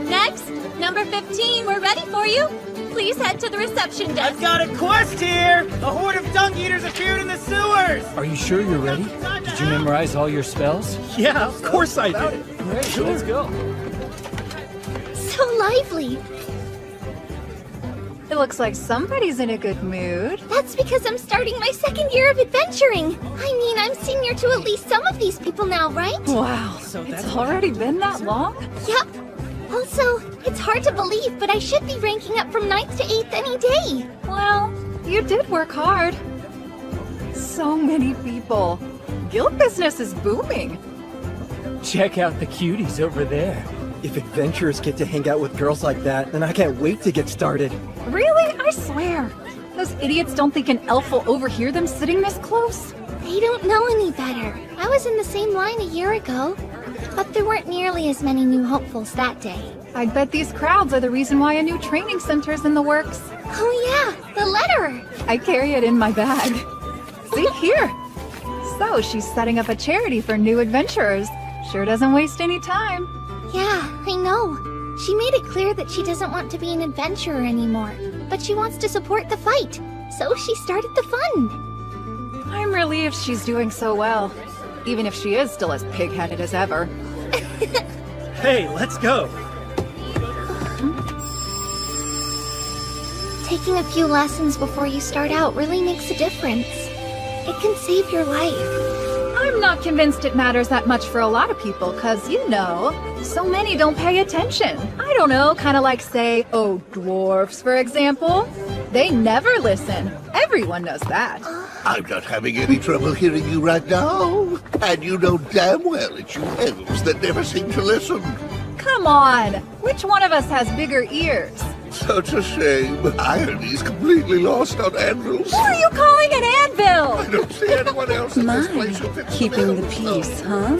Next, number 15, we're ready for you. Please head to the reception desk. I've got a quest here! A horde of dung eaters appeared in the sewers! Are you sure you're ready? Did you memorize all your spells? Yeah, of course I did. Great, let's go. So lively. It looks like somebody's in a good mood. That's because I'm starting my second year of adventuring. I mean, I'm senior to at least some of these people now, right? Wow, it's already been that long? Yep. Also, it's hard to believe, but I should be ranking up from 9th to 8th any day. Well, you did work hard. So many people. Guild business is booming. Check out the cuties over there. If adventurers get to hang out with girls like that, then I can't wait to get started. Really? I swear. Those idiots don't think an elf will overhear them sitting this close? They don't know any better. I was in the same line a year ago, but there weren't nearly as many new hopefuls that day. I'd bet these crowds are the reason why a new training center's in the works. Oh yeah, the letterer. I carry it in my bag. See, here. So she's setting up a charity for new adventurers. Sure doesn't waste any time. Yeah, I know. She made it clear that she doesn't want to be an adventurer anymore, but she wants to support the fight. So she started the fund. I'm relieved she's doing so well, even if she is still as pig-headed as ever. Hey, let's go! Taking a few lessons before you start out really makes a difference. It can save your life. I'm not convinced it matters that much for a lot of people, cause you know, so many don't pay attention. I don't know, kinda like say, oh, dwarfs, for example. They never listen. Everyone knows that. I'm not having any trouble hearing you right now. And you know damn well it's you elves that never seem to listen. Come on! Which one of us has bigger ears? Such a shame. Irony's completely lost on anvils. Who are you calling an anvil? I don't see anyone else in this place who fits Keeping the bill. peace, huh?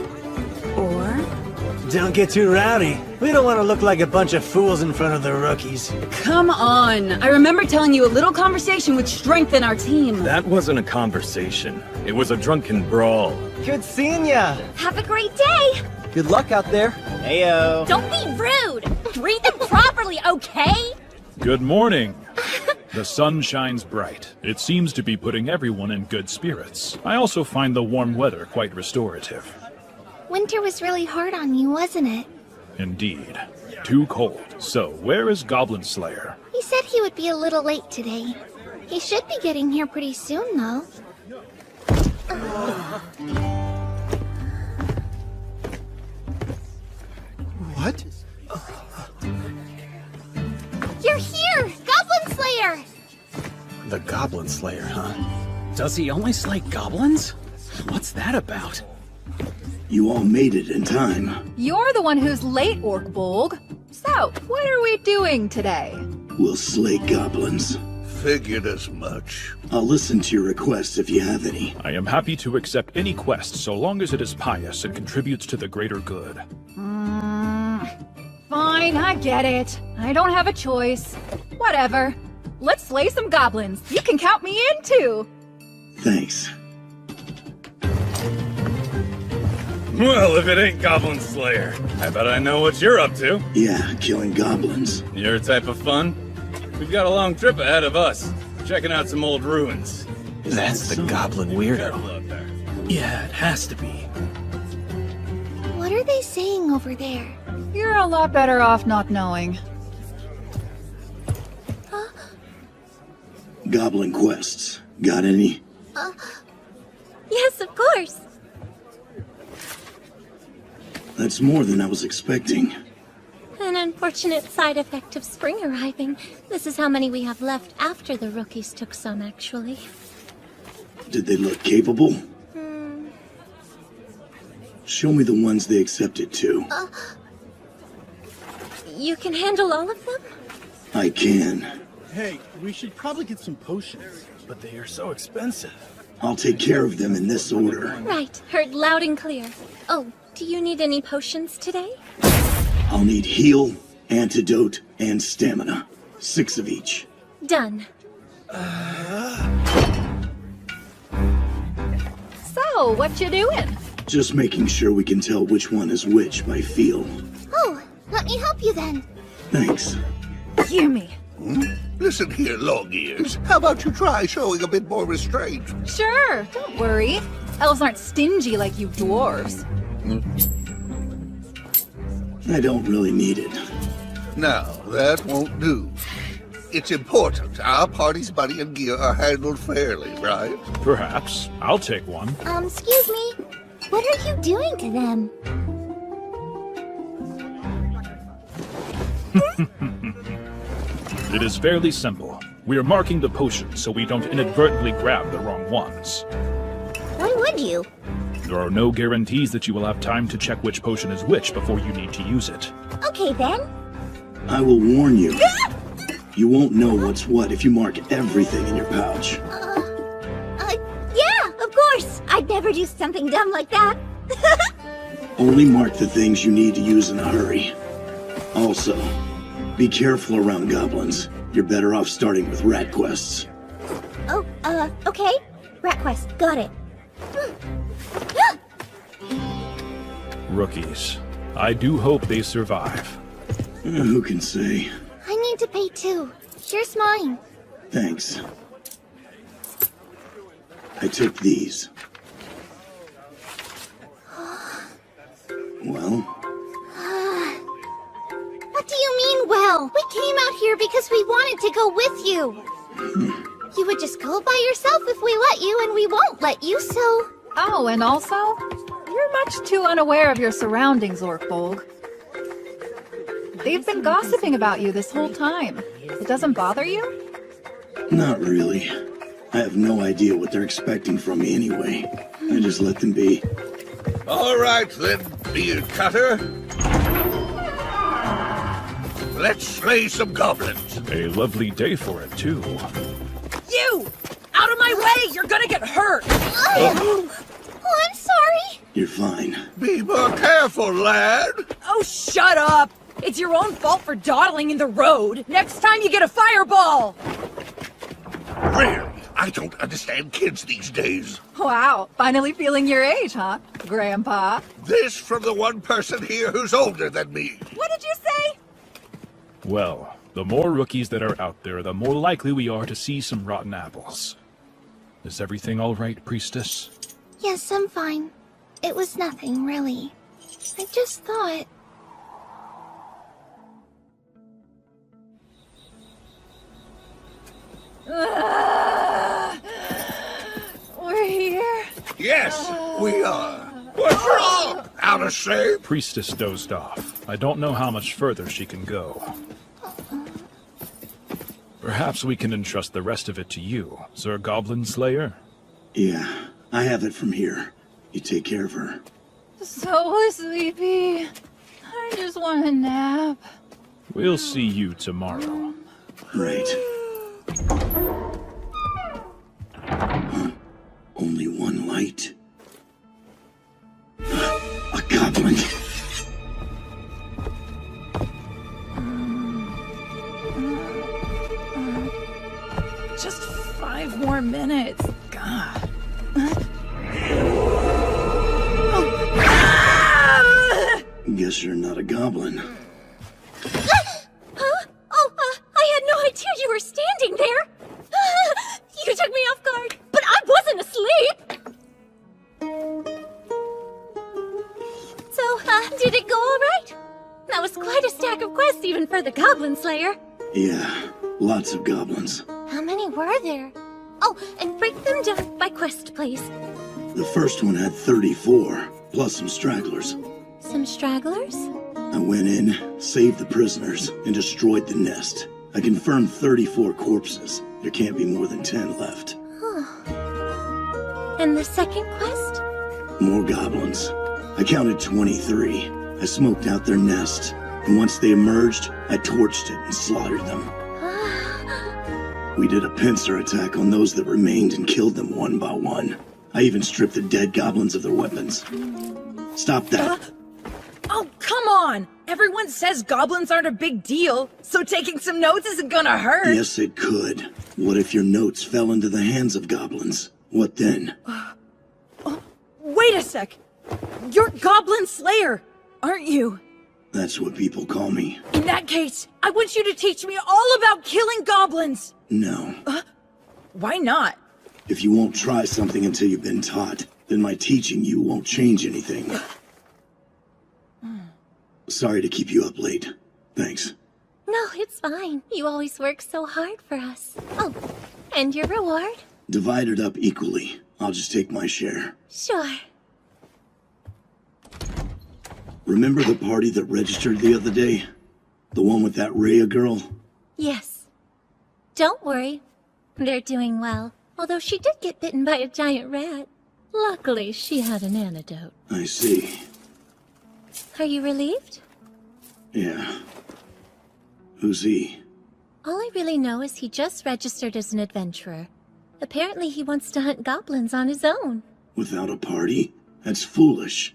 Or? Don't get too rowdy. We don't want to look like a bunch of fools in front of the rookies. Come on! I remember telling you a little conversation would strengthen our team. That wasn't a conversation. It was a drunken brawl. Good seeing ya! Have a great day! Good luck out there. Heyo. Don't be rude! Read them properly, okay? Good morning. The sun shines bright. It seems to be putting everyone in good spirits. I also find the warm weather quite restorative. Winter was really hard on you, wasn't it? Indeed. Too cold. So, where is Goblin Slayer? He said he would be a little late today. He should be getting here pretty soon, though. What? You're here! Goblin Slayer! The Goblin Slayer, huh? Does he only slay goblins? What's that about? You all made it in time. You're the one who's late, Orkbolg. So, what are we doing today? We'll slay goblins. Figured as much. I'll listen to your requests if you have any. I am happy to accept any quest so long as it is pious and contributes to the greater good. Fine, I get it. I don't have a choice. Whatever. Let's slay some goblins. You can count me in, too. Thanks. Well, if it ain't Goblin Slayer, I bet I know what you're up to. Yeah, killing goblins. Your type of fun? We've got a long trip ahead of us. Checking out some old ruins. That's the goblin weirdo. Out there. Yeah, it has to be. What are they saying over there? You're a lot better off not knowing. Goblin quests. Got any? Yes, of course. That's more than I was expecting. An unfortunate side effect of spring arriving. This is how many we have left after the rookies took some, actually. Did they look capable? Show me the ones they accepted too. You can handle all of them? I can. Hey, we should probably get some potions. But they are so expensive. I'll take care of them in this order. Right, heard loud and clear. Oh, do you need any potions today? I'll need heal, antidote, and stamina. 6 of each. Done. So, what you doing? Just making sure we can tell which one is which by feel. Oh, let me help you then. Thanks. Gimme. Listen here, long ears. How about you try showing a bit more restraint? Sure, don't worry. Elves aren't stingy like you dwarves. I don't really need it. No, that won't do. It's important our party's money and gear are handled fairly, right? Perhaps. I'll take one. Excuse me. What are you doing to them? It is fairly simple. We are marking the potions so we don't inadvertently grab the wrong ones. Why would you? There are no guarantees that you will have time to check which potion is which before you need to use it. Okay then. I will warn you. You won't know what's what if you mark everything in your pouch. Yeah, of course. I'd never do something dumb like that. Only mark the things you need to use in a hurry. Also, be careful around goblins. You're better off starting with rat quests. Oh, okay. Rat quest, got it. Rookies. I do hope they survive. Who can say? I need to pay too. Here's mine. Thanks. I took these. Well? What do you mean, well? We came out here because we wanted to go with you. You would just go by yourself if we let you, and we won't let you, so... Oh, and also, you're much too unaware of your surroundings, Orkbolg. They've been gossiping about you this whole time. It doesn't bother you? Not really. I have no idea what they're expecting from me anyway. I just let them be. All right then, beard cutter. Let's slay some goblins. A lovely day for it, too. You! Out of my way! You're gonna get hurt! Oh, I'm sorry. You're fine. Be more careful, lad. Oh, shut up! It's your own fault for dawdling in the road. Next time you get a fireball! Really? I don't understand kids these days. Wow, finally feeling your age, huh, Grandpa? This from the one person here who's older than me. What did you say? Well, the more rookies that are out there, the more likely we are to see some rotten apples. Is everything all right, Priestess? Yes, I'm fine. It was nothing, really. I just thought... We're here. Yes, we are. What's wrong? Out of shape? Priestess dozed off. I don't know how much further she can go. Perhaps we can entrust the rest of it to you, Sir Goblin Slayer? Yeah, I have it from here. You take care of her. So sleepy. I just want a nap. We'll see you tomorrow. Right. Huh? Only one light. A goblin. Just 5 more minutes. God. Guess you're not a goblin. Huh? Oh, I had no idea you were standing there. You took me off guard, but I wasn't asleep. So, did it go all right? That was quite a stack of quests even for the Goblin Slayer. Yeah, lots of goblins. How many were there? Oh, and break them down by quest, please. The first one had 34, plus some stragglers. Some stragglers? I went in, saved the prisoners, and destroyed the nest. I confirmed 34 corpses. There can't be more than 10 left. And the second quest? More goblins. I counted 23. I smoked out their nest, and once they emerged, I torched it and slaughtered them. We did a pincer attack on those that remained and killed them one by one. I even stripped the dead goblins of their weapons. Stop that. Oh, come on! Everyone says goblins aren't a big deal, so taking some notes isn't gonna hurt. Yes, it could. What if your notes fell into the hands of goblins? What then? Wait a sec. You're Goblin Slayer, aren't you? That's what people call me. In that case, I want you to teach me all about killing goblins! No. Why not? If you won't try something until you've been taught, then my teaching you won't change anything. Sorry to keep you up late. Thanks. No, it's fine. You always work so hard for us. Oh, and your reward? Divide it up equally. I'll just take my share. Sure. Remember the party that registered the other day? The one with that Rhea girl? Yes. Don't worry. They're doing well. Although she did get bitten by a giant rat. Luckily, she had an antidote. I see. Are you relieved? Yeah. Who's he? All I really know is he just registered as an adventurer. Apparently he wants to hunt goblins on his own. Without a party? That's foolish.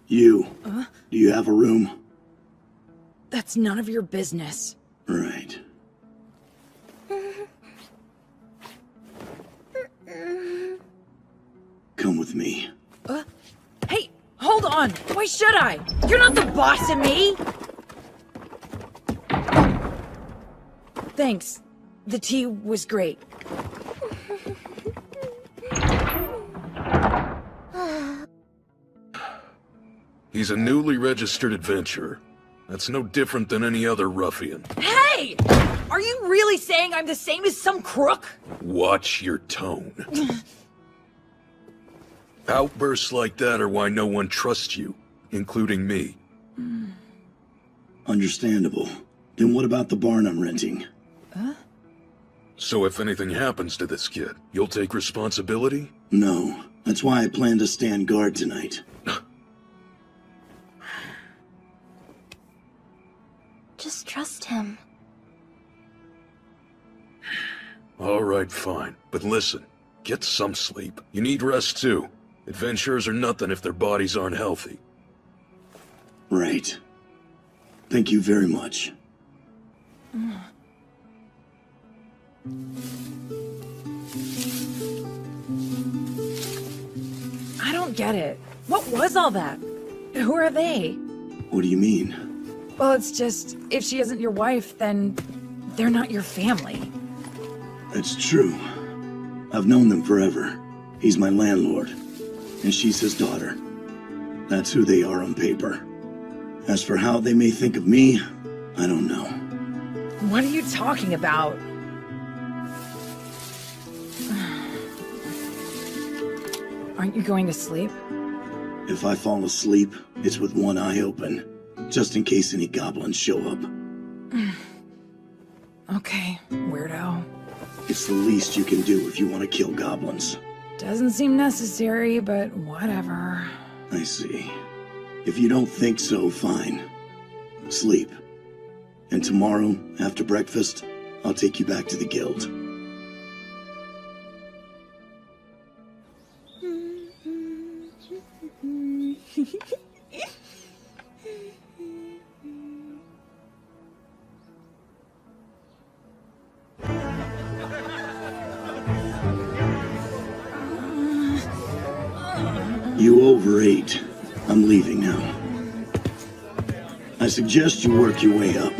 You. Do you have a room? That's none of your business. Right. Come with me. Hey, hold on! Why should I? You're not the boss of me! Thanks. The tea was great. He's a newly registered adventurer. That's no different than any other ruffian. Hey! Are you really saying I'm the same as some crook? Watch your tone. Outbursts like that are why no one trusts you, including me. Understandable. Then what about the barn I'm renting? So if anything happens to this kid, you'll take responsibility? No. That's why I plan to stand guard tonight. Just trust him. All right, fine. But listen, get some sleep. You need rest too. Adventurers are nothing if their bodies aren't healthy. Right. Thank you very much. I don't get it. What was all that? Who are they? What do you mean? Well, it's just, if she isn't your wife, then they're not your family. That's true. I've known them forever. He's my landlord, and she's his daughter. That's who they are on paper. As for how they may think of me, I don't know. What are you talking about? Aren't you going to sleep? If I fall asleep, it's with one eye open, just in case any goblins show up. Okay, weirdo. It's the least you can do if you want to kill goblins. Doesn't seem necessary, but whatever. I see. If you don't think so, fine. Sleep. And tomorrow, after breakfast, I'll take you back to the guild. You overate. I'm leaving now. I suggest you work your way up.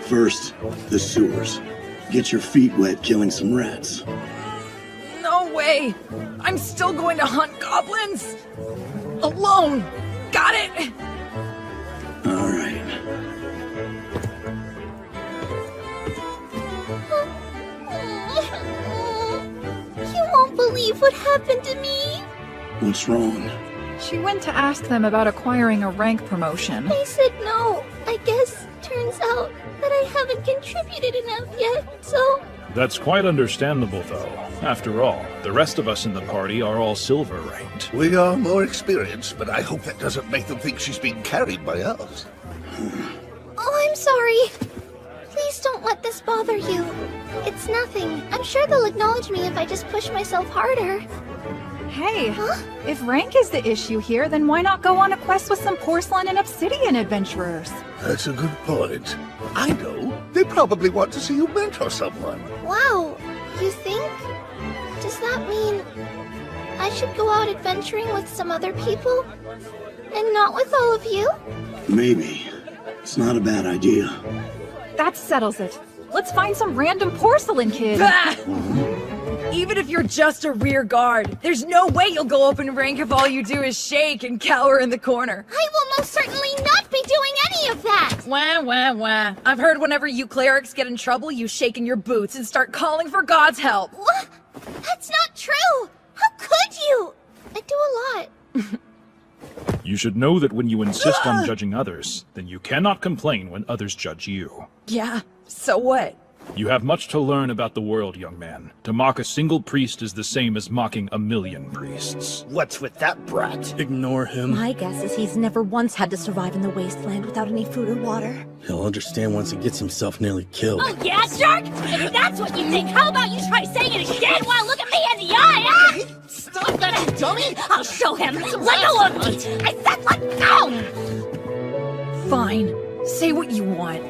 First, the sewers. Get your feet wet killing some rats. No way! I'm still going to hunt goblins! Alone! Got it! All right. You won't believe what happened to me. What's wrong? She went to ask them about acquiring a rank promotion. They said no. I guess turns out that I haven't contributed enough yet, so... That's quite understandable, though. After all, the rest of us in the party are all silver ranked. We are more experienced, but I hope that doesn't make them think she's being carried by us. Oh, I'm sorry. Please don't let this bother you. It's nothing. I'm sure they'll acknowledge me if I just push myself harder. Hey, Huh? if rank is the issue here, then why not go on a quest with some porcelain and obsidian adventurers? That's a good point. I know. They probably want to see you mentor someone. Wow, you think? To Does that mean I should go out adventuring with some other people? And not with all of you? Maybe. It's not a bad idea. That settles it. Let's find some random porcelain kid. Bah! Even if you're just a rear guard, there's no way you'll go up in rank if all you do is shake and cower in the corner. I will most certainly not be doing any of that! Wah, wah, wah. I've heard whenever you clerics get in trouble, you shake in your boots and start calling for God's help. What? That's not true! How could you? I do a lot. You should know that when you insist on judging others, then you cannot complain when others judge you. Yeah, so what? You have much to learn about the world, young man. To mock a single priest is the same as mocking a million priests. What's with that brat? Ignore him. My guess is he's never once had to survive in the wasteland without any food or water. He'll understand once he gets himself nearly killed. Oh yeah, jerk? If that's what you think, how about you try saying it again while looking me in the eye, huh? Stop that, you dummy! I'll show him. Let go of me! I said let go! Fine. Say what you want.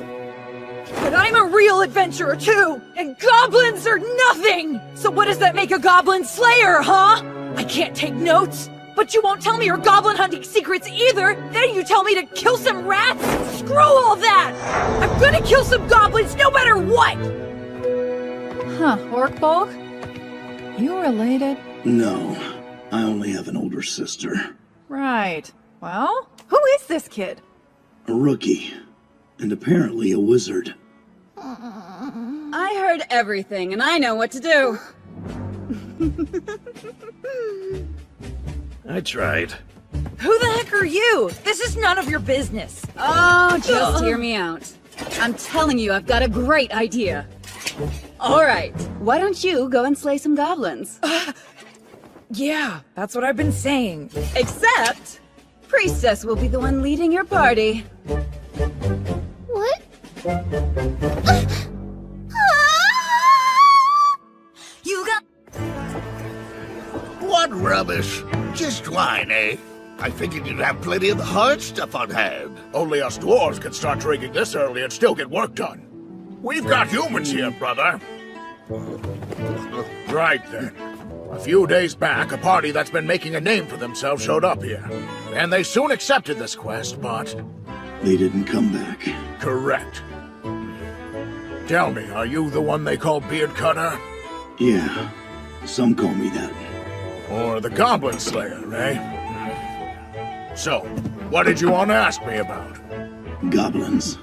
But I'm a real adventurer too, and goblins are nothing! So what does that make a goblin slayer, huh? I can't take notes, but you won't tell me your goblin hunting secrets either! Then you tell me to kill some rats? Screw all that! I'm gonna kill some goblins no matter what! Huh, Orkbolg? You related? No, I only have an older sister. Right. Well, who is this kid? A rookie. And apparently a wizard. I heard everything, and I know what to do. I tried. Who the heck are you? This is none of your business. Oh, just hear me out. I'm telling you, I've got a great idea. All right, why don't you go and slay some goblins? Yeah, that's what I've been saying. Except, Priestess will be the one leading your party. What? You got... What rubbish. Just wine, eh? I figured you'd have plenty of the hard stuff on hand. Only us dwarves can start drinking this early and still get work done. We've got humans here, brother. Right then. A few days back, a party that's been making a name for themselves showed up here. And they soon accepted this quest, but... They didn't come back. Correct. Tell me, are you the one they call Beard Cutter? Yeah, some call me that. Or the Goblin Slayer, eh? So, what did you want to ask me about? Goblins.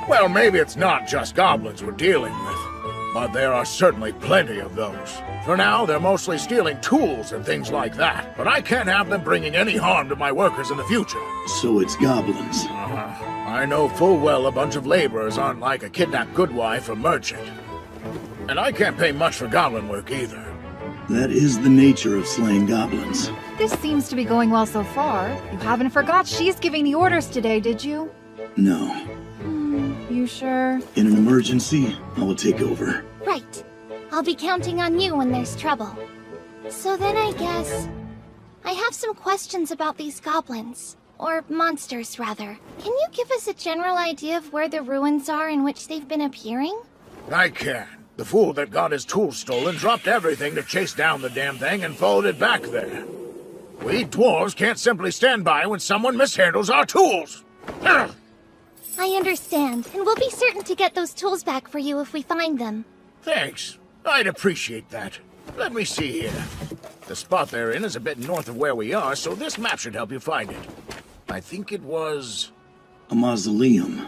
Well, maybe it's not just goblins we're dealing with, but there are certainly plenty of those. For now, they're mostly stealing tools and things like that, but I can't have them bringing any harm to my workers in the future. So it's goblins. I know full well a bunch of laborers aren't like a kidnapped goodwife or merchant. And I can't pay much for goblin work either. That is the nature of slaying goblins. This seems to be going well so far. You haven't forgot she's giving the orders today, did you? No. You sure? In an emergency, I will take over. Right. I'll be counting on you when there's trouble. So then I guess... I have some questions about these goblins. Or monsters, rather. Can you give us a general idea of where the ruins are in which they've been appearing? I can. The fool that got his tools stolen dropped everything to chase down the damn thing and followed it back there. We dwarves can't simply stand by when someone mishandles our tools. Ugh. I understand, and we'll be certain to get those tools back for you if we find them. Thanks. I'd appreciate that. Let me see here. The spot they're in is a bit north of where we are, so this map should help you find it. I think it was... A mausoleum.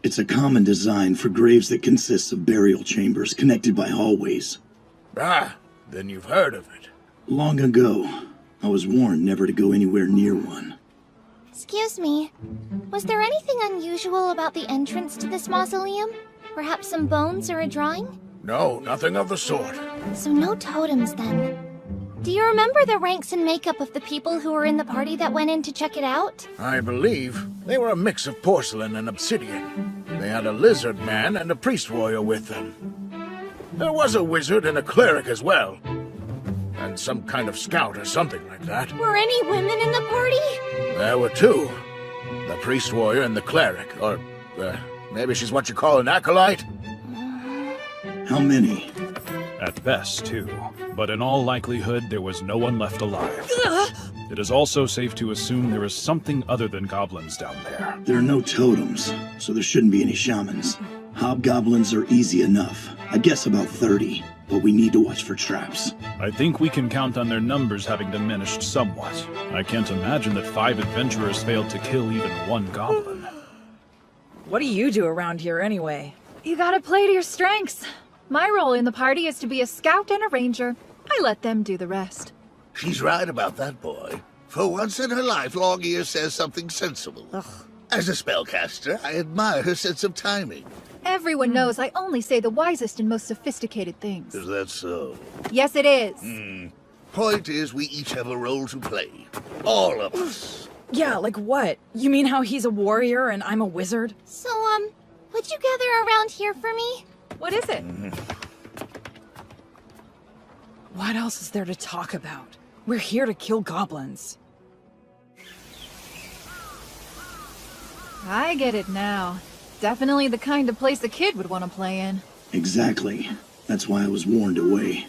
It's a common design for graves that consists of burial chambers connected by hallways. Ah, then you've heard of it. Long ago, I was warned never to go anywhere near one. Excuse me. Was there anything unusual about the entrance to this mausoleum? Perhaps some bones or a drawing? No, nothing of the sort. So no totems, then. Do you remember the ranks and makeup of the people who were in the party that went in to check it out? I believe they were a mix of porcelain and obsidian. They had a lizard man and a priest warrior with them. There was a wizard and a cleric as well. And some kind of scout or something like that. Were any women in the party? There were two. The priest warrior and the cleric. Or, maybe she's what you call an acolyte? How many? At best, too. But in all likelihood, there was no one left alive. It is also safe to assume there is something other than goblins down there. There are no totems, so there shouldn't be any shamans. Hobgoblins are easy enough. I guess about 30, but we need to watch for traps. I think we can count on their numbers having diminished somewhat. I can't imagine that 5 adventurers failed to kill even one goblin. What do you do around here anyway? You gotta play to your strengths. My role in the party is to be a scout and a ranger. I let them do the rest. She's right about that, boy. For once in her life, Longear says something sensible. Ugh. As a spellcaster, I admire her sense of timing. Everyone knows I only say the wisest and most sophisticated things. Is that so? Yes, it is. Point is, we each have a role to play. All of us. Yeah, like what? You mean how he's a warrior and I'm a wizard? So, would you gather around here for me? What is it? What else is there to talk about? We're here to kill goblins. I get it now. Definitely the kind of place a kid would want to play in. Exactly. That's why I was warned away.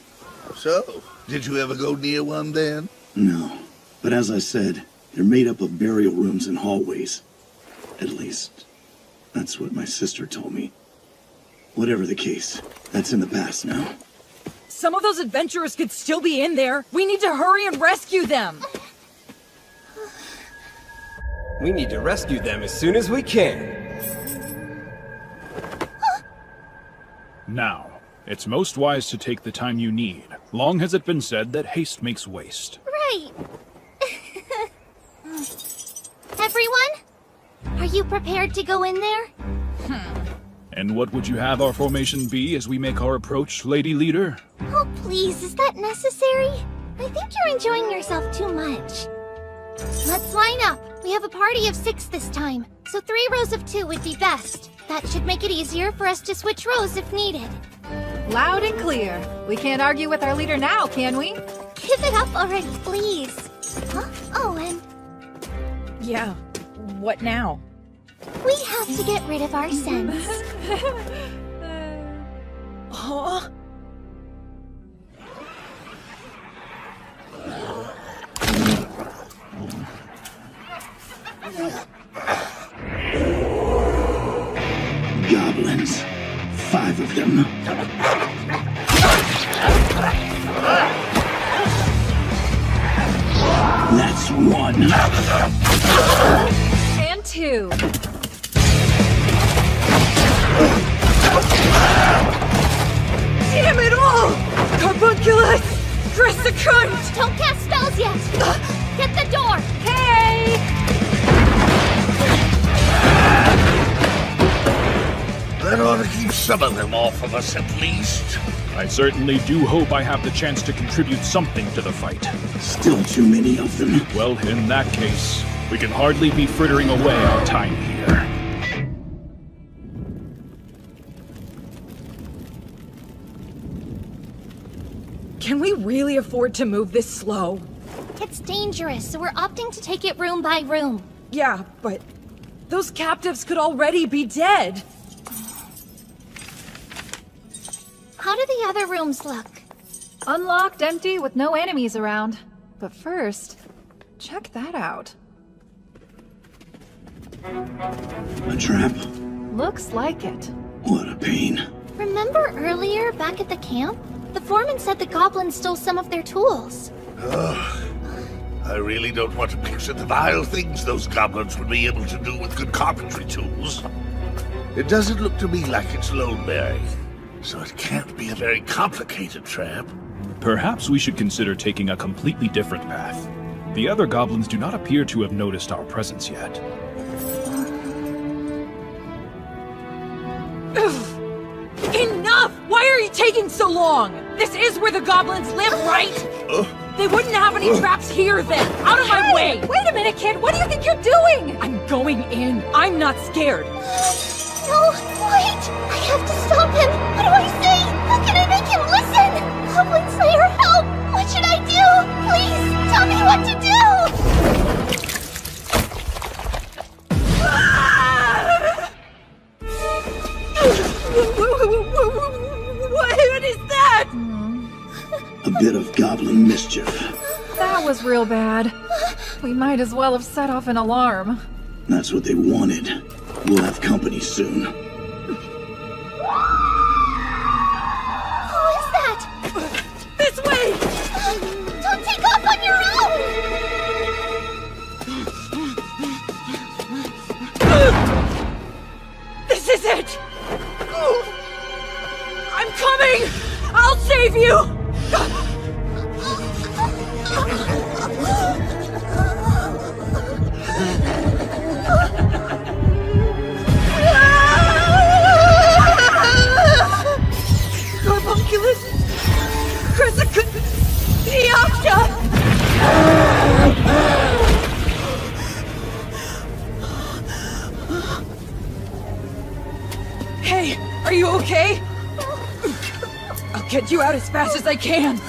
So, did you ever go near one then? No. But as I said, they're made up of burial rooms and hallways. At least, that's what my sister told me. Whatever the case, that's in the past now. Some of those adventurers could still be in there. We need to hurry and rescue them. We need to rescue them as soon as we can. Now, it's most wise to take the time you need. Long has it been said that haste makes waste. Right. Everyone? Are you prepared to go in there? And what would you have our formation be as we make our approach, Lady Leader? Oh, please, is that necessary? I think you're enjoying yourself too much. Let's line up. We have a party of 6 this time, so 3 rows of 2 would be best. That should make it easier for us to switch rows if needed. Loud and clear. We can't argue with our leader now, can we? Give it up already, please. Huh? Oh, and... Yeah, what now? We have to get rid of our scents. Huh? Goblins. 5 of them. That's 1. And 2. Damn it all! Carbunculus! Dressacunt! Don't cast spells yet! Get the door! Hey! That ought to keep some of them off of us at least. I certainly do hope I have the chance to contribute something to the fight. Still too many of them. Well, in that case, we can hardly be frittering away our time here. Can we really afford to move this slow? It's dangerous, so we're opting to take it room by room. Yeah, but those captives could already be dead. How do the other rooms look? Unlocked, empty, with no enemies around. But first, check that out. A trap? Looks like it. What a pain. Remember earlier, back at the camp? The foreman said the goblins stole some of their tools. I really don't want to picture the vile things those goblins would be able to do with good carpentry tools. It doesn't look to me like it's Loneberry, so it can't be a very complicated trap. Perhaps we should consider taking a completely different path. The other goblins do not appear to have noticed our presence yet. Enough! Why are you taking so long? This is where the goblins live, right? They wouldn't have any traps here then. Out of my way! Wait a minute, kid. What do you think you're doing? I'm going in. I'm not scared. No, wait! I have to stop him! What do I say? How can I make him listen? Goblin Slayer, help! What should I do? Please, tell me what to do! What is that? bit of goblin mischief. That was real bad. We might as well have set off an alarm. That's what they wanted. We'll have company soon. Who is that? This way! Don't take off on your own! This is it! I'm coming! I'll save you! Carbunculus! Crescicus! Diopta! Hey, are you okay? I'll get you out as fast as I can.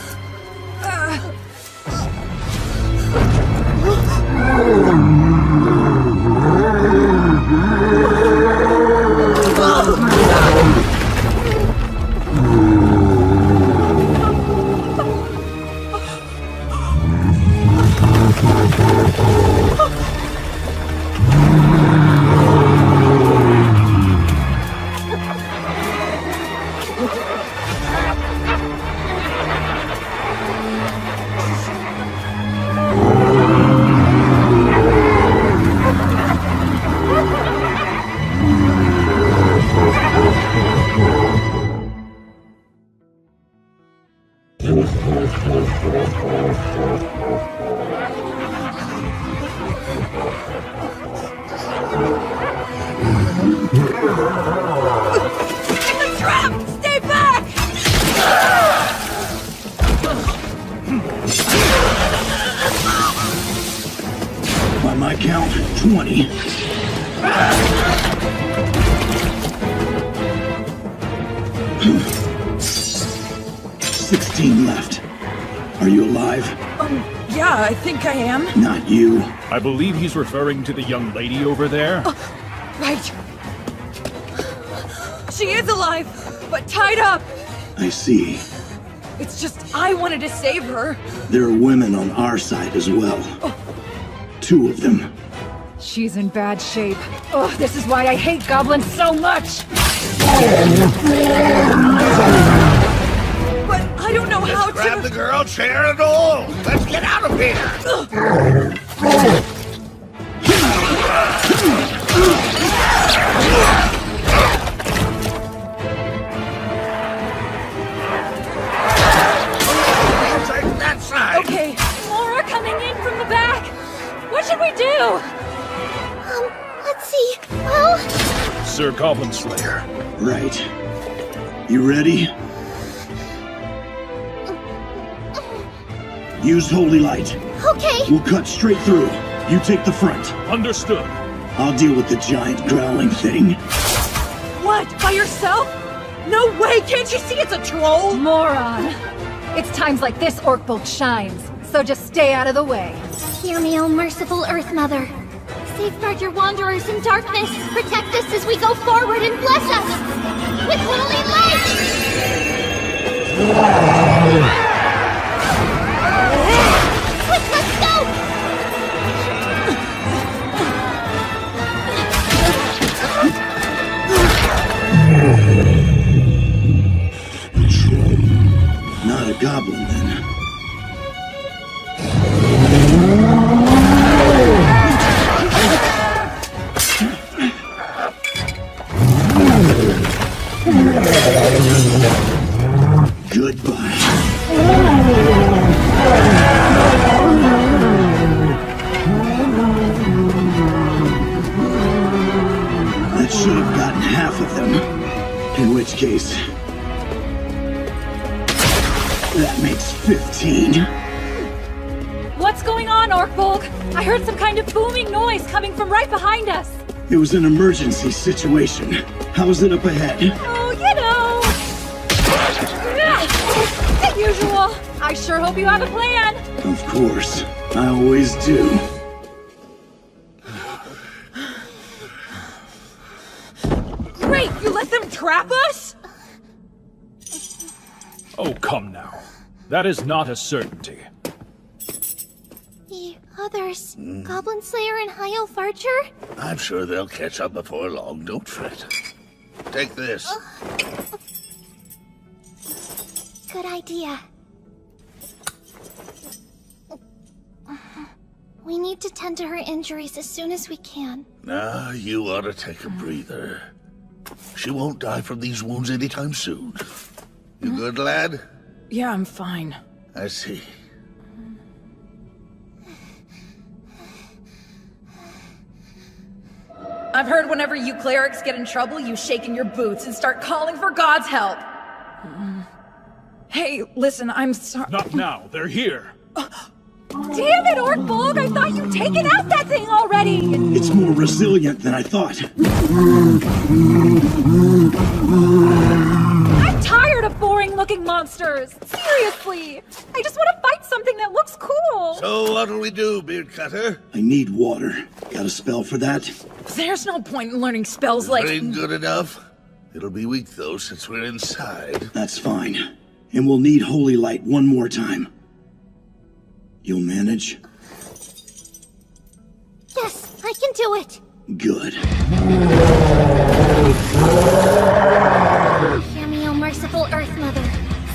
By my count, 20. $16 left. Are you alive? Yeah, I think I am. Not you. I believe he's referring to the young lady over there. Right. She is alive, but tied up. I see. It's just I wanted to save her. There are women on our side as well. 2 of them. She's in bad shape. Oh, this is why I hate goblins so much! But I don't know how to... Grab the girl, share it all! Let's get out of here! Take that side! Okay, Mora coming in from the back! What should we do? Let's see. Well... Sir Goblin Slayer. Right. You ready? Use Holy Light. Okay. We'll cut straight through. You take the front. Understood. I'll deal with the giant growling thing. What? By yourself? No way! Can't you see it's a troll? Moron! It's times like this Orkbolt shines, so just stay out of the way. Hear me, O merciful Earth Mother. Safeguard your wanderers in darkness. Protect us as we go forward and bless us with holy light! Quick, let's go! Not a goblin, then. Goodbye. That should have gotten half of them. In which case... that makes 15. What's going on, Orkbolt? I heard some kind of booming noise coming from right behind us. It was an emergency situation. How's it up ahead? Oh, you know. As usual. I sure hope you have a plan. Of course. I always do. Great! You let them trap us? Oh, come now. that is not a certainty. The others, Goblin Slayer and High Elf Archer? I'm sure they'll catch up before long, don't fret. Take this. Good idea. We need to tend to her injuries as soon as we can. Now, you ought to take a breather. She won't die from these wounds anytime soon. You good, lad? Yeah, I'm fine. I see. I've heard whenever you clerics get in trouble, you shake in your boots and start calling for God's help. Hey, listen, I'm sorry. Not now, they're here. Damn it, Orkbolg! I thought you'd taken out that thing already! It's more resilient than I thought. I'm tired of boring-looking monsters! Seriously! I just want to fight something that looks cool! So what'll we do, Beard Cutter? I need water. Got a spell for that? There's no point in learning spells like... Rain good enough? It'll be weak, though, since we're inside. That's fine. And we'll need Holy Light one more time. You'll manage? Yes, I can do it! Good. Hear me, O merciful Earth Mother.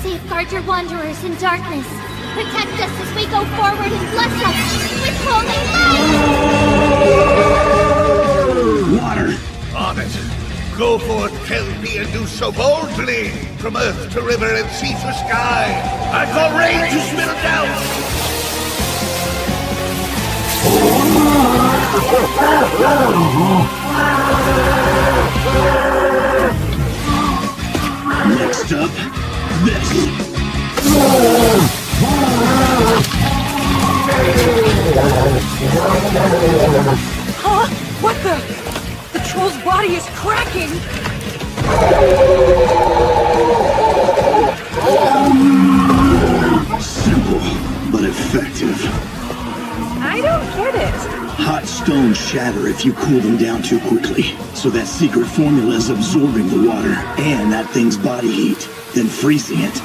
Safeguard your wanderers in darkness. Protect us as we go forward and bless us with holy light! Water! On it. Go forth, Kelpie, and do so boldly. From earth to river and sea to sky. I call rain to spill down. Next up, this. Huh? What the? The troll's body is cracking! Simple, but effective. I don't get it. Hot stones shatter if you cool them down too quickly. So that secret formula is absorbing the water and that thing's body heat, then freezing it.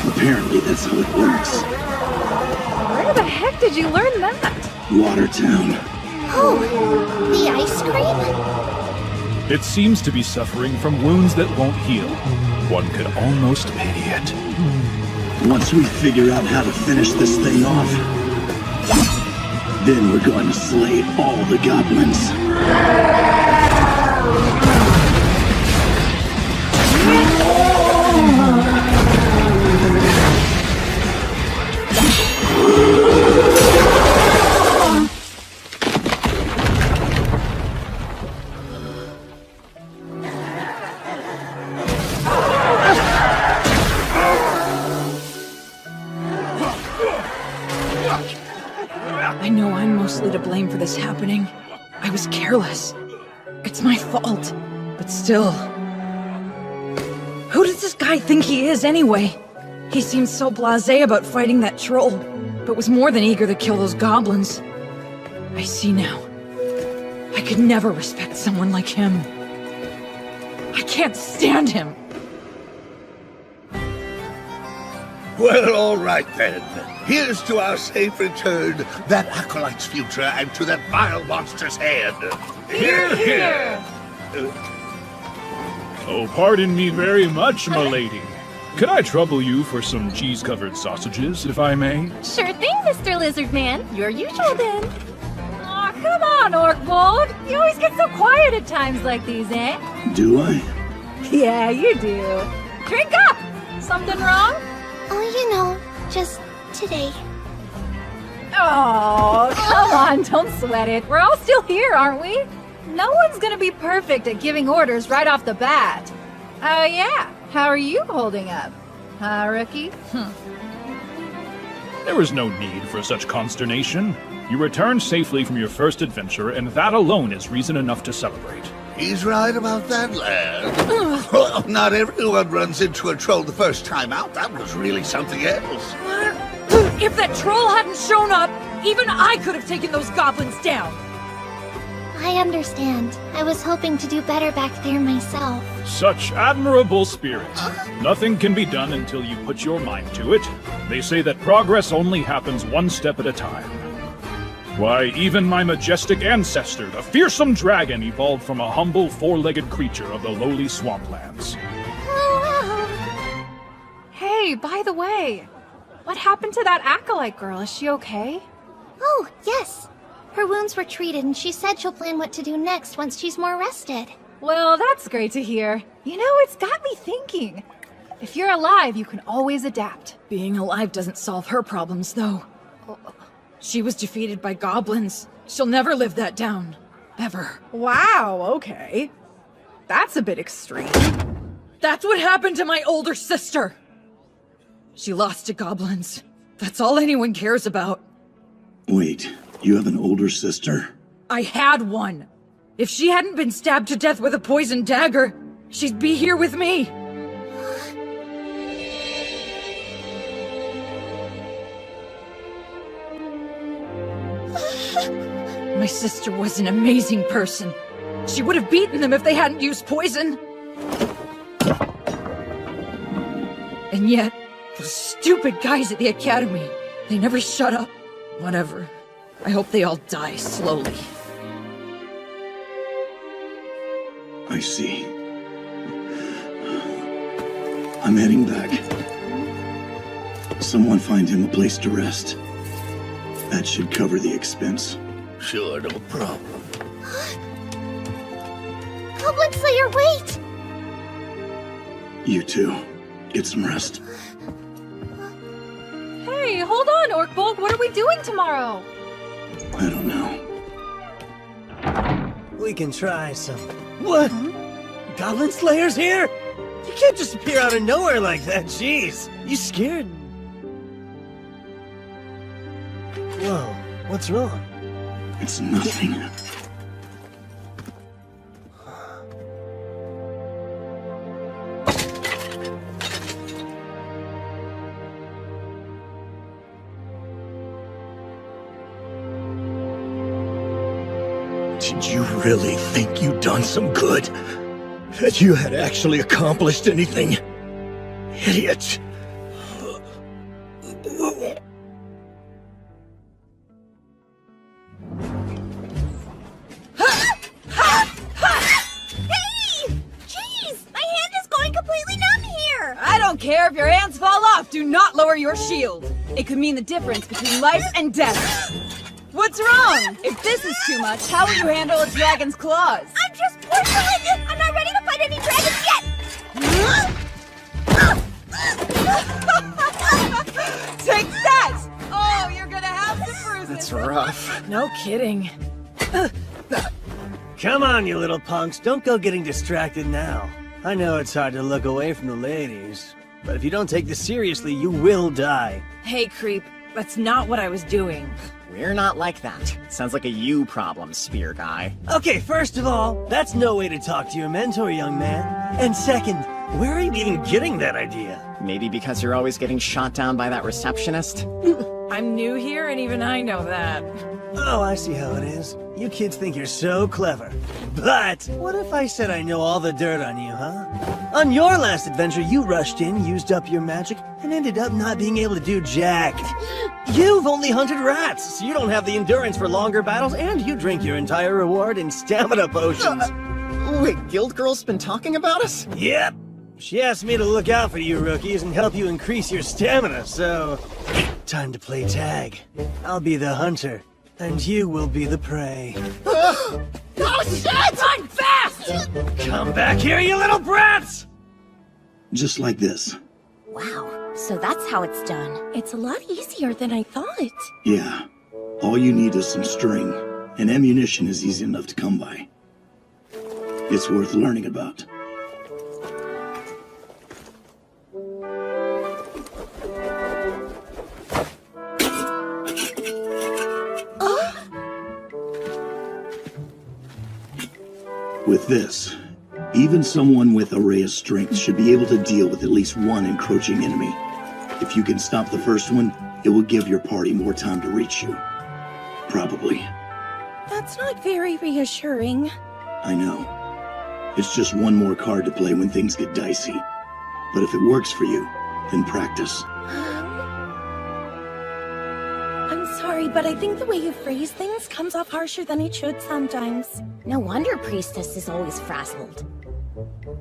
Apparently that's how it works. Where the heck did you learn that? Watertown. Oh, the ice cream? It seems to be suffering from wounds that won't heal. One could almost pity it. Once we figure out how to finish this thing off, then we're going to slay all the goblins. I know I'm mostly to blame for this happening. I was careless. It's my fault. But still... Who does this guy think he is, anyway? He seems so blasé about fighting that troll, but was more than eager to kill those goblins. I see now. I could never respect someone like him. I can't stand him! Well, all right then. Here's to our safe return, that acolyte's future, and to that vile monster's head. Hear, hear! Oh, pardon me very much, m'lady. Could I trouble you for some cheese-covered sausages, if I may? Sure thing, Mr. Lizard Man. Your usual then. Aw, come on, Orkbolg. You always get so quiet at times like these, eh? Do I? Yeah, you do. Drink up! Something wrong? Oh, you know, just today. Oh, come on, don't sweat it. We're all still here, aren't we? No one's gonna be perfect at giving orders right off the bat. Oh, yeah. How are you holding up? Huh, rookie? There was no need for such consternation. You returned safely from your first adventure, and that alone is reason enough to celebrate. He's right about that, lad. Well, not everyone runs into a troll the first time out. That was really something else. If that troll hadn't shown up, even I could have taken those goblins down. I understand. I was hoping to do better back there myself. Such admirable spirit. Nothing can be done until you put your mind to it. They say that progress only happens one step at a time. Why, even my majestic ancestor, the fearsome dragon, evolved from a humble four-legged creature of the lowly swamplands. Hey, by the way, what happened to that acolyte girl? Is she okay? Oh, yes. Her wounds were treated and she said she'll plan what to do next once she's more rested. Well, that's great to hear. You know, it's got me thinking. If you're alive, you can always adapt. Being alive doesn't solve her problems, though. She was defeated by goblins. She'll never live that down. Ever. Wow, okay. That's a bit extreme. That's what happened to my older sister! She lost to goblins. That's all anyone cares about. Wait, you have an older sister? I had one. If she hadn't been stabbed to death with a poisoned dagger, she'd be here with me. My sister was an amazing person. She would have beaten them if they hadn't used poison. And yet, those stupid guys at the academy, they never shut up. Whatever. I hope they all die slowly. I see. I'm heading back. Someone find him a place to rest. That should cover the expense. Sure, no problem. Goblin Slayer, wait! You too. Get some rest. Hey, hold on, Orkbolg. What are we doing tomorrow? I don't know. We can try some... What? Goblin Slayer's here? You can't just appear out of nowhere like that, jeez. You scared? Whoa, what's wrong? It's nothing. Did you really think you'd done some good? That you had actually accomplished anything? Idiot. I don't care if your hands fall off. Do not lower your shield. It could mean the difference between life and death. What's wrong? If this is too much, how will you handle a dragon's claws? I'm just porcelain! I'm not ready to fight any dragons yet! Take that! Oh, you're gonna have some bruises. That's rough. No kidding. Come on, you little punks. Don't go getting distracted now. I know it's hard to look away from the ladies, but if you don't take this seriously, you will die. Hey, creep. That's not what I was doing. We're not like that. Sounds like a you problem, spear guy. Okay, first of all, that's no way to talk to your mentor, young man. And second, where are you even getting that idea? Maybe because you're always getting shot down by that receptionist? I'm new here, and even I know that. Oh, I see how it is. You kids think you're so clever. But what if I said I know all the dirt on you, huh? On your last adventure, you rushed in, used up your magic, and ended up not being able to do jack. You've only hunted rats, so you don't have the endurance for longer battles, and you drink your entire reward in stamina potions. Wait, Guild Girl's been talking about us? Yep. She asked me to look out for you rookies and help you increase your stamina, so... time to play tag. I'll be the hunter, and you will be the prey. Oh shit! Run fast! Come back here, you little brats! Just like this. Wow, so that's how it's done. It's a lot easier than I thought. Yeah. All you need is some string, and ammunition is easy enough to come by. It's worth learning about. With this, even someone with a ray of strength should be able to deal with at least one encroaching enemy. If you can stop the first one, it will give your party more time to reach you. Probably. That's not very reassuring. I know. It's just one more card to play when things get dicey. But if it works for you, then practice. I'm sorry, but I think the way you phrase things comes off harsher than it should sometimes. No wonder Priestess is always frazzled.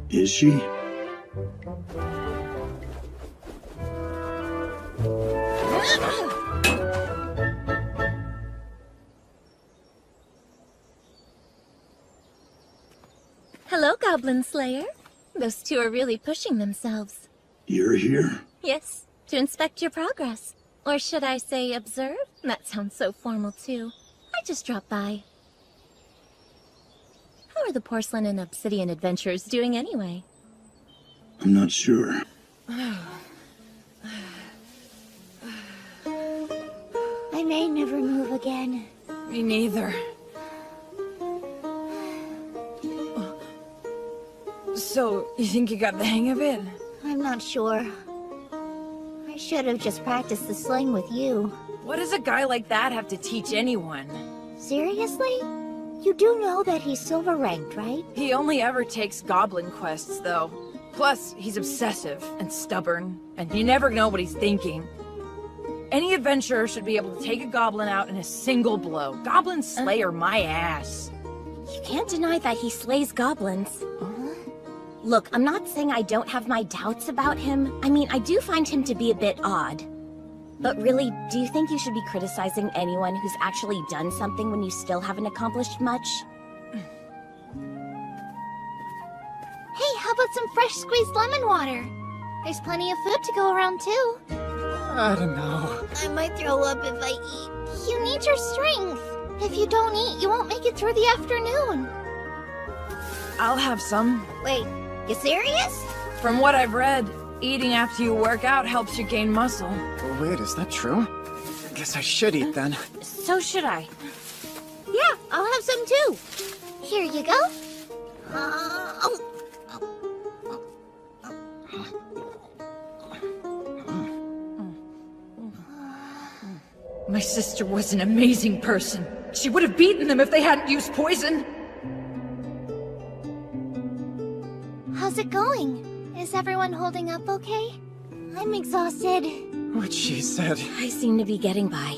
Is she? Hello, Goblin Slayer. Those two are really pushing themselves. You're here? Yes, to inspect your progress. Or should I say observe? That sounds so formal, too. I just dropped by. How are the porcelain and obsidian adventurers doing anyway? I'm not sure. I may never move again. Me neither. So, you think you got the hang of it? I'm not sure. I should have just practiced the sling with you. What does a guy like that have to teach anyone? Seriously? You do know that he's silver ranked, right? He only ever takes goblin quests, though. Plus, he's obsessive and stubborn, and you never know what he's thinking. Any adventurer should be able to take a goblin out in a single blow. Goblin Slayer my ass. You can't deny that he slays goblins. Look, I'm not saying I don't have my doubts about him. I mean, I do find him to be a bit odd. But really, do you think you should be criticizing anyone who's actually done something when you still haven't accomplished much? Hey, how about some fresh squeezed lemon water? There's plenty of food to go around, too. I don't know. I might throw up if I eat. You need your strength. If you don't eat, you won't make it through the afternoon. I'll have some. Wait, you serious? From what I've read, eating after you work out helps you gain muscle. Wait, is that true? Guess I should eat then. So should I. Yeah, I'll have some too. Here you go. My sister was an amazing person. She would have beaten them if they hadn't used poison. How's it going? Is everyone holding up okay? I'm exhausted. What she said. I seem to be getting by.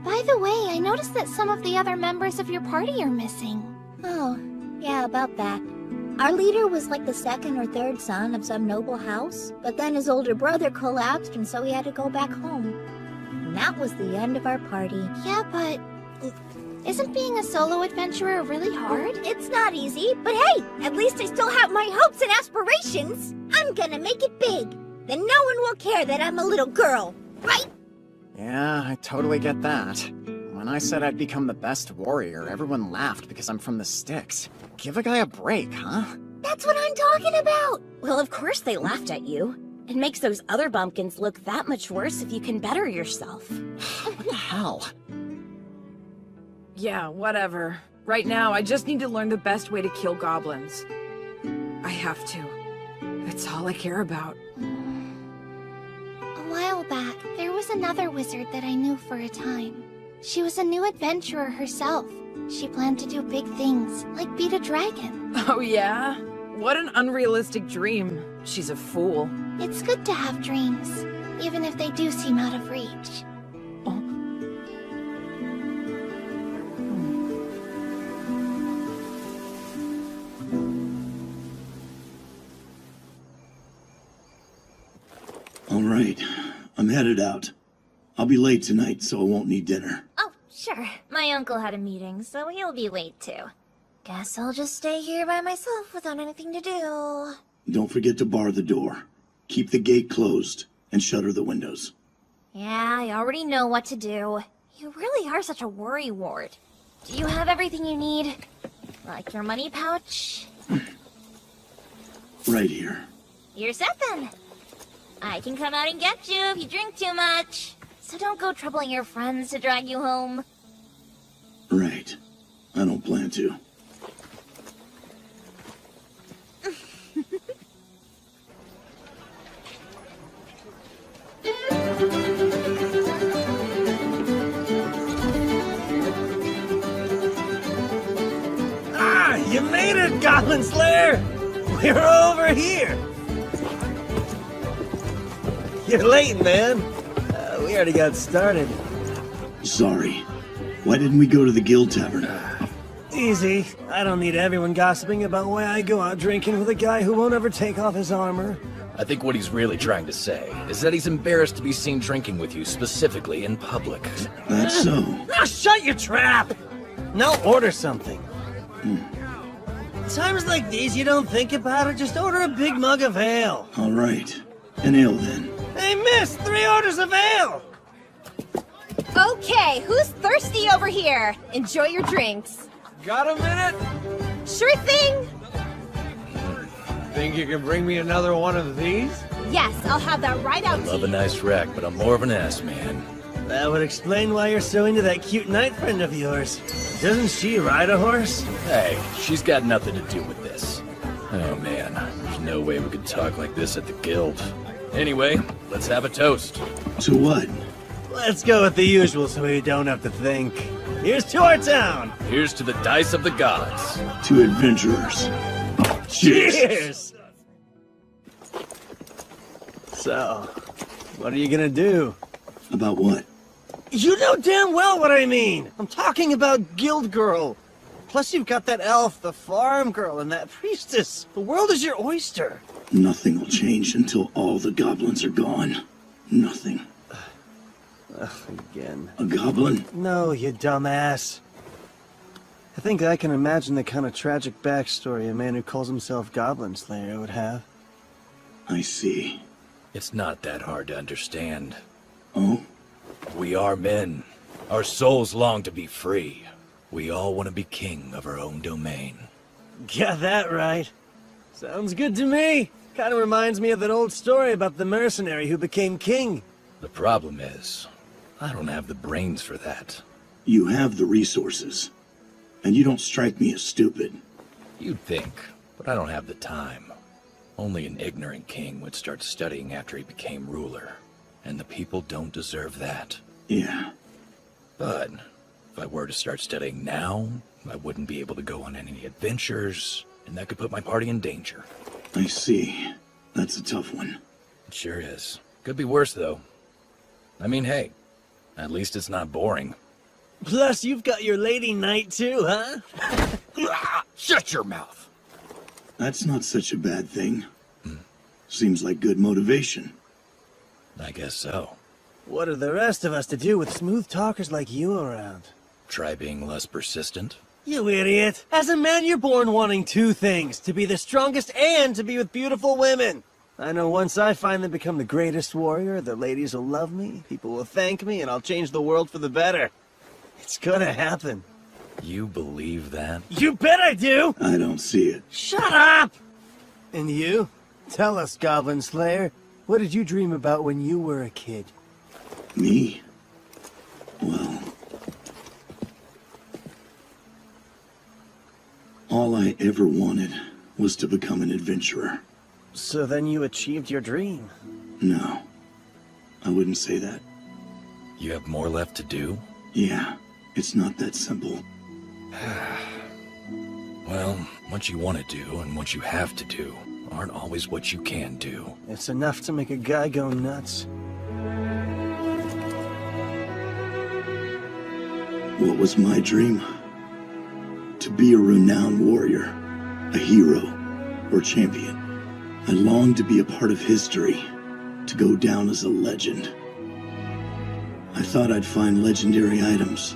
By the way, I noticed that some of the other members of your party are missing. Oh, yeah, about that. Our leader was like the second or third son of some noble house, but then his older brother collapsed and so he had to go back home. And that was the end of our party. Yeah, but isn't being a solo adventurer really hard? It's not easy, but hey, at least I still have my hopes and aspirations. I'm gonna make it big. Then no one will care that I'm a little girl, right? Yeah, I totally get that. When I said I'd become the best warrior, everyone laughed because I'm from the sticks. Give a guy a break, huh? That's what I'm talking about! Well, of course they laughed at you. It makes those other bumpkins look that much worse if you can better yourself. What the hell? Yeah, whatever. Right now, I just need to learn the best way to kill goblins. I have to. That's all I care about. A while back, there was another wizard that I knew for a time. She was a new adventurer herself. She planned to do big things, like beat a dragon. Oh yeah? What an unrealistic dream. She's a fool. It's good to have dreams, even if they do seem out of reach. All right, I'm headed out. I'll be late tonight, so I won't need dinner. Oh, sure. My uncle had a meeting, so he'll be late too. Guess I'll just stay here by myself without anything to do. Don't forget to bar the door. Keep the gate closed, and shutter the windows. Yeah, I already know what to do. You really are such a worrywart. Do you have everything you need? Like your money pouch? Right here. You're set then. I can come out and get you if you drink too much. So don't go troubling your friends to drag you home. Right. I don't plan to. Goblin Slayer! We're over here! You're late, man. We already got started. Sorry. Why didn't we go to the Guild Tavern? Easy. I don't need everyone gossiping about why I go out drinking with a guy who won't ever take off his armor. I think what he's really trying to say is that he's embarrassed to be seen drinking with you, specifically in public. That's so. Now shut your trap! Now order something. Times like these, you don't think about it, just order a big mug of ale. All right. An ale, then. Hey, miss! 3 orders of ale! Okay, who's thirsty over here? Enjoy your drinks. Got a minute? Sure thing! Think you can bring me another one of these? Yes, I'll have that right out to Love you. a nice rack, but I'm more of an ass man. That would explain why you're so into that cute knight friend of yours. Doesn't she ride a horse? Hey, she's got nothing to do with this. Oh man, there's no way we could talk like this at the guild. Anyway, let's have a toast. To what? Let's go with the usual so we don't have to think. Here's to our town! Here's to the dice of the gods. To adventurers. Cheers! So, what are you gonna do? About what? You know damn well what I mean! I'm talking about Guild Girl. Plus you've got that elf, the farm girl, and that priestess. The world is your oyster. Nothing will change until all the goblins are gone. Nothing. Again. A goblin? No, you dumbass. I think I can imagine the kind of tragic backstory a man who calls himself Goblin Slayer would have. I see. It's not that hard to understand. Oh? We are men. Our souls long to be free. We all want to be king of our own domain. Got that right. Sounds good to me. Kind of reminds me of that old story about the mercenary who became king. The problem is, I don't have the brains for that. You have the resources. And you don't strike me as stupid. You'd think, but I don't have the time. Only an ignorant king would start studying after he became ruler. And the people don't deserve that. Yeah. But if I were to start studying now, I wouldn't be able to go on any adventures, and that could put my party in danger. I see. That's a tough one. It sure is. Could be worse, though. I mean, hey, at least it's not boring. Plus, you've got your lady knight too, huh? Shut your mouth! That's not such a bad thing. Seems like good motivation. I guess so. What are the rest of us to do with smooth talkers like you around? Try being less persistent. You idiot! As a man, you're born wanting 2 things. To be the strongest and to be with beautiful women. I know once I finally become the greatest warrior, the ladies will love me, people will thank me, and I'll change the world for the better. It's gonna happen. You believe that? You bet I do! I don't see it. Shut up! And you? Tell us, Goblin Slayer. What did you dream about when you were a kid? Me? Well... all I ever wanted was to become an adventurer. So then you achieved your dream? No. I wouldn't say that. You have more left to do? Yeah. It's not that simple. Well, what you want to do and what you have to do aren't always what you can do. It's enough to make a guy go nuts. What was my dream? To be a renowned warrior, a hero, or champion. I longed to be a part of history, to go down as a legend. I thought I'd find legendary items,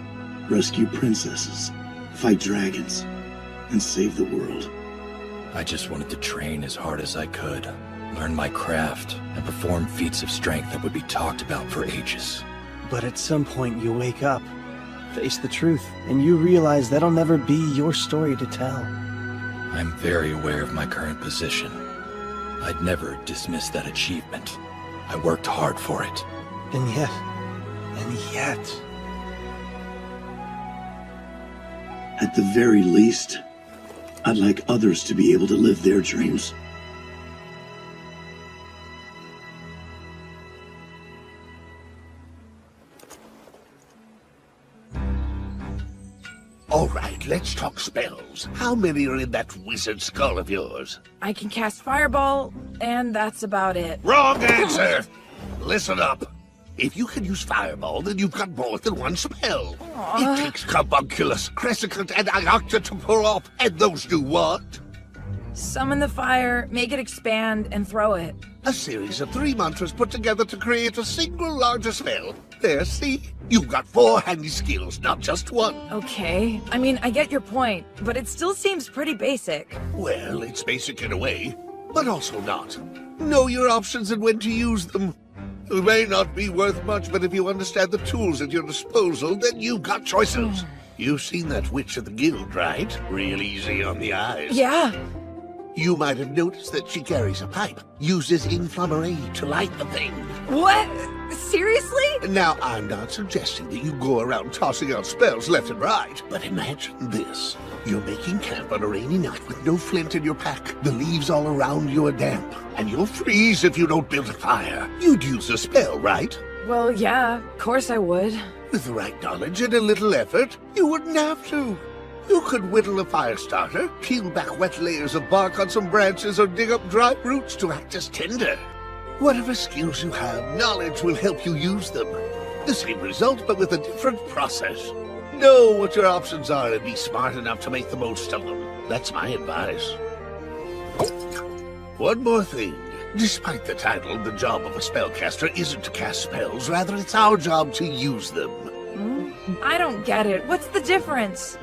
rescue princesses, fight dragons, and save the world. I just wanted to train as hard as I could, learn my craft, and perform feats of strength that would be talked about for ages. But at some point you wake up, face the truth, and you realize that'll never be your story to tell. I'm very aware of my current position. I'd never dismiss that achievement. I worked hard for it. And yet... At the very least, I'd like others to be able to live their dreams. All right, let's talk spells. How many are in that wizard skull of yours? I can cast Fireball, and that's about it. Wrong answer! Listen up. If you can use Fireball, then you've got more than one spell. It takes Carbunculus, Crescicant, and Iocta to pull off, and those do what? Summon the fire, make it expand, and throw it. A series of 3 mantras put together to create a single larger spell. There, see? You've got 4 handy skills, not just one. Okay, I mean, I get your point, but it still seems pretty basic. Well, it's basic in a way, but also not. Know your options and when to use them. It may not be worth much, but if you understand the tools at your disposal, then you've got choices. You've seen that witch of the guild, right? Real easy on the eyes. Yeah. You might have noticed that she carries a pipe, uses inflammare to light the thing. What? Seriously? Now, I'm not suggesting that you go around tossing out spells left and right, but imagine this. You're making camp on a rainy night with no flint in your pack. The leaves all around you are damp, and you'll freeze if you don't build a fire. You'd use a spell, right? Well, yeah, of course I would. With the right knowledge and a little effort, you wouldn't have to. You could whittle a fire starter, peel back wet layers of bark on some branches, or dig up dry roots to act as tinder. Whatever skills you have, knowledge will help you use them. The same result, but with a different process. Know what your options are and be smart enough to make the most of them. That's my advice. One more thing. Despite the title, the job of a spellcaster isn't to cast spells, rather it's our job to use them. I don't get it. What's the difference?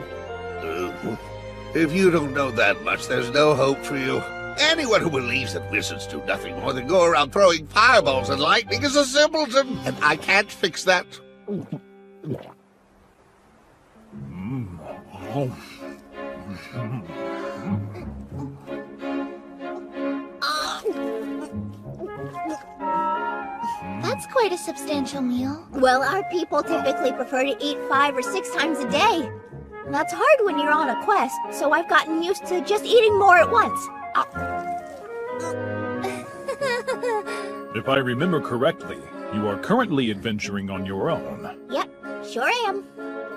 If you don't know that much, there's no hope for you. Anyone who believes that wizards do nothing more than go around throwing fireballs and lightning is a simpleton, and I can't fix that. That's quite a substantial meal. Well, our people typically prefer to eat 5 or 6 times a day. That's hard when you're on a quest, so I've gotten used to just eating more at once. If I remember correctly, you are currently adventuring on your own. Yep, sure am.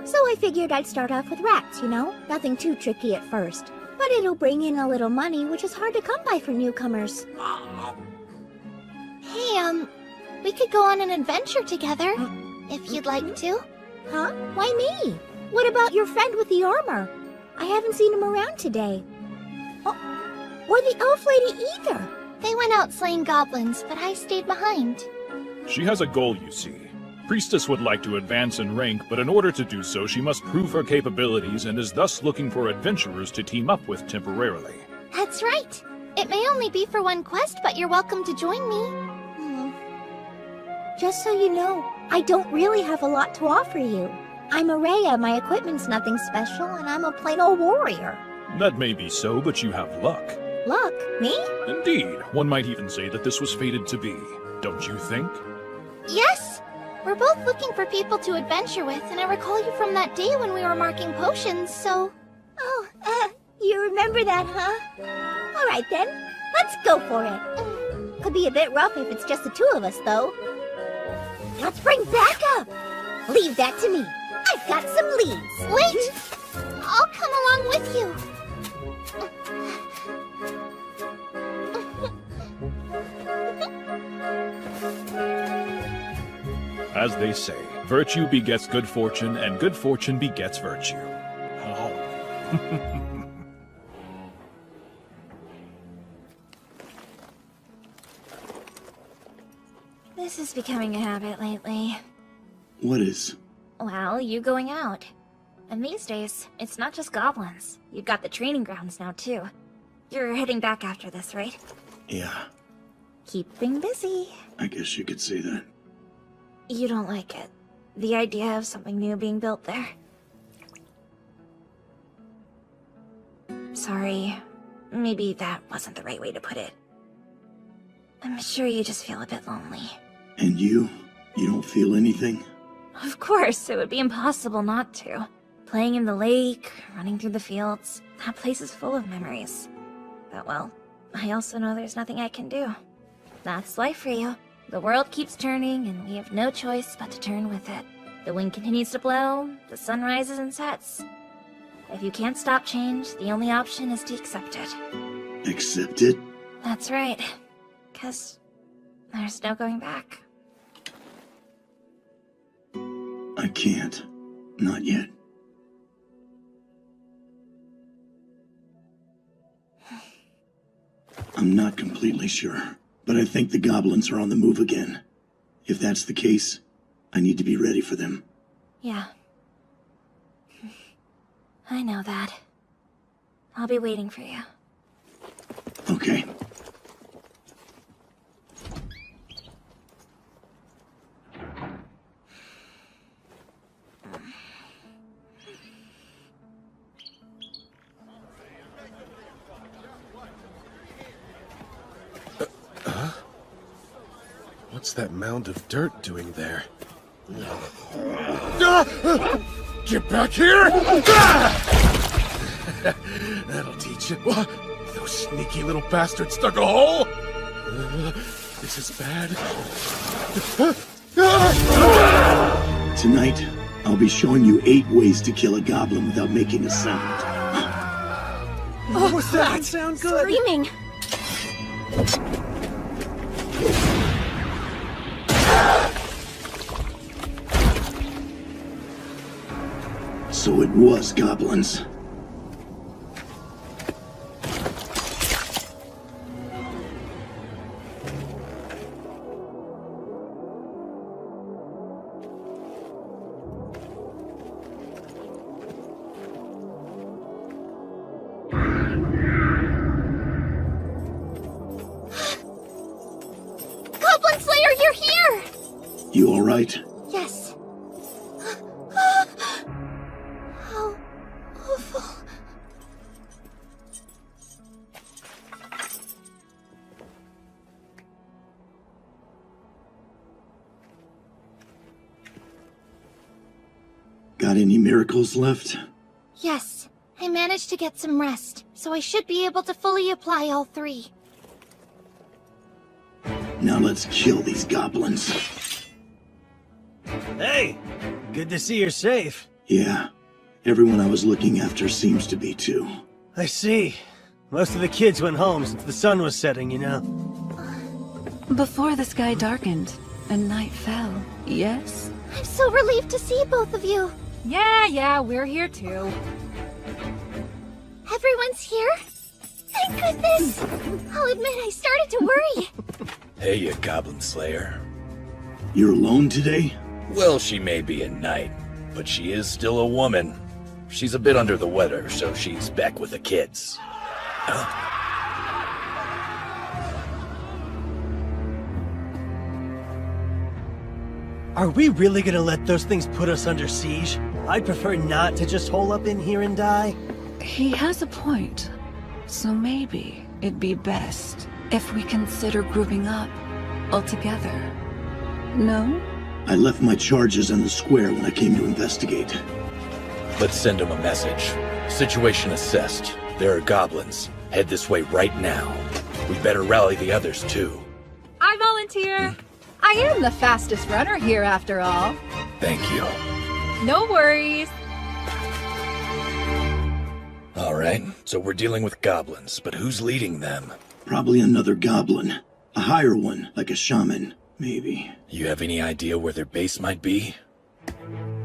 So I figured I'd start off with rats, you know? Nothing too tricky at first. But it'll bring in a little money, which is hard to come by for newcomers. Hey, we could go on an adventure together, if you'd like to. Huh? Why me? What about your friend with the armor? I haven't seen him around today. Oh, or the elf lady either. They went out slaying goblins, but I stayed behind. She has a goal, you see. Priestess would like to advance in rank, but in order to do so, she must prove her capabilities and is thus looking for adventurers to team up with temporarily. That's right. It may only be for one quest, but you're welcome to join me. Just so you know, I don't really have a lot to offer you. I'm Araya, my equipment's nothing special, and I'm a plain old warrior. That may be so, but you have luck. Luck? Me? Indeed. One might even say that this was fated to be. Don't you think? Yes! We're both looking for people to adventure with, and I recall you from that day when we were marking potions, so... Oh, you remember that, huh? All right, then. Let's go for it. Could be a bit rough if it's just the 2 of us, though. Let's bring back up! Leave that to me. I've got some leads. Wait! I'll come along with you. As they say, virtue begets good fortune, and good fortune begets virtue. Oh. This is becoming a habit lately. What is? Well, you going out. And these days, it's not just goblins. You've got the training grounds now, too. You're heading back after this, right? Yeah, Keeping busy. I guess you could say that. You don't like it. The idea of something new being built there. Sorry. Maybe that wasn't the right way to put it. I'm sure you just feel a bit lonely. And you? You don't feel anything? Of course, it would be impossible not to. Playing in the lake, running through the fields, that place is full of memories. But well, I also know there's nothing I can do. That's life for you. The world keeps turning, and we have no choice but to turn with it. The wind continues to blow, the sun rises and sets. If you can't stop change, the only option is to accept it. Accept it? That's right. 'Cause there's no going back. I can't. Not yet. I'm not completely sure, but I think the goblins are on the move again. If that's the case, I need to be ready for them. Yeah. I know that. I'll be waiting for you. Okay. What's that mound of dirt doing there? Get back here! That'll teach you. What? Those sneaky little bastards dug a hole? This is bad. Tonight, I'll be showing you 8 ways to kill a goblin without making a sound. What was that? That sound good. Screaming! So it was goblins. Goblin Slayer, you're here! You alright? Yes. How awful. Got any miracles left? Yes, I managed to get some rest, so I should be able to fully apply all 3. Now let's kill these goblins. Hey, good to see you're safe. Yeah, everyone I was looking after seems to be too. I see. Most of the kids went home since the sun was setting, you know. Before the sky darkened and night fell, yes? I'm so relieved to see both of you. Yeah, we're here too. Everyone's here? Thank goodness! I'll admit I started to worry. Hey, you Goblin Slayer. You're alone today? Well, she may be a knight, but she is still a woman. She's a bit under the weather, so she's back with the kids. Are we really gonna let those things put us under siege? I'd prefer not to just hole up in here and die. He has a point. So maybe it'd be best if we consider grouping up altogether. No? I left my charges in the square when I came to investigate. Let's send him a message. Situation assessed. There are goblins. Head this way right now. We better rally the others too. I volunteer. I am the fastest runner here after all. Thank you. No worries. Alright, so we're dealing with goblins, but who's leading them? Probably another goblin. A higher one, like a shaman, maybe. You have any idea where their base might be?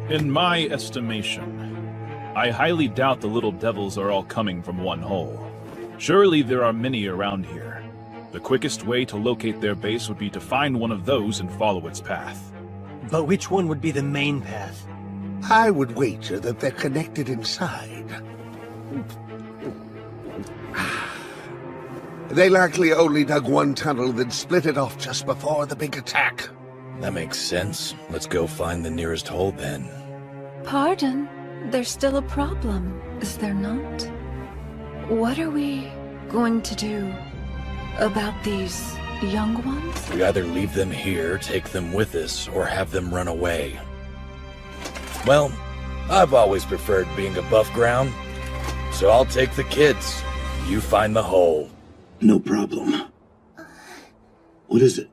In my estimation, I highly doubt the little devils are all coming from one hole. Surely there are many around here. The quickest way to locate their base would be to find one of those and follow its path. But which one would be the main path? I would wager that they're connected inside. They likely only dug one tunnel, then split it off just before the big attack. That makes sense. Let's go find the nearest hole then. Pardon? There's still a problem, is there not? What are we going to do about these young ones? We either leave them here, take them with us, or have them run away. Well, I've always preferred being above ground, so I'll take the kids. You find the hole. No problem. What is it?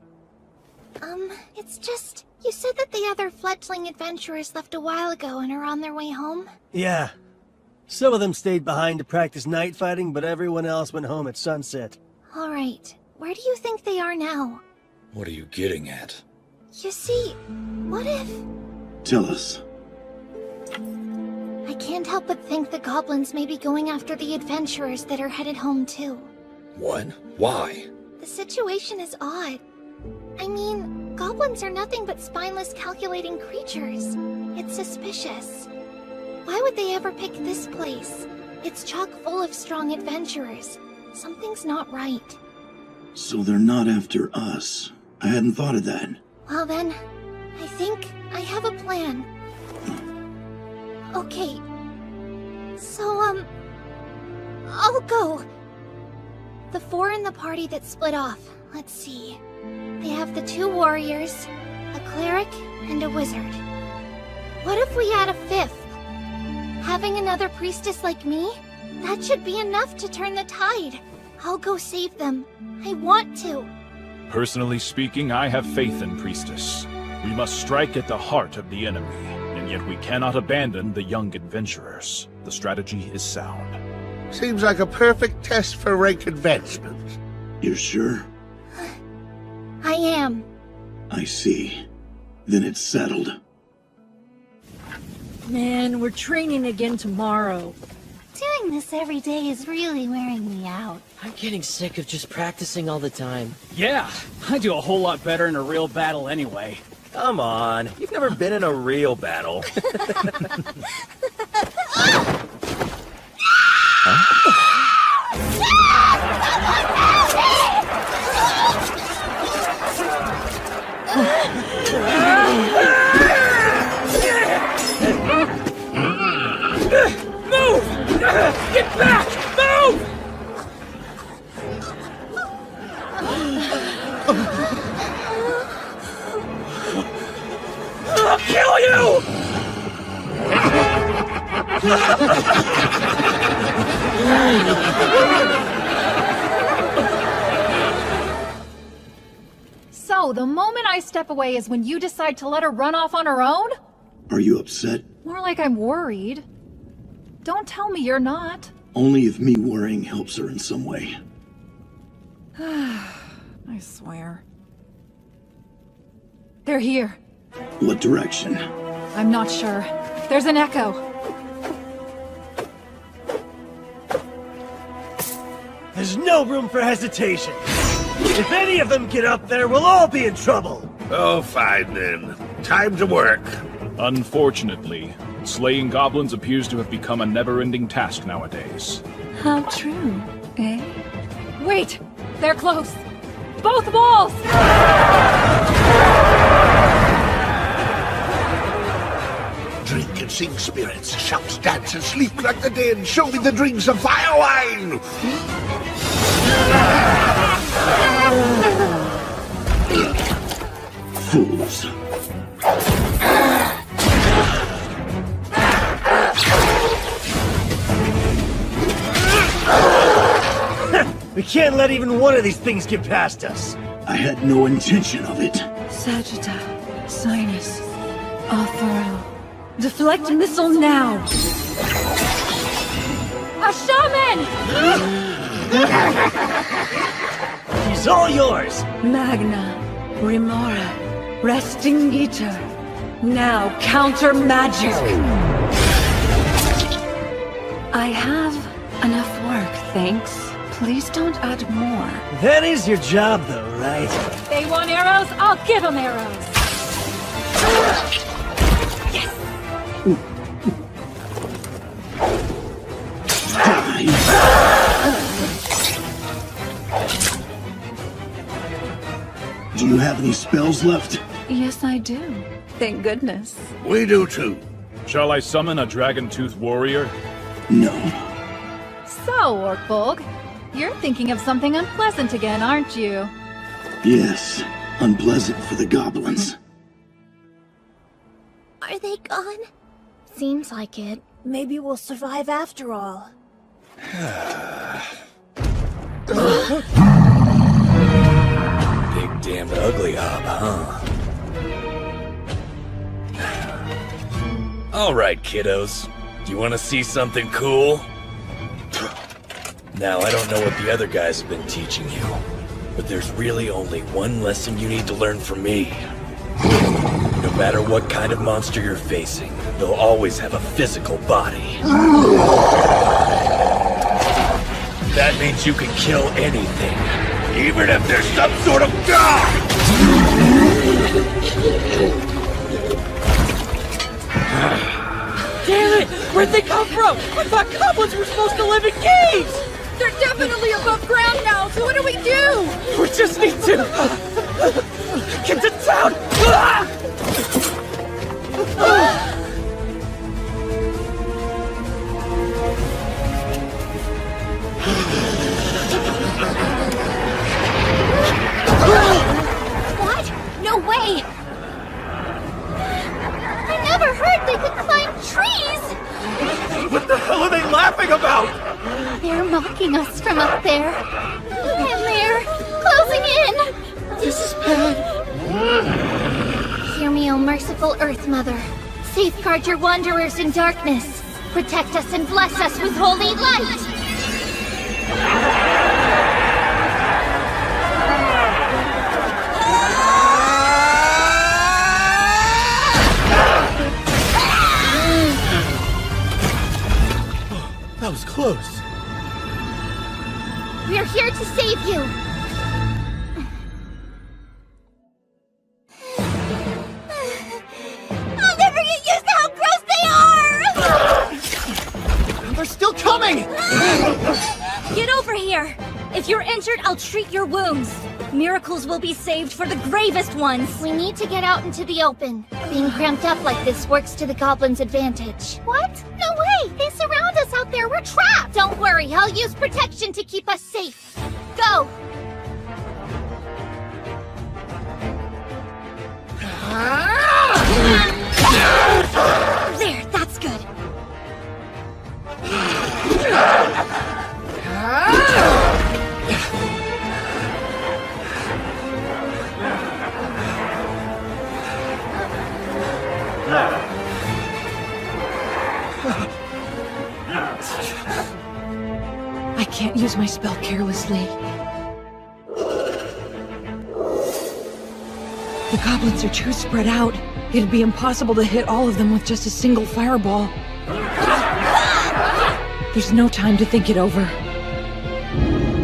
It's just... You said that the other fledgling adventurers left a while ago and are on their way home? Yeah. Some of them stayed behind to practice night fighting, but everyone else went home at sunset. All right, where do you think they are now? What are you getting at? You see, what if... Tell us. I can't help but think the goblins may be going after the adventurers that are headed home too. What? Why? The situation is odd. I mean, goblins are nothing but spineless, calculating creatures. It's suspicious. Why would they ever pick this place? It's chock full of strong adventurers. Something's not right. So they're not after us. I hadn't thought of that. Well then, I think I have a plan. Okay. So, I'll go. The 4 in the party that split off, let's see. They have the 2 warriors, a cleric, and a wizard. What if we add a 5th? Having another priestess like me? That should be enough to turn the tide. I'll go save them. I want to. Personally speaking, I have faith in Priestess. We must strike at the heart of the enemy, and yet we cannot abandon the young adventurers. The strategy is sound. Seems like a perfect test for rank advancement. You're sure? I am. I see. Then it's settled. Man, we're training again tomorrow. Doing this every day is really wearing me out. I'm getting sick of just practicing all the time. Yeah, I do a whole lot better in a real battle anyway. Come on, you've never been in a real battle. Move! Get back! Move! I'll kill you! So, the moment I step away is when you decide to let her run off on her own? Are you upset? More like I'm worried. Don't tell me you're not. Only if me worrying helps her in some way. I swear. They're here. What direction? I'm not sure. There's an echo. There's no room for hesitation. If any of them get up there, we'll all be in trouble. Oh, fine then. Time to work. Unfortunately, slaying goblins appears to have become a never-ending task nowadays. How true, eh? Wait! They're close! Both walls! Drink and sing spirits, shout, dance, and sleep like the dead. Show me the drinks of fire wine! Fools. We can't let even one of these things get past us. I had no intention of it. Sagitta, Sinus, Alpharo. Deflect missile now! A shaman! He's all yours! Magna, Remora, Restingiter. Now counter magic! I have enough work, thanks. Please don't add more. That is your job, though, right? They want arrows, I'll give them arrows! Do you have any spells left? Yes, I do. Thank goodness. We do too. Shall I summon a dragon-tooth warrior? No. So, Orkbolg, you're thinking of something unpleasant again, aren't you? Yes. Unpleasant for the goblins. Are they gone? Seems like it. Maybe we'll survive after all. Big damned ugly hob, huh? All right, kiddos. Do you want to see something cool? Now, I don't know what the other guys have been teaching you, but there's really only one lesson you need to learn from me. No matter what kind of monster you're facing, they'll always have a physical body. That means you can kill anything, even if there's some sort of god! Damn it! Where'd they come from? I thought goblins were supposed to live in caves! They're definitely above ground now, so what do we do? We just need to get to town! What? No way! I never heard they could climb trees! What the hell are they laughing about? They're mocking us from up there. And they're closing in! This is bad. Hear me, O merciful Earth Mother. Safeguard your wanderers in darkness. Protect us and bless us with holy light! That was close. We're here to save you! I'll never get used to how gross they are! They're still coming! Get over here! If you're injured, I'll treat your wounds. Miracles will be saved for the gravest ones. We need to get out into the open. Being cramped up like this works to the goblins' advantage. What? No way! They surround us out there! We're trapped! Don't worry, I'll use protection to keep us safe. Go! There, that's good. I can't use my spell carelessly. The goblins are too spread out. It'd be impossible to hit all of them with just a single fireball. There's no time to think it over.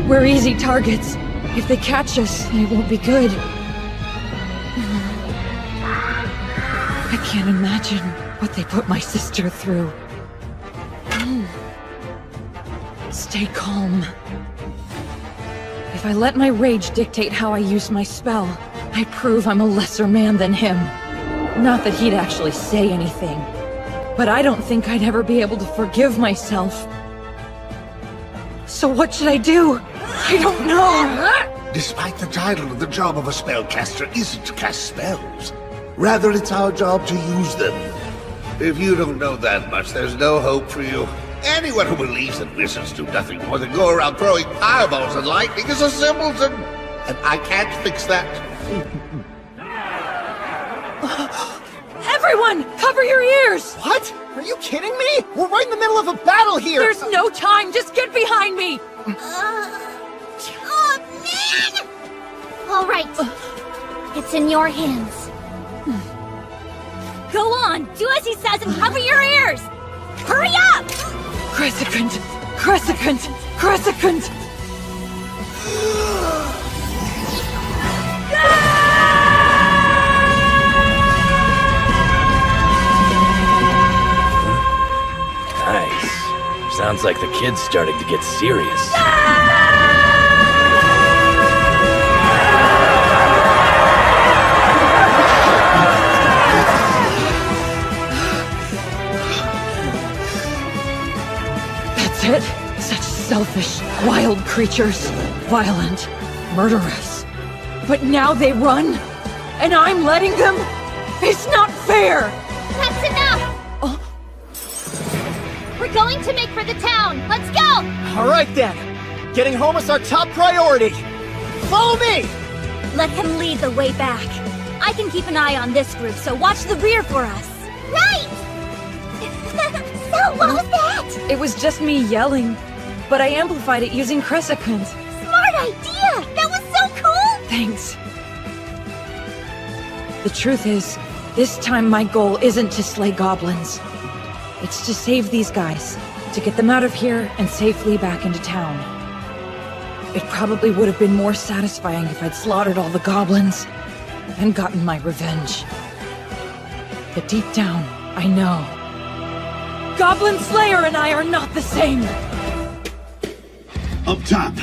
We're easy targets. If they catch us, it won't be good. I can't imagine what they put my sister through. Stay calm. If I let my rage dictate how I use my spell, I prove I'm a lesser man than him. Not that he'd actually say anything, but I don't think I'd ever be able to forgive myself. So what should I do? I don't know! Despite the title, the job of a spellcaster isn't to cast spells. Rather, it's our job to use them. If you don't know that much, there's no hope for you. Anyone who believes that wizards do nothing more than go around throwing fireballs and lightning is a simpleton. And I can't fix that. Everyone, cover your ears! What? Are you kidding me? We're right in the middle of a battle here! There's no time! Just get behind me! Oh, man! All right. It's in your hands. Go on, do as he says and cover your ears! Hurry up! Crescent! Crescent! Crescent! Nice. Sounds like the kid's starting to get serious. That's it? Such selfish, wild creatures. Violent, murderous. But now they run? And I'm letting them? It's not fair! That's enough! We're going to make for the town. Let's go! All right then. Getting home is our top priority. Follow me! Let him lead the way back. I can keep an eye on this group, so watch the rear for us. Right! So what was that? It was just me yelling, but I amplified it using Cresicons. Smart idea! That was so cool! Thanks. The truth is, this time my goal isn't to slay goblins. It's to save these guys, to get them out of here and safely back into town. It probably would have been more satisfying if I'd slaughtered all the goblins and gotten my revenge. But deep down, I know. Goblin Slayer and I are not the same! Up top.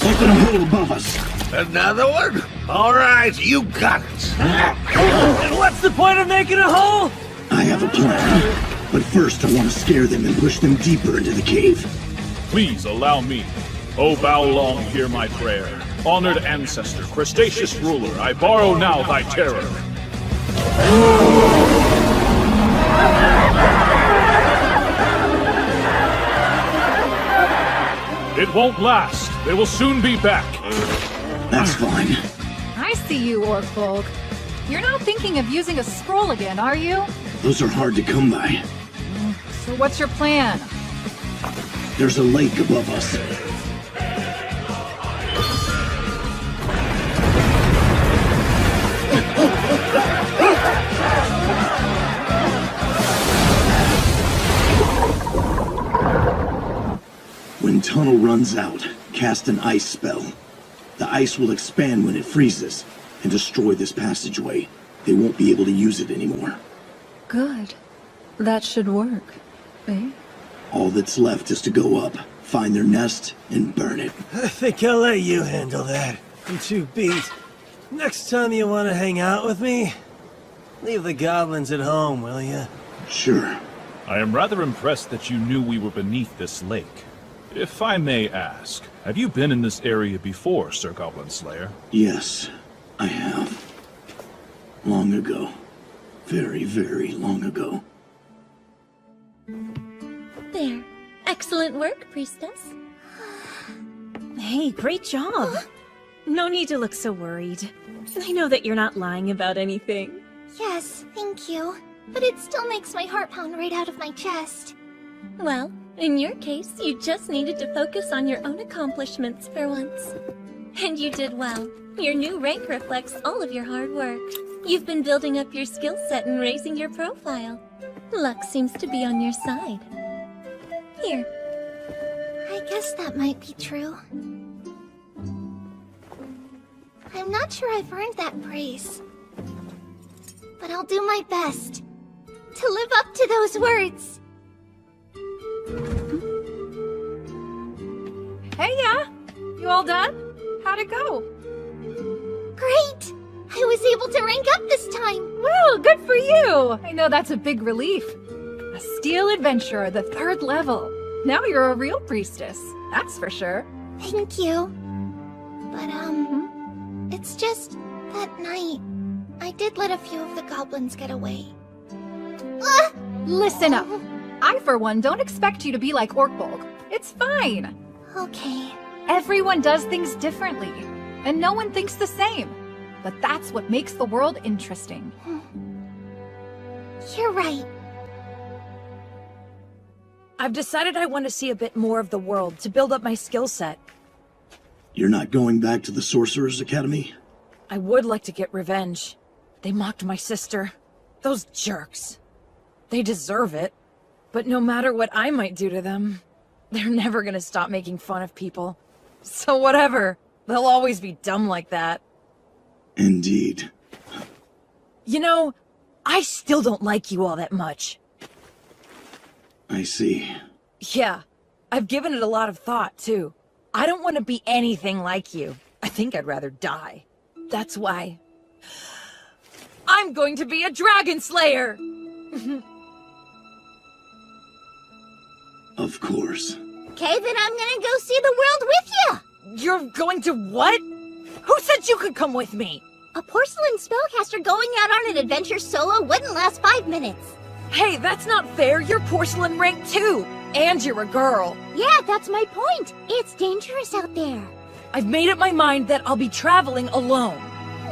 Open a hole above us. Another one? All right, you got it. And what's the point of making a hole? I have a plan. But first, I want to scare them and push them deeper into the cave. Please allow me. O Baolong, hear my prayer. Honored ancestor, crustaceous ruler, I borrow now thy terror. It won't last. They will soon be back. That's fine. I see you, Orkbolg. You're not thinking of using a scroll again, are you? Those are hard to come by. So what's your plan? There's a lake above us. When tunnel runs out, cast an ice spell. The ice will expand when it freezes and destroy this passageway. They won't be able to use it anymore. Good. That should work, eh? All that's left is to go up, find their nest, and burn it. I think I'll let you handle that. I'm too beat. Next time you want to hang out with me, leave the goblins at home, will you? Sure. I am rather impressed that you knew we were beneath this lake. If I may ask, have you been in this area before, Sir Goblin Slayer? Yes, I have. Long ago. Very, very long ago. There. Excellent work, Priestess. Hey, great job. No need to look so worried. I know that you're not lying about anything. Yes, thank you. But it still makes my heart pound right out of my chest. Well, in your case, you just needed to focus on your own accomplishments for once. And you did well. Your new rank reflects all of your hard work. You've been building up your skill set and raising your profile. Luck seems to be on your side. Here. I guess that might be true. I'm not sure I've earned that praise. But I'll do my best to live up to those words. Hey, yeah? You all done? How'd it go? Great! I was able to rank up this time! Well, good for you! I know that's a big relief. A steel adventurer, the 3rd level. Now you're a real priestess, that's for sure. Thank you. But, it's just that night, I did let a few of the goblins get away. Listen up. I, for one, don't expect you to be like Orkbolg. It's fine. Okay. Everyone does things differently, and no one thinks the same. But that's what makes the world interesting. You're right. I've decided I want to see a bit more of the world to build up my skill set. You're not going back to the Sorcerer's Academy? I would like to get revenge. They mocked my sister. Those jerks. They deserve it. But no matter what I might do to them, they're never gonna stop making fun of people. So whatever. They'll always be dumb like that. Indeed. You know, I still don't like you all that much. I see. Yeah, I've given it a lot of thought, too. I don't want to be anything like you. I think I'd rather die. That's why I'm going to be a Dragon Slayer! Of course. Okay, then I'm gonna go see the world with you! You're going to what? Who said you could come with me? A porcelain spellcaster going out on an adventure solo wouldn't last 5 minutes. Hey, that's not fair. You're porcelain rank too. And you're a girl. Yeah, that's my point. It's dangerous out there. I've made up my mind that I'll be traveling alone.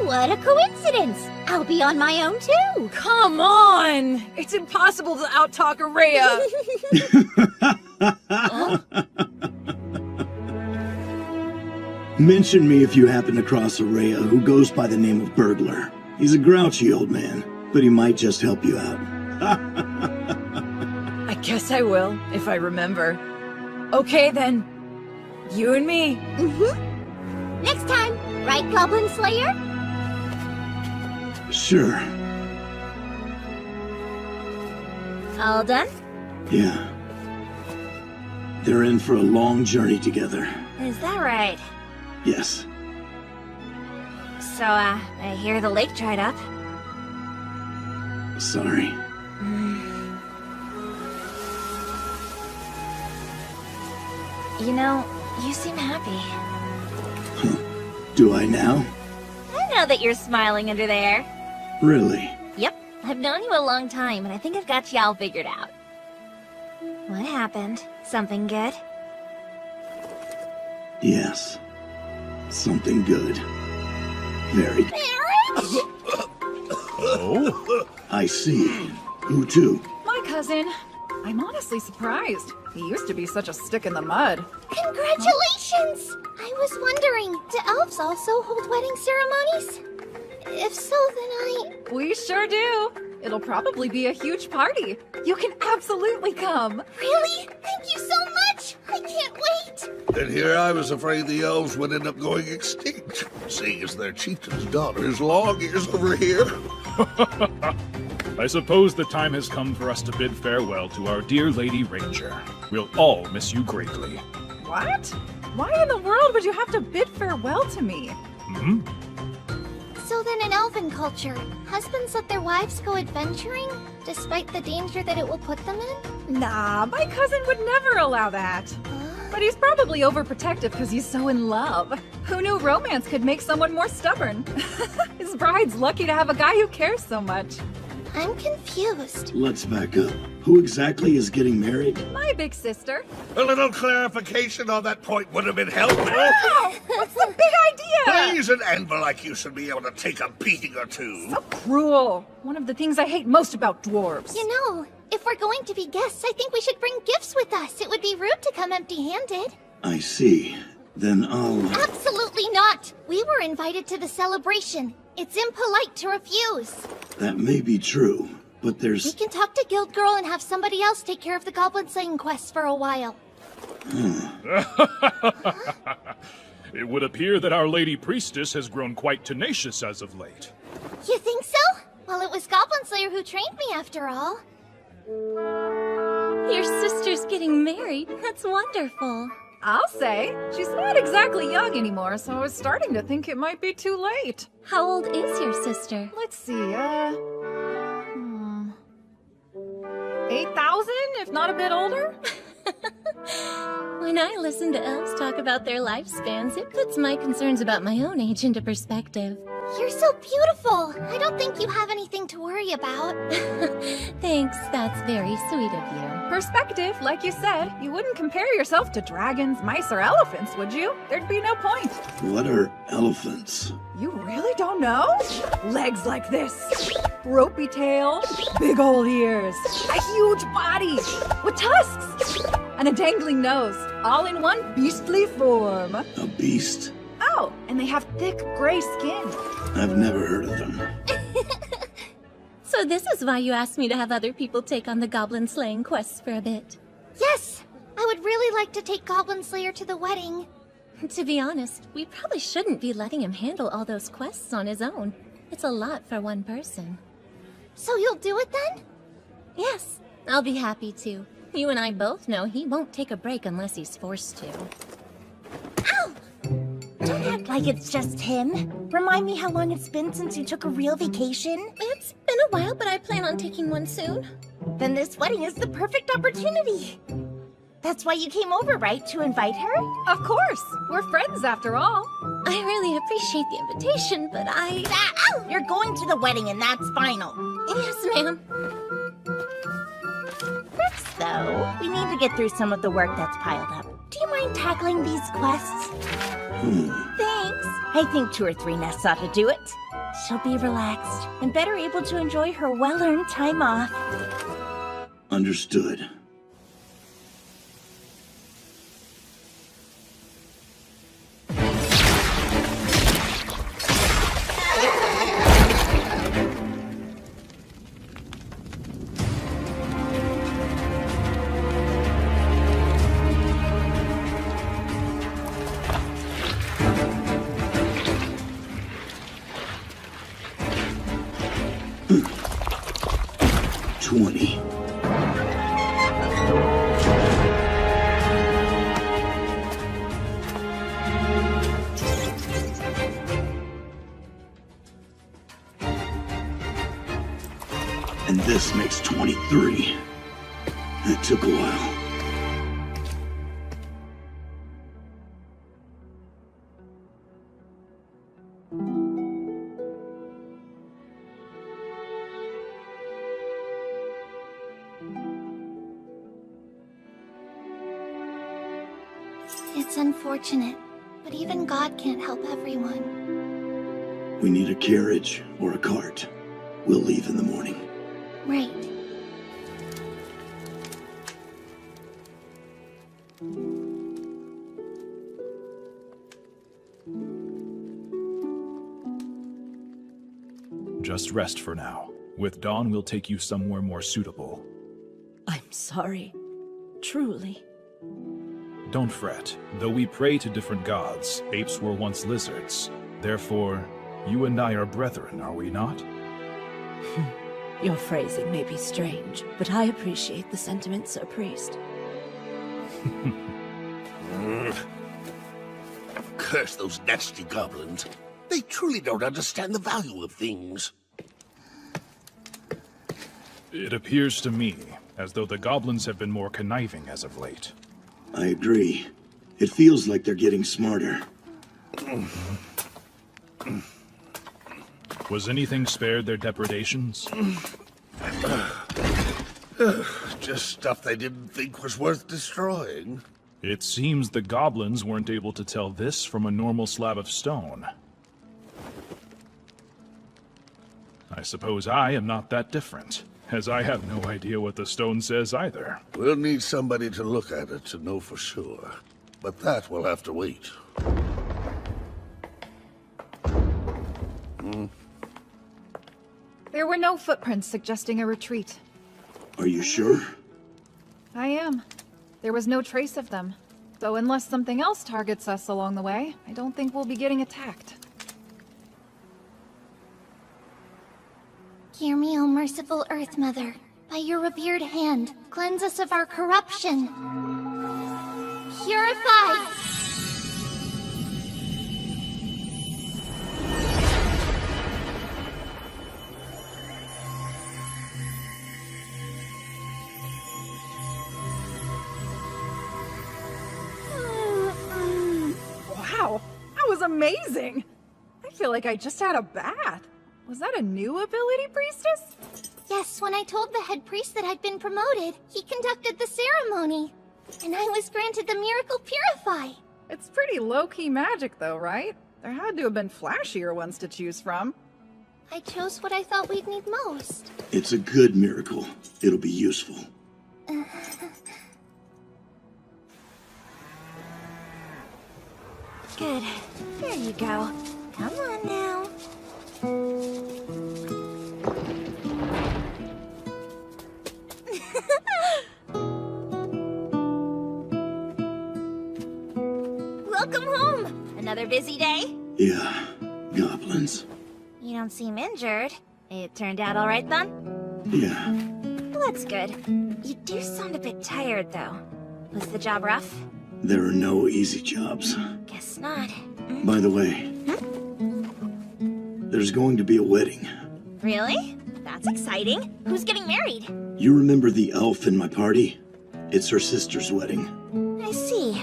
What a coincidence! I'll be on my own too. Come on! It's impossible to out-talk Araya. Mention me if you happen to cross Araya, who goes by the name of Burglar. He's a grouchy old man, but he might just help you out. I guess I will, if I remember. Okay then. You and me. Next time, right, Goblin Slayer? Sure. All done? Yeah. They're in for a long journey together. Is that right? Yes. So, I hear the lake dried up. Sorry. You know, you seem happy. Do I now? I know that you're smiling under there. Really? Yep, I've known you a long time, and I think I've got you all figured out. What happened? Something good? Yes. Something good. Very. Oh? I see. Who to? My cousin. I'm honestly surprised. He used to be such a stick in the mud. Congratulations! I was wondering, do elves also hold wedding ceremonies? If so, then We sure do. It'll probably be a huge party. You can absolutely come. Really? Thank you so much! I can't wait! And here I was afraid the elves would end up going extinct, seeing as their chieftain's daughter is long years over here. I suppose the time has come for us to bid farewell to our dear Lady Ranger. We'll all miss you greatly. What? Why in the world would you have to bid farewell to me? So then in elven culture, husbands let their wives go adventuring, despite the danger that it will put them in? Nah, my cousin would never allow that. But he's probably overprotective because he's so in love. Who knew romance could make someone more stubborn? His bride's lucky to have a guy who cares so much. I'm confused. Let's back up. Who exactly is getting married? My big sister. A little clarification on that point would have been helpful. Wow! What's the big idea? Please, an anvil like you should be able to take a beating or two. So cruel. One of the things I hate most about dwarves. You know, if we're going to be guests, I think we should bring gifts with us. It would be rude to come empty-handed. I see. Then I'll... Absolutely not! We were invited to the celebration. It's impolite to refuse. That may be true, but We there's... can talk to Guild Girl and have somebody else take care of the goblin slaying quest for a while. It would appear that our Lady Priestess has grown quite tenacious as of late. You think so? Well, it was Goblin Slayer who trained me after all. Your sister's getting married. That's wonderful. I'll say. She's not exactly young anymore, so I was starting to think it might be too late. How old is your sister? Let's see, 8,000, if not a bit older? When I listen to elves talk about their lifespans, it puts my concerns about my own age into perspective. You're so beautiful. I don't think you have anything to worry about. Thanks, that's very sweet of you. Perspective, like you said. You wouldn't compare yourself to dragons, mice, or elephants, would you? There'd be no point. What are elephants? You really don't know? Legs like this, ropey tail, big old ears, a huge body with tusks, and a dangling nose, all in one beastly form. A beast? Oh, and they have thick gray skin. I've never heard of them. So this is why you asked me to have other people take on the goblin slaying quests for a bit. Yes! I would really like to take Goblin Slayer to the wedding. To be honest, we probably shouldn't be letting him handle all those quests on his own. It's a lot for one person. So you'll do it then? Yes, I'll be happy to. You and I both know he won't take a break unless he's forced to. Ow! Don't act like it's just him. Remind me how long it's been since you took a real vacation. It's been a while, but I plan on taking one soon. Then this wedding is the perfect opportunity. That's why you came over, right? To invite her? Of course. We're friends after all. I really appreciate the invitation, but Ow! You're going to the wedding and that's final. Yes, ma'am. First, though, we need to get through some of the work that's piled up. Do you mind tackling these quests? Thanks. I think 2 or 3 nests ought to do it. she'll be relaxed and better able to enjoy her well-earned time off. Understood. And this makes 23. That took a while. It's unfortunate, but even God can't help everyone. We need a carriage or a cart. We'll leave in the morning. Right. Just rest for now. With dawn, we'll take you somewhere more suitable. I'm sorry. Truly. Don't fret. Though we pray to different gods, apes were once lizards. Therefore, you and I are brethren, are we not? Your phrasing may be strange, but I appreciate the sentiment, Sir Priest. Curse those nasty goblins. They truly don't understand the value of things. It appears to me as though the goblins have been more conniving as of late. I agree. It feels like they're getting smarter. Was anything spared their depredations? Just stuff they didn't think was worth destroying. It seems the goblins weren't able to tell this from a normal slab of stone. I suppose I am not that different, as I have no idea what the stone says either. We'll need somebody to look at it to know for sure, but that will have to wait. There were no footprints suggesting a retreat. Are you sure? I am. There was no trace of them. So unless something else targets us along the way, I don't think we'll be getting attacked. Hear me, O merciful Earth Mother. By your revered hand, cleanse us of our corruption. Purify! Wow, that was amazing! I feel like I just had a bath. Was that a new ability, Priestess? Yes, when I told the head priest that I'd been promoted, he conducted the ceremony. And I was granted the miracle Purify. It's pretty low-key magic though, right? There had to have been flashier ones to choose from. I chose what I thought we'd need most. It's a good miracle. It'll be useful. Good. There you go. Come on now. Welcome home! Another busy day? Yeah, goblins. You don't seem injured. It turned out all right then? Yeah. Well, that's good. You do sound a bit tired, though. Was the job rough? There are no easy jobs. Guess not. By the way, there's going to be a wedding. Really? That's exciting. Who's getting married? You remember the elf in my party? It's her sister's wedding. I see.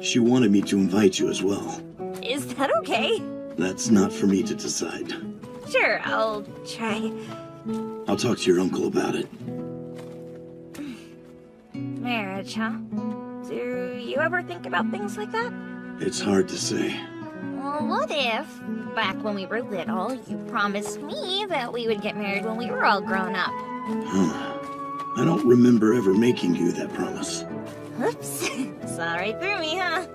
She wanted me to invite you as well. Is that okay? That's not for me to decide. Sure, I'll try. I'll talk to your uncle about it. Marriage, huh? Do you ever think about things like that? It's hard to say. Well, what if, back when we were little, you promised me that we would get married when we were all grown up? I don't remember ever making you that promise. Oops. Saw right through me, huh?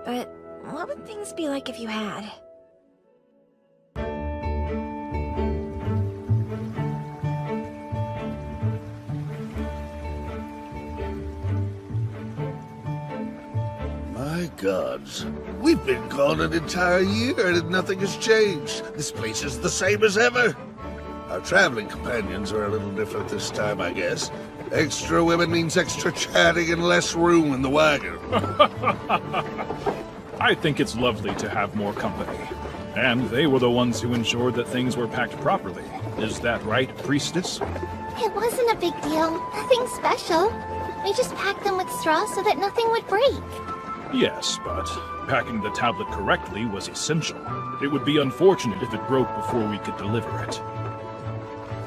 But what would things be like if you had? My gods. We've been gone an entire year and nothing has changed. This place is the same as ever. Our traveling companions are a little different this time, I guess. Extra women means extra chatting and less room in the wagon. I think it's lovely to have more company. And they were the ones who ensured that things were packed properly. Is that right, Priestess? It wasn't a big deal. Nothing special. We just packed them with straw so that nothing would break. Yes, but packing the tablet correctly was essential. It would be unfortunate if it broke before we could deliver it.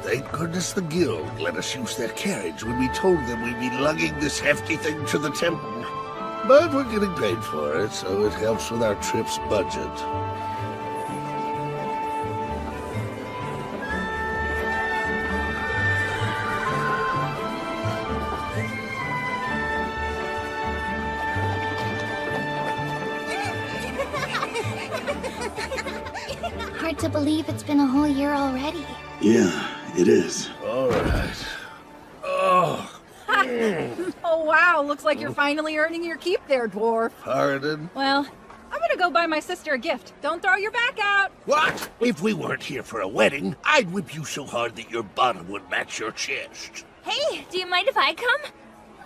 Thank goodness the guild let us use their carriage when we told them we'd be lugging this hefty thing to the temple. But we're getting paid for it, so it helps with our trip's budget. Hard to believe it's been a whole year already. Yeah, it is. All right. Oh. Oh wow, looks like you're finally earning your keep there, dwarf. Pardon? Well, I'm gonna go buy my sister a gift. Don't throw your back out. What? If we weren't here for a wedding, I'd whip you so hard that your bottom would match your chest. Hey, do you mind if I come?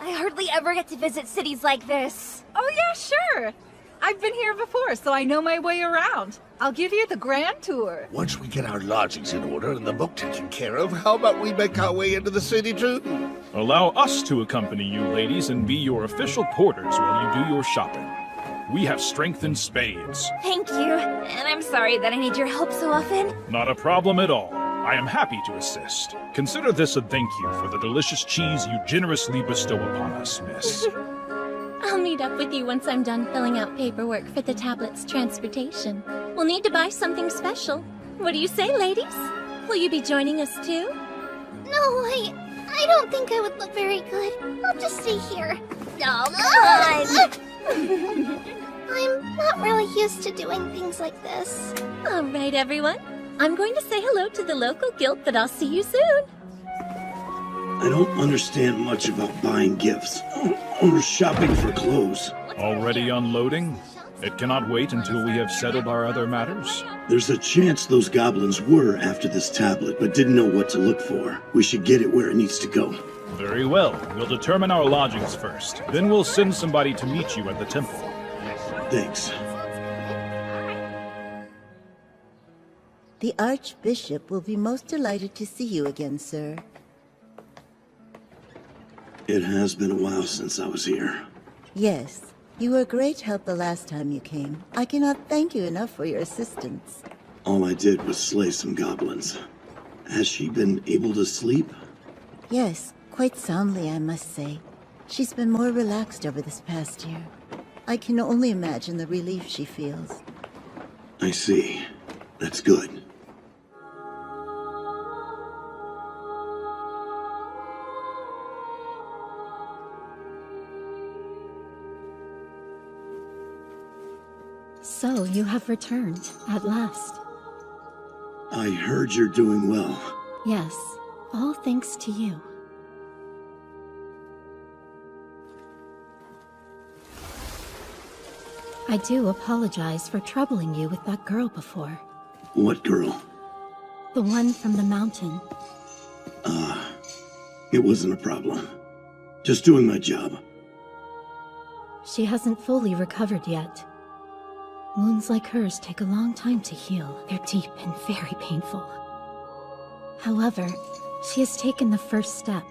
I hardly ever get to visit cities like this. Oh yeah, sure. I've been here before, so I know my way around. I'll give you the grand tour. Once we get our lodgings in order and the book taken care of, how about we make our way into the city too? Allow us to accompany you, ladies, and be your official porters while you do your shopping. We have strength in spades. Thank you, and I'm sorry that I need your help so often. Not a problem at all. I am happy to assist. Consider this a thank you for the delicious cheese you generously bestow upon us, miss. I'll meet up with you once I'm done filling out paperwork for the tablet's transportation. We'll need to buy something special. What do you say, ladies? Will you be joining us too? No, I don't think I would look very good. I'll just stay here. Oh, come on! I'm not really used to doing things like this. All right, everyone. I'm going to say hello to the local guild, but I'll see you soon. I don't understand much about buying gifts or shopping for clothes. Already unloading? It cannot wait until we have settled our other matters. There's a chance those goblins were after this tablet, but didn't know what to look for. We should get it where it needs to go. Very well. We'll determine our lodgings first. Then we'll send somebody to meet you at the temple. Thanks. The Archbishop will be most delighted to see you again, sir. It has been a while since I was here. Yes. You were a great help the last time you came. I cannot thank you enough for your assistance. All I did was slay some goblins. Has she been able to sleep? Yes, quite soundly, I must say. She's been more relaxed over this past year. I can only imagine the relief she feels. I see. That's good. So, you have returned, at last. I heard you're doing well. Yes, all thanks to you. I do apologize for troubling you with that girl before. What girl? The one from the mountain. It wasn't a problem. Just doing my job. She hasn't fully recovered yet. Wounds like hers take a long time to heal. They're deep and very painful. However, she has taken the first step,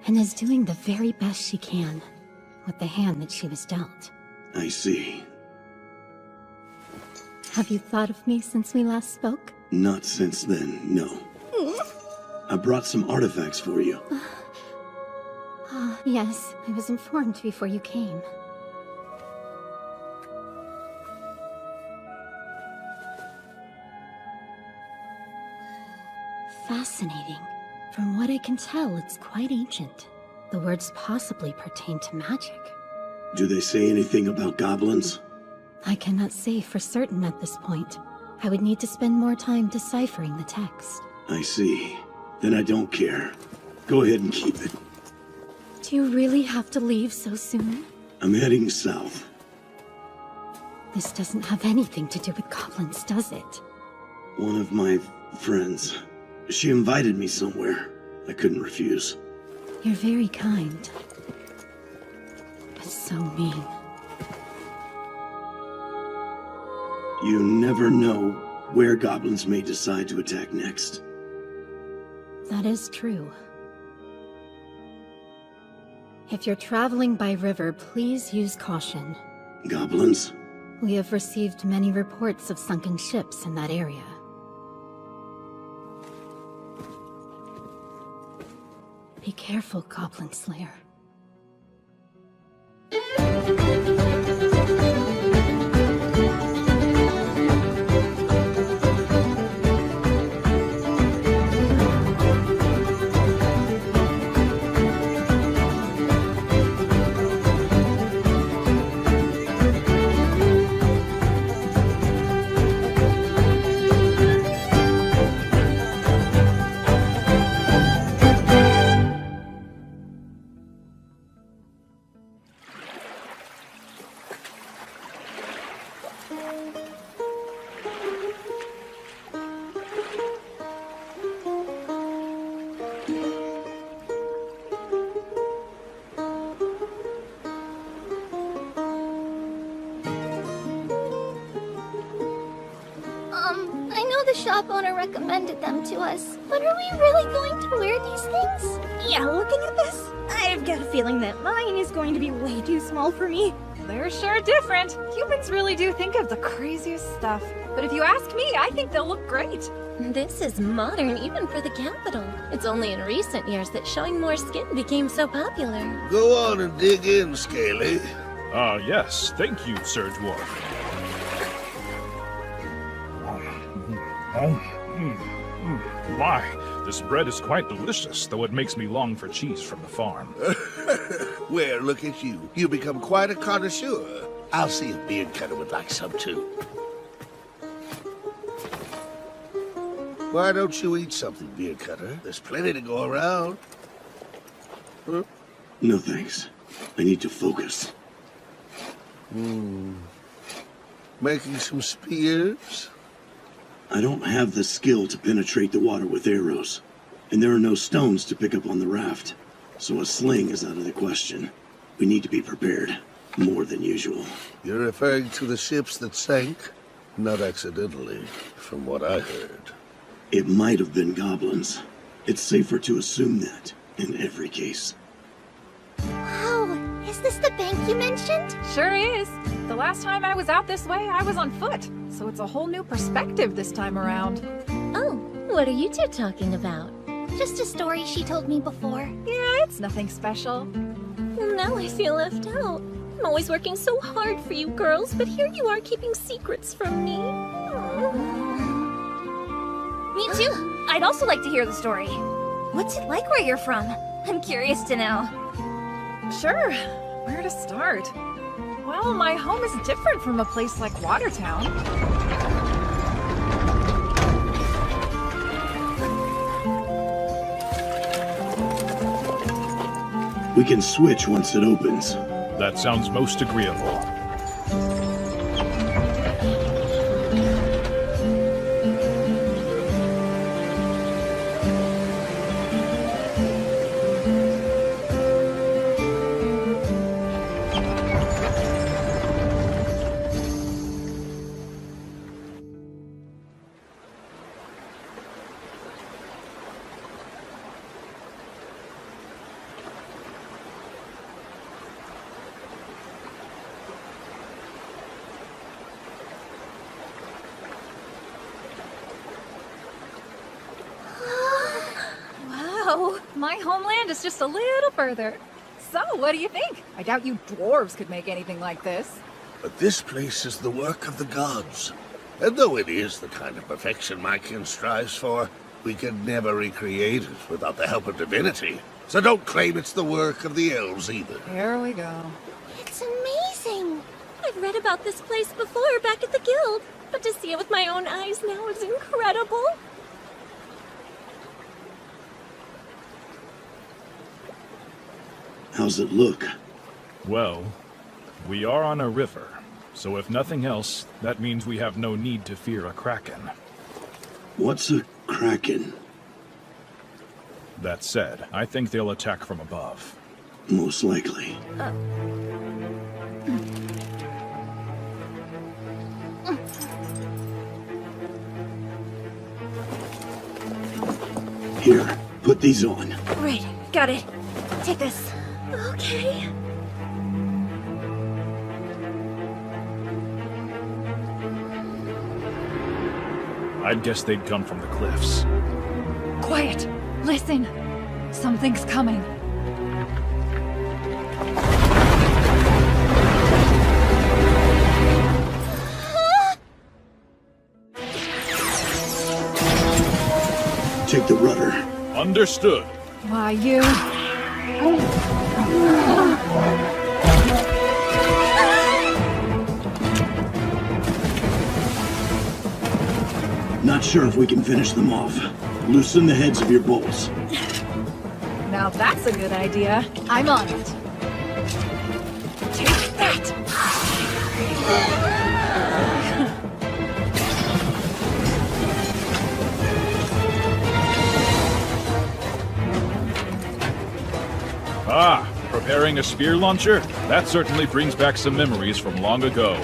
and is doing the very best she can, with the hand that she was dealt. I see. Have you thought of me since we last spoke? Not since then, no. I brought some artifacts for you. Yes, I was informed before you came. Fascinating. From what I can tell, it's quite ancient. The words possibly pertain to magic. Do they say anything about goblins? I cannot say for certain at this point. I would need to spend more time deciphering the text. I see. Then I don't care. Go ahead and keep it. Do you really have to leave so soon? I'm heading south. This doesn't have anything to do with goblins, does it? One of my friends. She invited me somewhere. I couldn't refuse. You're very kind. But so mean. You never know where goblins may decide to attack next. That is true. If you're traveling by river, please use caution. Goblins? We have received many reports of sunken ships in that area. Be careful, Goblin Slayer. I know the shop owner recommended them to us, but are we really going to wear these things? Yeah, looking at this, I've got a feeling that mine is going to be way too small for me. They're sure different. Humans really do think of the craziest stuff. But if you ask me, I think they'll look great. This is modern even for the capital. It's only in recent years that showing more skin became so popular. Go on and dig in, Scaly. Yes. Thank you, Sir Dwarf. My, this bread is quite delicious, though it makes me long for cheese from the farm. Well, look at you. You become quite a connoisseur. I'll see if Beardcutter would like some too. Why don't you eat something, Beardcutter? There's plenty to go around. Huh? No thanks. I need to focus. Making some spears? I don't have the skill to penetrate the water with arrows, and there are no stones to pick up on the raft, so a sling is out of the question. We need to be prepared, more than usual. You're referring to the ships that sank? Not accidentally, from what I heard. It might have been goblins. It's safer to assume that, in every case. Wow, is this the bank you mentioned? Sure is. The last time I was out this way, I was on foot. So it's a whole new perspective this time around. Oh, what are you two talking about? Just a story she told me before. Yeah, it's nothing special. Now I feel left out. I'm always working so hard for you girls, but here you are keeping secrets from me. Me too. I'd also like to hear the story. What's it like where you're from? I'm curious to know. Sure. Where to start? Well, my home is different from a place like Watertown. We can switch once it opens. That sounds most agreeable. My homeland is just a little further. So, what do you think? I doubt you dwarves could make anything like this. But this place is the work of the gods. And though it is the kind of perfection my kin strives for, We can never recreate it without the help of divinity. So don't claim it's the work of the elves either. Here we go. It's amazing! I've read about this place before back at the guild, but to see it with my own eyes now is incredible. How's it look? Well, we are on a river, so if nothing else, that means we have no need to fear a kraken. What's a kraken? That said, I think they'll attack from above. Most likely. Here, put these on. Right, got it. Take this. Okay. I'd guess they'd come from the cliffs. Quiet! Listen! Something's coming. Take the rudder. Understood. Why, you... Not sure if we can finish them off. Loosen the heads of your bolts. Now that's a good idea. I'm on it. Take that! Ah, preparing a spear launcher? That certainly brings back some memories from long ago.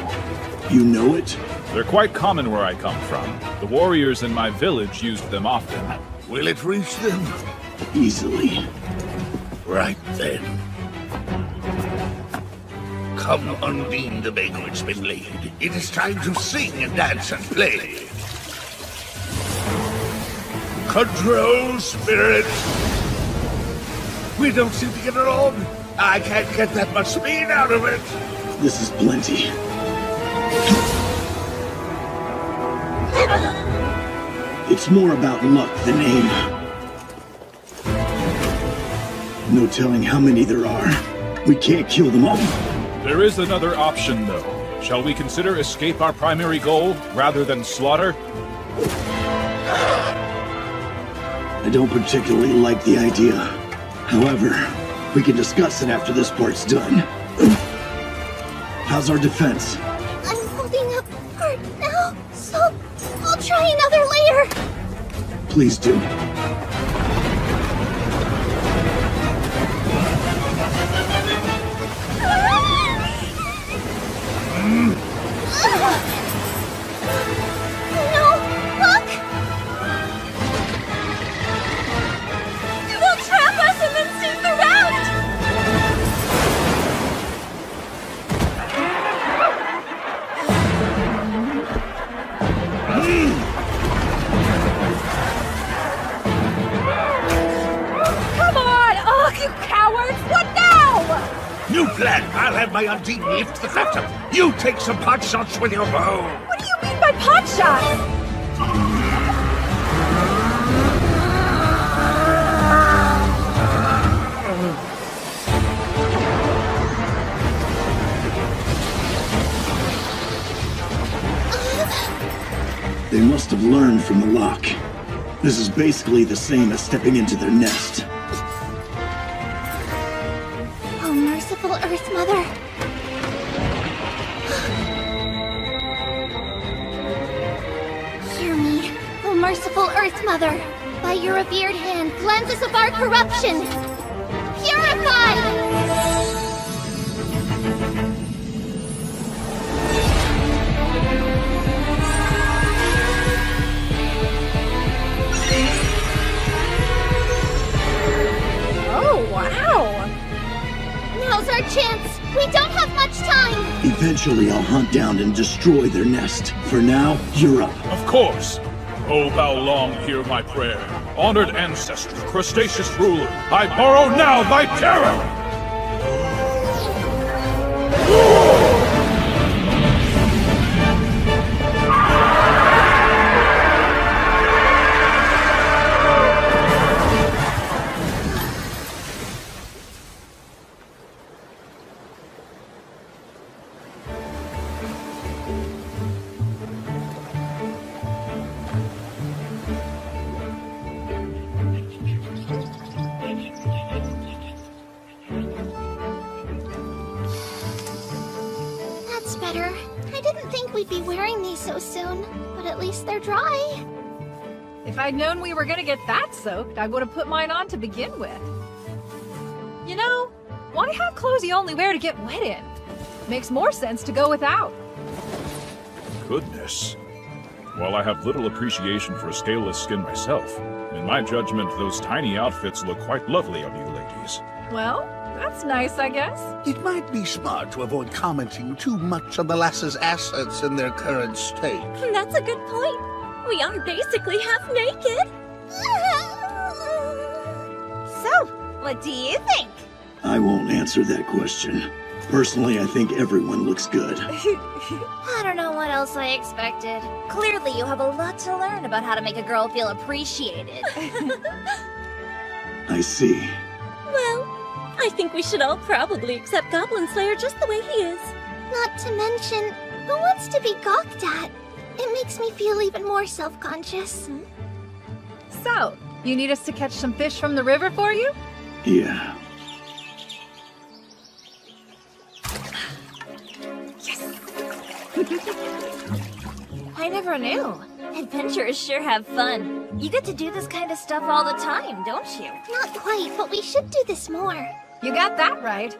You know it? They're quite common where I come from. The warriors in my village used them often. Will it reach them? Easily. Right then. Come, Undine, the banquet's been laid. It is time to sing and dance and play. Control, spirit! We don't seem to get along. I can't get that much speed out of it. This is plenty. It's more about luck than aim. No telling how many there are. We can't kill them all. There is another option, though. Shall we consider escape our primary goal, rather than slaughter? I don't particularly like the idea. However, we can discuss it after this part's done. How's our defense? I'm holding up part now, so I'll try another layer. Please do. No, look! They'll trap us and then sneak around! Come on! Oh, you cowards! What now? New plan. I'll have my Undine lift the phantom. You take some pot shots with your bow. What do you mean by pot shots? They must have learned from the lock. This is basically the same as stepping into their nest. Oh, merciful Earth Mother. Hear me, oh merciful Earth Mother. By your revered hand, cleanse us of our corruption. Purify! Oh, wow! Now's our chance. We don't have much time. Eventually, I'll hunt down and destroy their nest. For now, you're up. Of course. O Baolong, hear my prayer. Honored ancestor, crustaceous ruler, I borrow now thy terror! think we'd be wearing these so soon, but at least they're dry. If I'd known we were gonna get that soaked, I would have put mine on to begin with. You know, why have clothes you only wear to get wet in? Makes more sense to go without. Goodness. While I have little appreciation for scaleless skin myself, in my judgment, those tiny outfits look quite lovely on you ladies. Well, that's nice, I guess. It might be smart to avoid commenting too much on the lass's assets in their current state. That's a good point. We are basically half naked. So, what do you think? I won't answer that question. Personally, I think everyone looks good. I don't know what else I expected. Clearly, you have a lot to learn about how to make a girl feel appreciated. I see. Well, I think we should all probably accept Goblin Slayer just the way he is. Not to mention, who wants to be gawked at? It makes me feel even more self-conscious. So, you need us to catch some fish from the river for you? Yeah. I never knew. Adventurers sure have fun. You get to do this kind of stuff all the time, don't you? Not quite, but we should do this more. You got that right.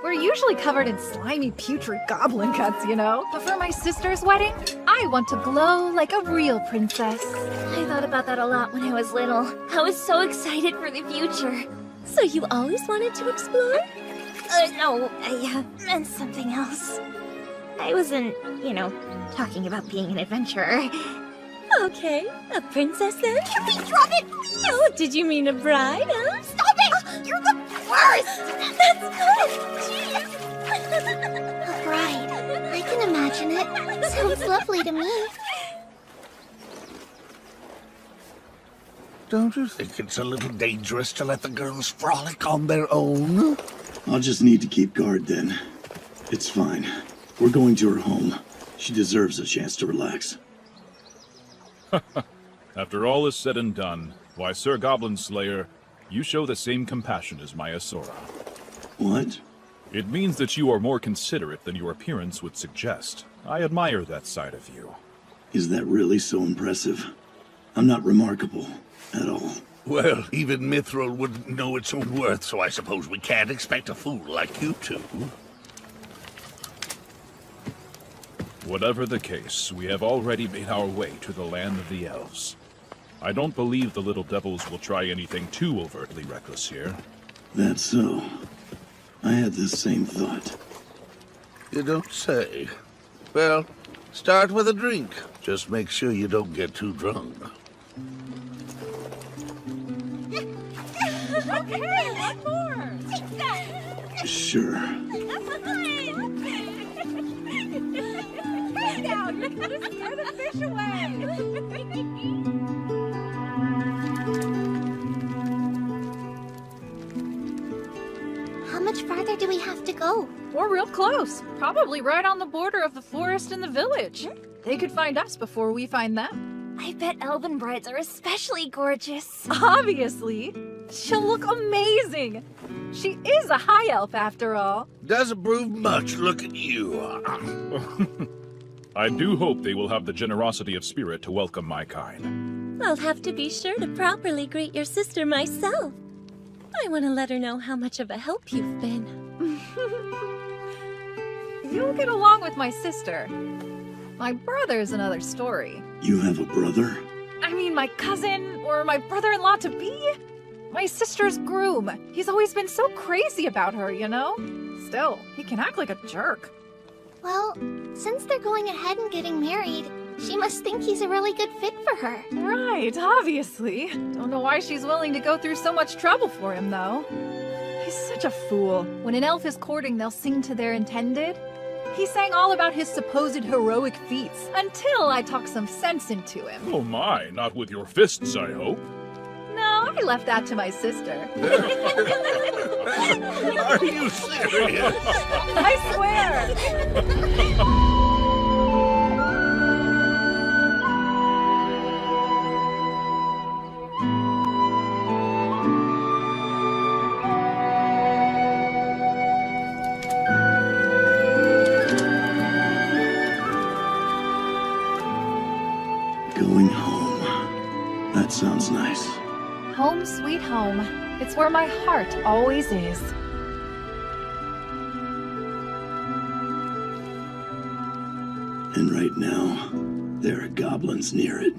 We're usually covered in slimy, putrid goblin guts, you know. But for my sister's wedding, I want to glow like a real princess. I thought about that a lot when I was little. I was so excited for the future. So you always wanted to explore? No, I meant something else. I wasn't, talking about being an adventurer. Okay, a princess then? Drop it! Oh, did you mean a bride, huh? Stop it! You're the worst! That's good! Jeez! A bride. I can imagine it. Sounds lovely to me. Don't you think it's a little dangerous to let the girls frolic on their own? I'll just need to keep guard then. It's fine. We're going to her home. She deserves a chance to relax. After all is said and done, why, Sir Goblin Slayer, you show the same compassion as Maya Sora. What? It means that you are more considerate than your appearance would suggest. I admire that side of you. Is that really so impressive? I'm not remarkable at all. Well, even Mithril wouldn't know its own worth, so I suppose we can't expect a fool like you two. Whatever the case, we have already made our way to the land of the elves. I don't believe the little devils will try anything too overtly reckless here. That's so. I had the same thought. You don't say. Well, start with a drink. Just make sure you don't get too drunk. Okay, one more! Sure. Now, you gotta scare the fish away! How much farther do we have to go? We're real close. Probably right on the border of the forest and the village. They could find us before we find them. I bet elven brides are especially gorgeous. Obviously. She'll look amazing. She is a high elf after all. Doesn't prove much, look at you. I do hope they will have the generosity of spirit to welcome my kind. I'll have to be sure to properly greet your sister myself. I want to let her know how much of a help you've been. You'll get along with my sister. My brother's another story. You have a brother? I mean, my cousin, or my brother-in-law-to-be? My sister's groom. He's always been so crazy about her, you know? Still, he can act like a jerk. Well, since they're going ahead and getting married, she must think he's a really good fit for her. Right, obviously. Don't know why she's willing to go through so much trouble for him, though. He's such a fool. When an elf is courting, they'll sing to their intended. He sang all about his supposed heroic feats, until I talked some sense into him. Oh my, not with your fists, I hope. No, I left that to my sister. Are you serious? I swear! Home sweet home. It's where my heart always is. And right now, there are goblins near it.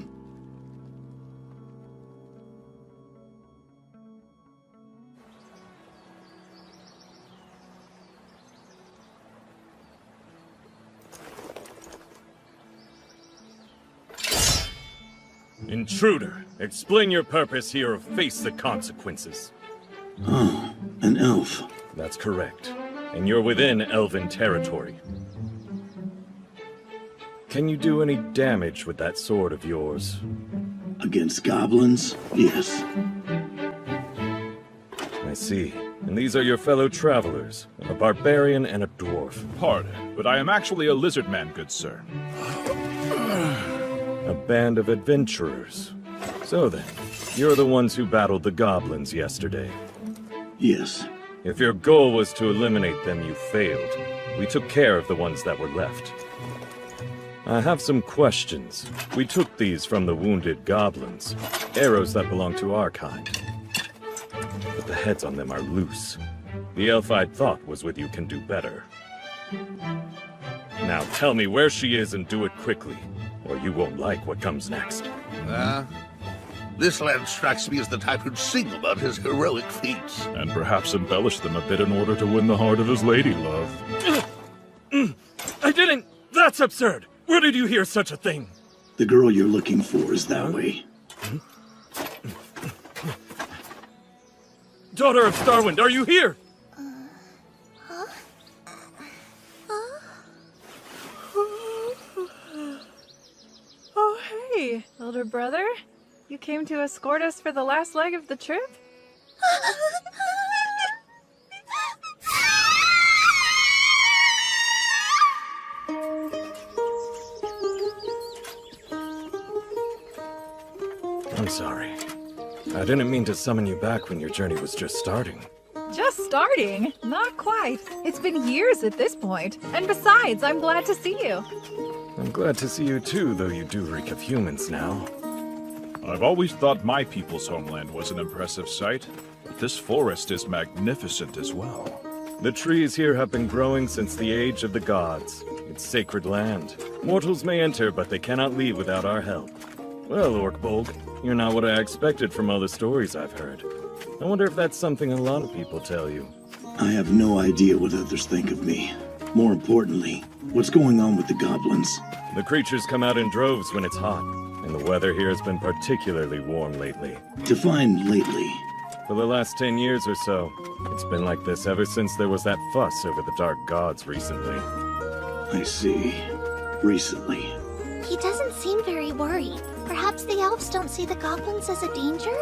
Intruder, explain your purpose here or face the consequences. Oh, an elf. That's correct. And you're within elven territory. Can you do any damage with that sword of yours? Against goblins? Yes. I see. And these are your fellow travelers, a barbarian and a dwarf. Pardon, but I am actually a lizard man, good sir. A band of adventurers. So then, you're the ones who battled the goblins yesterday. Yes. If your goal was to eliminate them, you failed. We took care of the ones that were left. I have some questions. We took these from the wounded goblins. Arrows that belong to our kind. But the heads on them are loose. The elf I'd thought was with you can do better. Now tell me where she is and do it quickly, or you won't like what comes next. This lad strikes me as the type who'd sing about his heroic feats. And perhaps embellish them a bit in order to win the heart of his lady love. I didn't! That's absurd! Where did you hear such a thing? The girl you're looking for is that way. Daughter of Starwind, are you here? Oh, hey, elder brother. You came to escort us for the last leg of the trip? I'm sorry. I didn't mean to summon you back when your journey was just starting. Just starting? Not quite. It's been years at this point. And besides, I'm glad to see you. I'm glad to see you too, though you do reek of humans now. I've always thought my people's homeland was an impressive sight, but this forest is magnificent as well. The trees here have been growing since the age of the gods. It's sacred land. Mortals may enter, but they cannot leave without our help. Well, Orkbolg, you're not what I expected from all the stories I've heard. I wonder if that's something a lot of people tell you. I have no idea what others think of me. More importantly, what's going on with the goblins? The creatures come out in droves when it's hot, and the weather here has been particularly warm lately. Define lately. For the last 10 years or so, it's been like this ever since there was that fuss over the Dark Gods recently. I see. Recently. He doesn't seem very worried. Perhaps the elves don't see the goblins as a danger?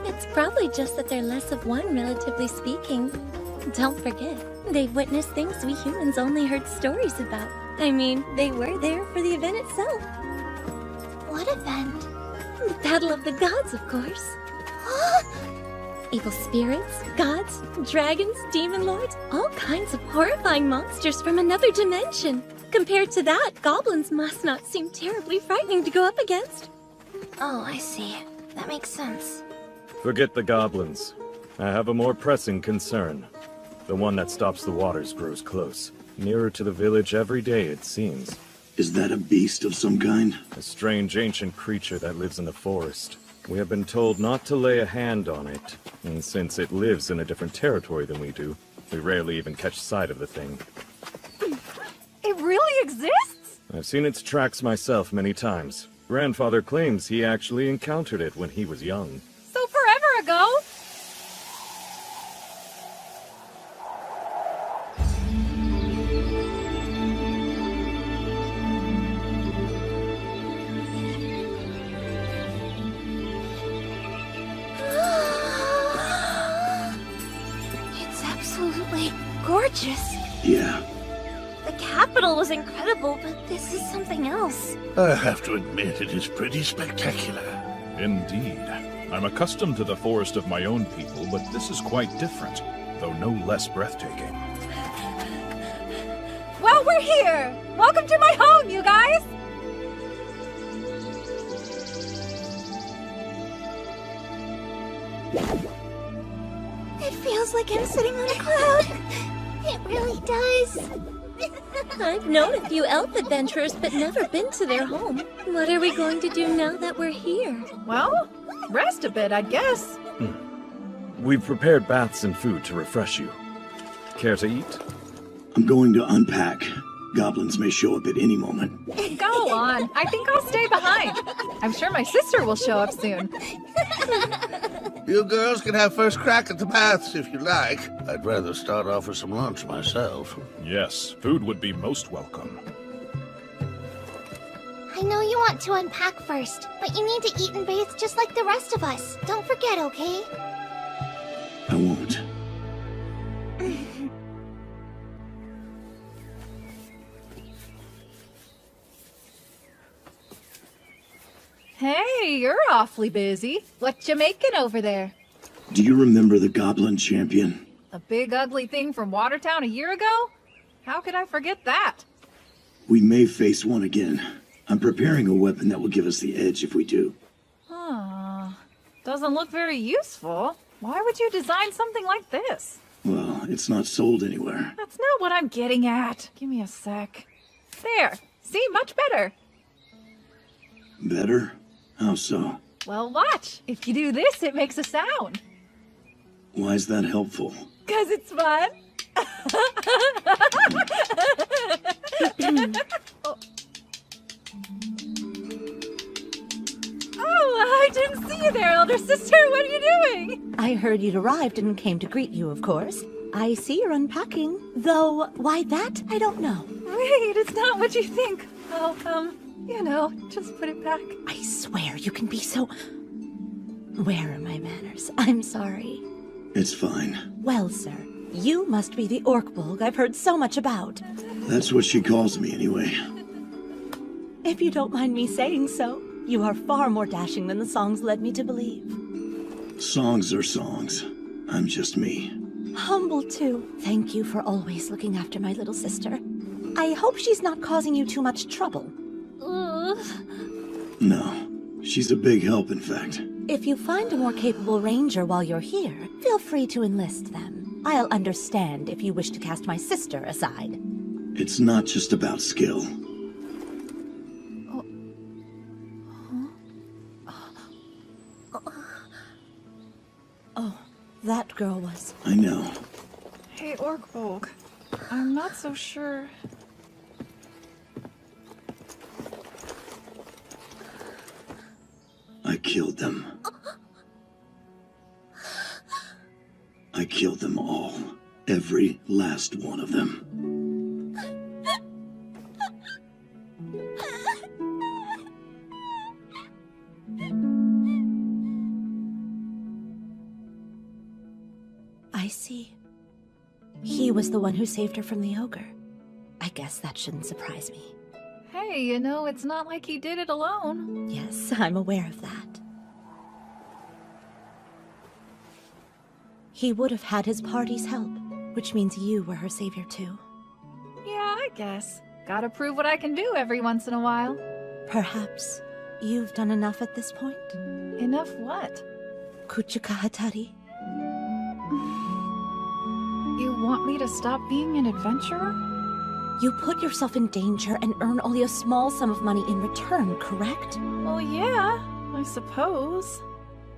It's probably just that they're less of one, relatively speaking. Don't forget, they've witnessed things we humans only heard stories about. I mean, they were there for the event itself. What event? The Battle of the Gods, of course. Evil spirits, gods, dragons, demon lords, all kinds of horrifying monsters from another dimension. Compared to that, goblins must not seem terribly frightening to go up against. Oh, I see. That makes sense. Forget the goblins. I have a more pressing concern. The one that stops the waters grows close. Nearer to the village every day, it seems. Is that a beast of some kind? A strange ancient creature that lives in the forest. We have been told not to lay a hand on it, and since it lives in a different territory than we do, we rarely even catch sight of the thing. It really exists? I've seen its tracks myself many times. Grandfather claims he actually encountered it when he was young. So forever ago? It's absolutely gorgeous. Yeah. The capital was incredible, but this is something else. I have to admit, it is pretty spectacular. Indeed. I'm accustomed to the forest of my own people, but this is quite different, though no less breathtaking. Well, we're here! Welcome to my home, you guys! It feels like I'm sitting on a cloud. It really does. I've known a few elf adventurers, but never been to their home. What are we going to do now that we're here? Well, rest a bit, I guess. We've prepared baths and food to refresh you. Care to eat? I'm going to unpack. Goblins may show up at any moment. Go on. I think I'll stay behind. I'm sure my sister will show up soon. You girls can have first crack at the baths if you like. I'd rather start off with some lunch myself. Yes, food would be most welcome. I know you want to unpack first, but you need to eat and bathe just like the rest of us. Don't forget, okay? I won't. Hey, you're awfully busy. What you making over there? Do you remember the Goblin Champion? The big ugly thing from Watertown a year ago? How could I forget that? We may face one again. I'm preparing a weapon that will give us the edge if we do. Doesn't look very useful. Why would you design something like this? Well, it's not sold anywhere. That's not what I'm getting at. Give me a sec. There. See, much better. Better? How so? Well, watch. If you do this, it makes a sound. Why is that helpful? 'Cause it's fun. Oh, I didn't see you there, elder sister. What are you doing? I heard you'd arrived and came to greet you, of course. I see you're unpacking. Though, why that? I don't know. Wait, it's not what you think. Oh, you know, just put it back. I swear you can be so... Where are my manners? I'm sorry. It's fine. Well, sir, you must be the Orkbolg I've heard so much about. That's what she calls me anyway. If you don't mind me saying so, you are far more dashing than the songs led me to believe. Songs are songs. I'm just me. Humble, too. Thank you for always looking after my little sister. I hope she's not causing you too much trouble. No. She's a big help, in fact. If you find a more capable ranger while you're here, feel free to enlist them. I'll understand if you wish to cast my sister aside. It's not just about skill. Oh, that girl was... I know. Hey, Orkbolg. I'm not so sure... I killed them. I killed them all. Every last one of them. I see. He was the one who saved her from the ogre. I guess that shouldn't surprise me. Hey, you know, it's not like he did it alone. Yes, I'm aware of that. He would have had his party's help, which means you were her savior too. Yeah, I guess. Gotta prove what I can do every once in a while. Perhaps you've done enough at this point? Enough what? Kuchika Hatari. You want me to stop being an adventurer? You put yourself in danger and earn only a small sum of money in return, correct? Well, yeah, I suppose.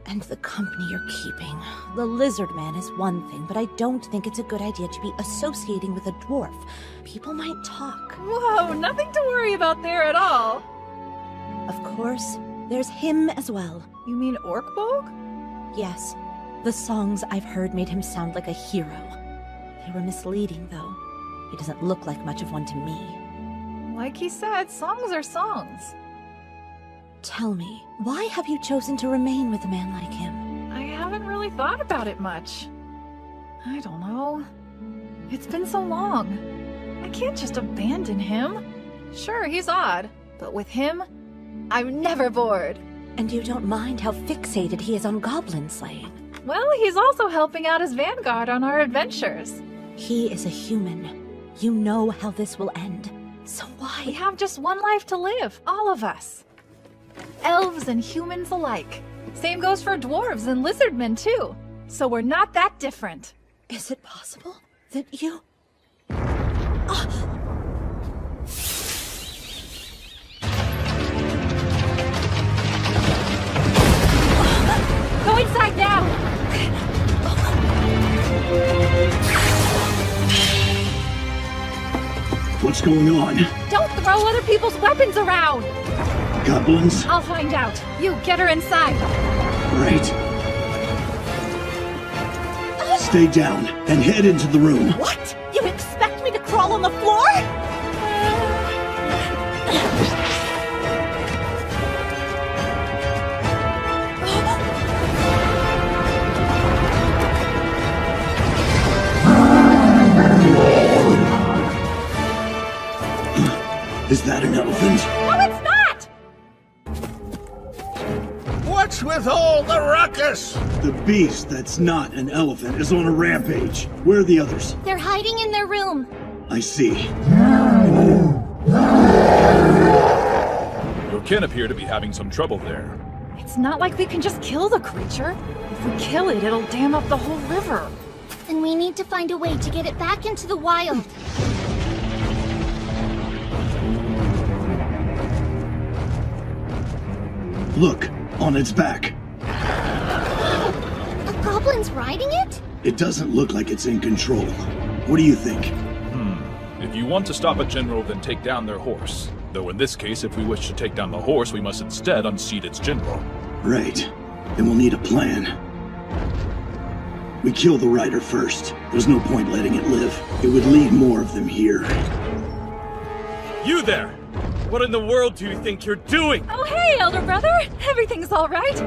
And the company you're keeping. The lizard man is one thing, but I don't think it's a good idea to be associating with a dwarf. People might talk. Whoa, nothing to worry about there at all. Of course, there's him as well. You mean Orkbolg? Yes. The songs I've heard made him sound like a hero. They were misleading, though. He doesn't look like much of one to me. Like he said, songs are songs. Tell me, why have you chosen to remain with a man like him? I haven't really thought about it much. I don't know. It's been so long. I can't just abandon him. Sure, he's odd, but with him, I'm never bored. And you don't mind how fixated he is on goblin slaying? Well, he's also helping out his vanguard on our adventures. He is a human. You know how this will end. So why? We have just one life to live, all of us. Elves and humans alike. Same goes for dwarves and lizardmen, too. So we're not that different. Is it possible that you... Go inside now! What's going on? Don't throw other people's weapons around! Goblins? I'll find out. You get her inside. Right. Stay down and head into the room. What? You expect me to crawl on the floor? Is that an elephant? No, it's not! What's with all the ruckus? The beast that's not an elephant is on a rampage. Where are the others? They're hiding in their room. I see. Your kin appear to be having some trouble there. It's not like we can just kill the creature. If we kill it, it'll dam up the whole river. Then we need to find a way to get it back into the wild. Look, on its back. A goblin's riding it? It doesn't look like it's in control. What do you think? If you want to stop a general, then take down their horse. Though in this case, if we wish to take down the horse, we must instead unseat its general. Right. Then we'll need a plan. We kill the rider first. There's no point letting it live. It would lead more of them here. You there! What in the world do you think you're doing? Oh, hey, elder brother! Everything's all right.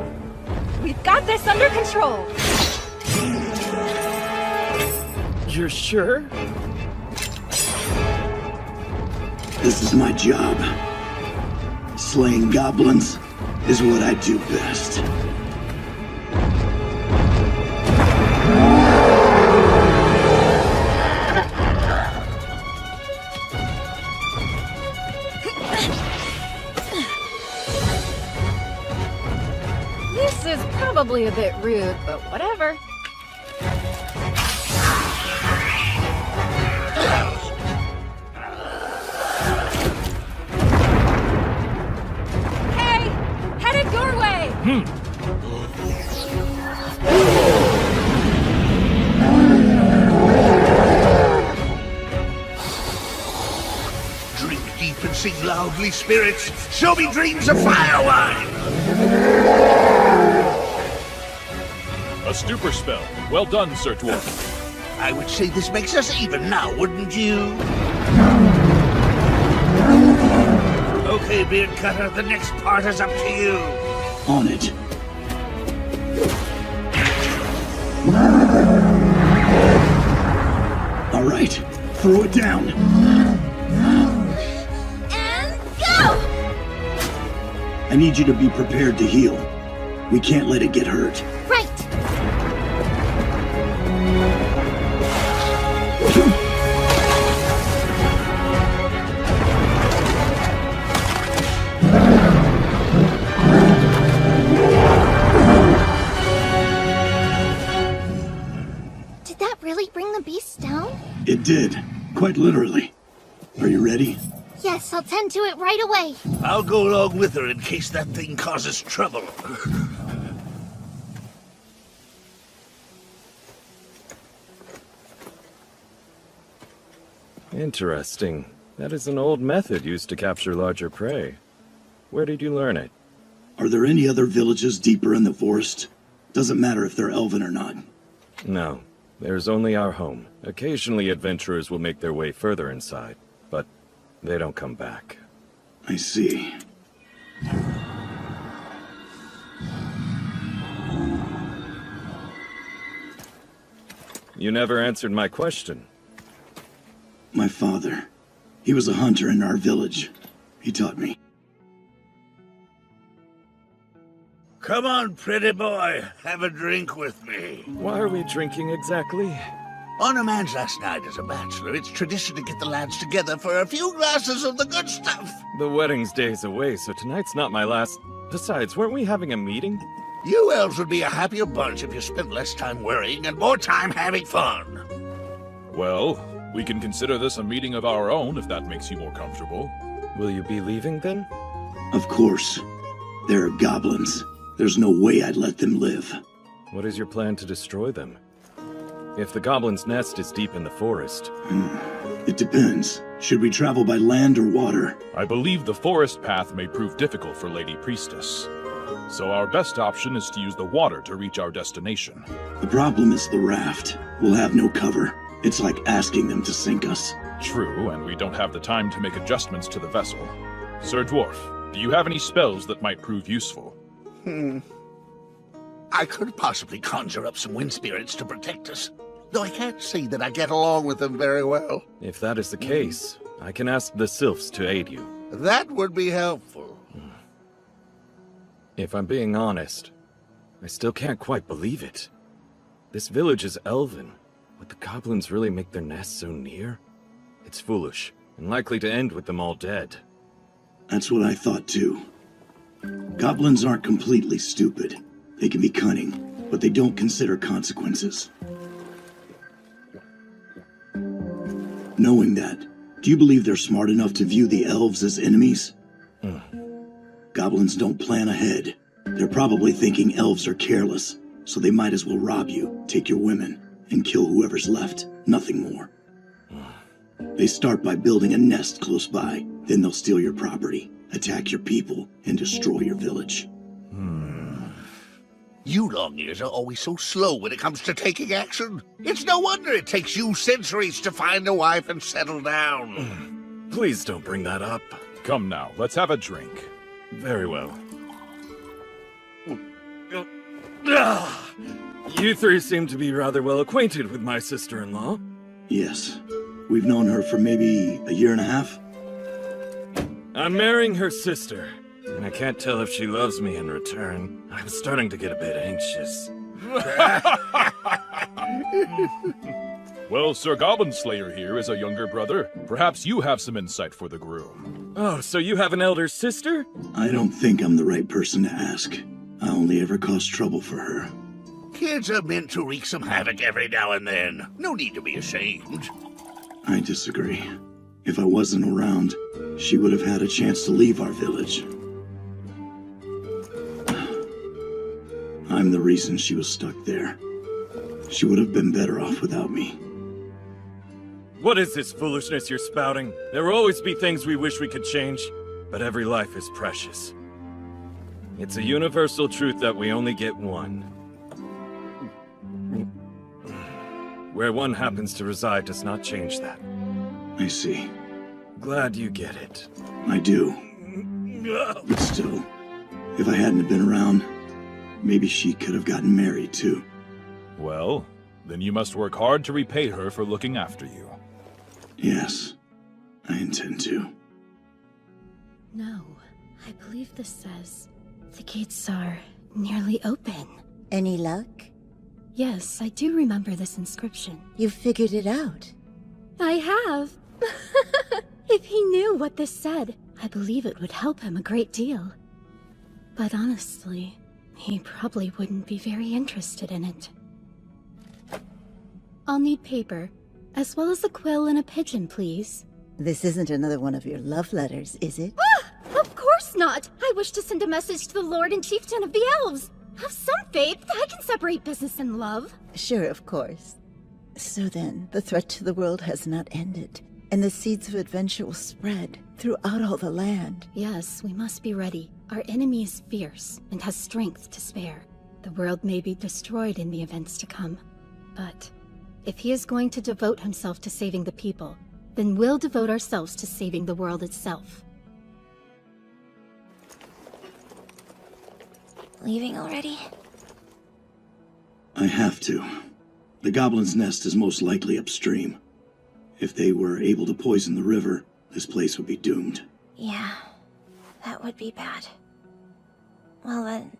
We've got this under control. You're sure? This is my job. Slaying goblins is what I do best. This is probably a bit rude, but whatever. Hey! Headed your way! Drink deep and sing loudly, spirits. Show me dreams of fire wine. A stupor spell. Well done, Sir Dwarf. I would say this makes us even now, wouldn't you? Okay, Beard Cutter, the next part is up to you. On it. All right, throw it down. And go! I need you to be prepared to heal. We can't let it get hurt. Right. Did that really bring the beast down? It did, quite literally. Are you ready? Yes, I'll tend to it right away. I'll go along with her in case that thing causes trouble. Interesting. That is an old method used to capture larger prey. Where did you learn it? Are there any other villages deeper in the forest? Doesn't matter if they're elven or not. No. There's only our home. Occasionally adventurers will make their way further inside, but they don't come back. I see. You never answered my question. My father. He was a hunter in our village. He taught me. Come on, pretty boy. Have a drink with me. Why are we drinking exactly? On a man's last night as a bachelor, it's tradition to get the lads together for a few glasses of the good stuff. The wedding's days away, so tonight's not my last... Besides, weren't we having a meeting? You elves would be a happier bunch if you spent less time worrying and more time having fun. Well, we can consider this a meeting of our own if that makes you more comfortable. Will you be leaving then? Of course. There are goblins. There's no way I'd let them live. What is your plan to destroy them? If the goblin's nest is deep in the forest... It depends. Should we travel by land or water? I believe the forest path may prove difficult for Lady Priestess. So our best option is to use the water to reach our destination. The problem is the raft. We'll have no cover. It's like asking them to sink us. True, and we don't have the time to make adjustments to the vessel. Sir Dwarf, do you have any spells that might prove useful? I could possibly conjure up some wind spirits to protect us, though I can't say that I get along with them very well. If that is the case, I can ask the Sylphs to aid you. That would be helpful. If I'm being honest, I still can't quite believe it. This village is elven. Would the goblins really make their nests so near? It's foolish, and likely to end with them all dead. That's what I thought too. Goblins aren't completely stupid. They can be cunning, but they don't consider consequences. Knowing that, do you believe they're smart enough to view the elves as enemies? Goblins don't plan ahead. They're probably thinking elves are careless, so they might as well rob you, take your women, and kill whoever's left. Nothing more. They start by building a nest close by, then they'll steal your property, attack your people, and destroy your village. You long-ears are always so slow when it comes to taking action. It's no wonder it takes you centuries to find a wife and settle down. Please don't bring that up. Come now, let's have a drink. Very well. You three seem to be rather well acquainted with my sister-in-law. Yes. We've known her for maybe a year and a half. I'm marrying her sister, and I can't tell if she loves me in return. I'm starting to get a bit anxious. Well, Sir Goblin Slayer here is a younger brother. Perhaps you have some insight for the groom. Oh, so you have an elder sister? I don't think I'm the right person to ask. I only ever cause trouble for her. Kids are meant to wreak some havoc every now and then. No need to be ashamed. I disagree. If I wasn't around, she would have had a chance to leave our village. I'm the reason she was stuck there. She would have been better off without me. What is this foolishness you're spouting? There will always be things we wish we could change, but every life is precious. It's a universal truth that we only get one. Where one happens to reside does not change that. I see. Glad you get it. I do. But still, if I hadn't been around, maybe she could have gotten married too. Well, then you must work hard to repay her for looking after you. Yes, I intend to. No, I believe this says the gates are nearly open. Any luck? Yes, I do remember this inscription. You figured it out. I have. If he knew what this said, I believe it would help him a great deal. But honestly, he probably wouldn't be very interested in it. I'll need paper, as well as a quill and a pigeon, please. This isn't another one of your love letters, is it? Ah! Of course not! I wish to send a message to the Lord and Chieftain of the Elves! Have some faith! I can separate business and love! Sure, of course. So then, the threat to the world has not ended, and the seeds of adventure will spread throughout all the land. Yes, we must be ready. Our enemy is fierce and has strength to spare. The world may be destroyed in the events to come, but if he is going to devote himself to saving the people, then we'll devote ourselves to saving the world itself. Leaving already? I have to. The Goblin's Nest is most likely upstream. If they were able to poison the river, this place would be doomed. Yeah, that would be bad. Well then,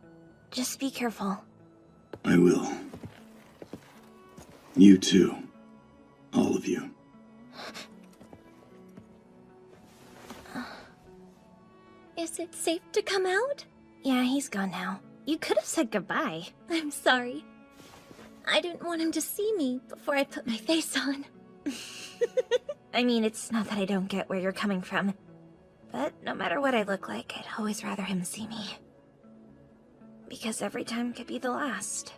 just be careful. I will. You too. All of you. Is it safe to come out? Yeah, he's gone now. You could have said goodbye. I'm sorry. I didn't want him to see me before I put my face on. I mean, it's not that I don't get where you're coming from. But no matter what I look like, I'd always rather him see me. Because every time could be the last.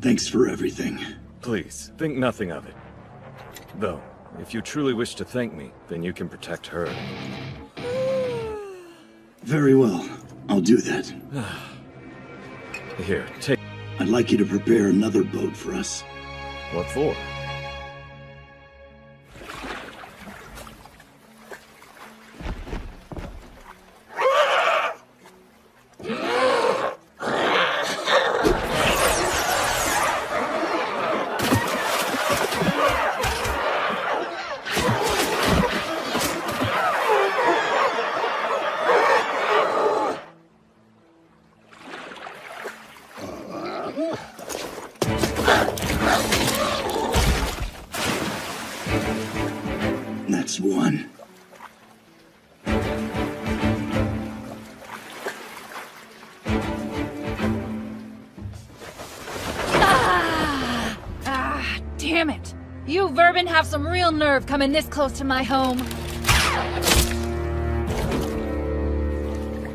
Thanks for everything. Please, think nothing of it. Though, if you truly wish to thank me, then you can protect her. Very well. I'll do that. Here, take... I'd like you to prepare another boat for us. What for? That's one. Damn it! You vermin have some real nerve coming this close to my home.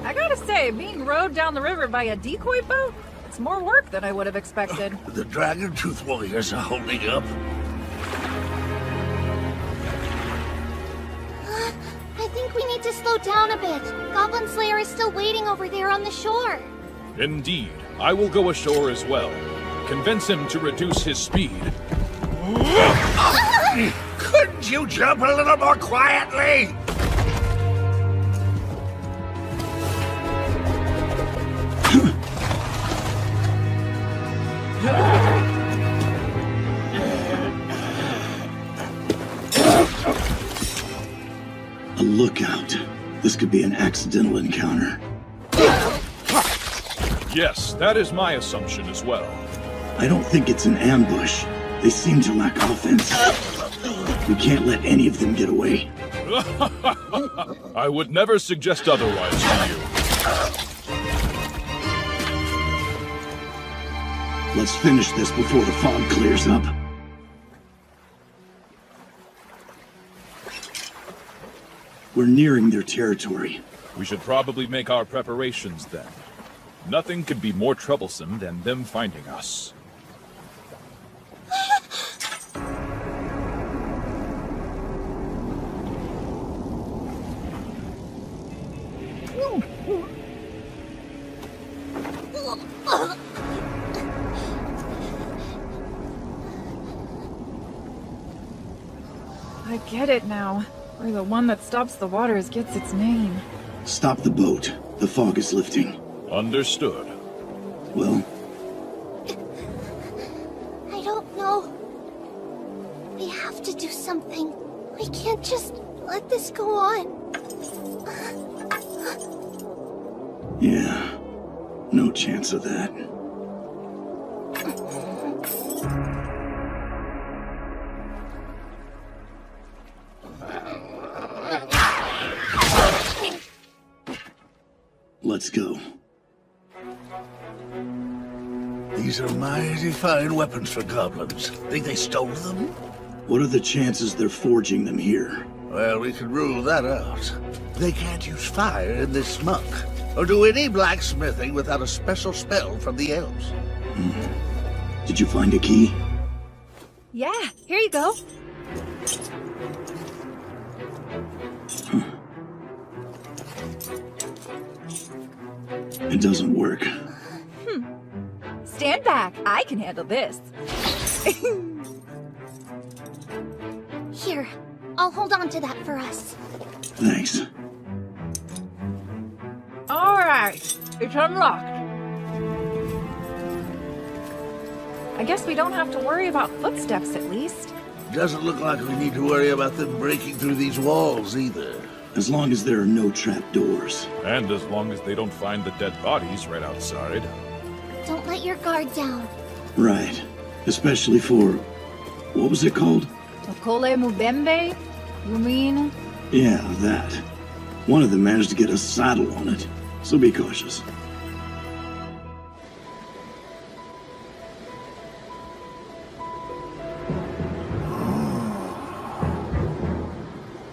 I gotta say, being rowed down the river by a decoy boat, it's more work than I would have expected. The Dragon Tooth Warriors are holding up. I think we need to slow down a bit. Goblin Slayer is still waiting over there on the shore. Indeed. I will go ashore as well. Convince him to reduce his speed. Couldn't you jump a little more quietly? A lookout. This could be an accidental encounter. Yes, that is my assumption as well. I don't think it's an ambush. They seem to lack offense. We can't let any of them get away. I would never suggest otherwise to you. Let's finish this before the fog clears up. We're nearing their territory. We should probably make our preparations then. Nothing could be more troublesome than them finding us. I get it now. Where the one that stops the waters gets its name. Stop the boat. The fog is lifting. Understood. Well? I don't know. We have to do something. We can't just let this go on. Yeah. No chance of that. Let's go. These are mighty fine weapons for goblins. Think they stole them? What are the chances they're forging them here? Well, we can rule that out. They can't use fire in this muck, or do any blacksmithing without a special spell from the elves. Did you find a key? Yeah, here you go. It doesn't work. Stand back. I can handle this. Here, I'll hold on to that for us. Thanks. All right, it's unlocked. I guess we don't have to worry about footsteps, at least. Doesn't look like we need to worry about them breaking through these walls, either. As long as there are no trapdoors. And as long as they don't find the dead bodies right outside. Don't let your guard down. Right. Especially for... what was it called? Okole Mubembe? You mean? Yeah, that. One of them managed to get a saddle on it, so be cautious.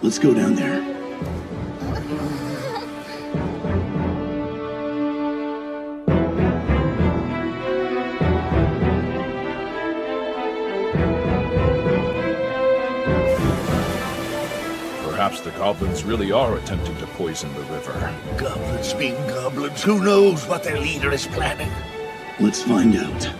Let's go down there. Perhaps the goblins really are attempting to poison the river. Goblins being goblins, who knows what their leader is planning? Let's find out.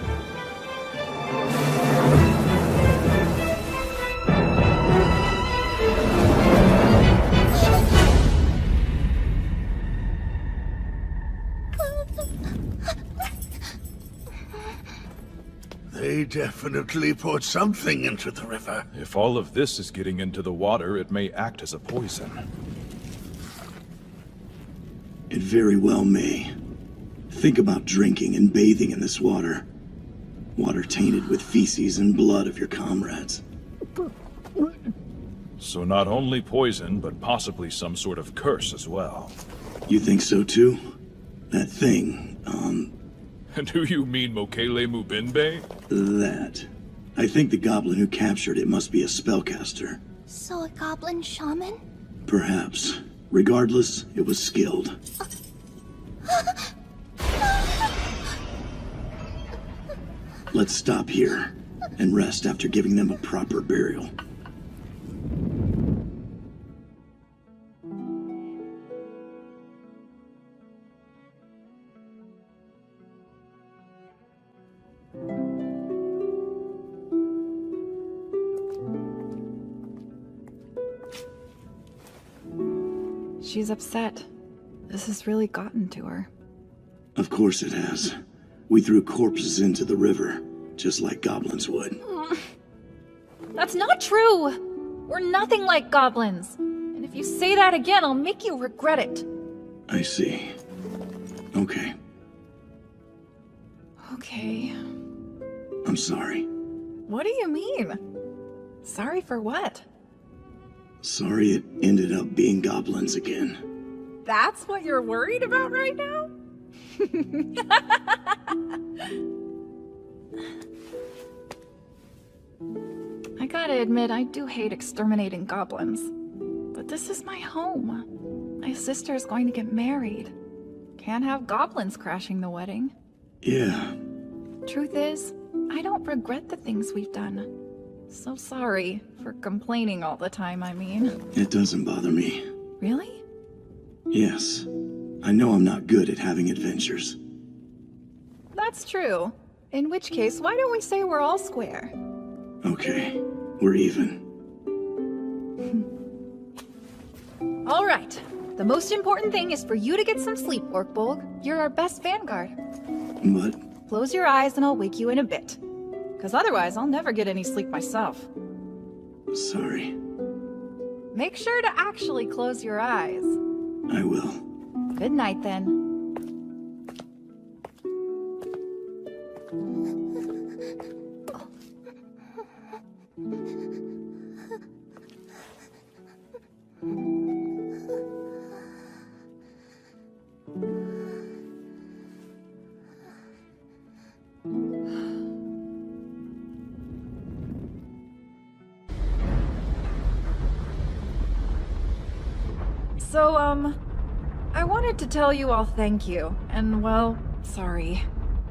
They definitely poured something into the river. If all of this is getting into the water, it may act as a poison. It very well may. Think about drinking and bathing in this water. Water tainted with feces and blood of your comrades. So not only poison, but possibly some sort of curse as well. You think so too? That thing, Do you mean Mokele Mubinbe? That. I think the goblin who captured it must be a spellcaster. So a goblin shaman? Perhaps. Regardless, it was skilled. Let's stop here and rest after giving them a proper burial. She's upset. This has really gotten to her. Of course it has. We threw corpses into the river, just like goblins would. That's not true! We're nothing like goblins. And if you say that again, I'll make you regret it. I see. Okay. Okay. I'm sorry. What do you mean? Sorry for what? Sorry it ended up being goblins again. That's what you're worried about right now? I gotta admit, I do hate exterminating goblins. But this is my home. My sister's going to get married. Can't have goblins crashing the wedding. Yeah. Truth is, I don't regret the things we've done. So sorry for complaining all the time, I mean. It doesn't bother me. Really? Yes. I know I'm not good at having adventures. That's true. In which case, why don't we say we're all square? Okay. We're even. All right. The most important thing is for you to get some sleep, Orkbolg. You're our best vanguard. But... Close your eyes and I'll wake you in a bit. Because otherwise, I'll never get any sleep myself. Sorry. Make sure to actually close your eyes. I will. Good night, then. So, I wanted to tell you all thank you, and well, sorry.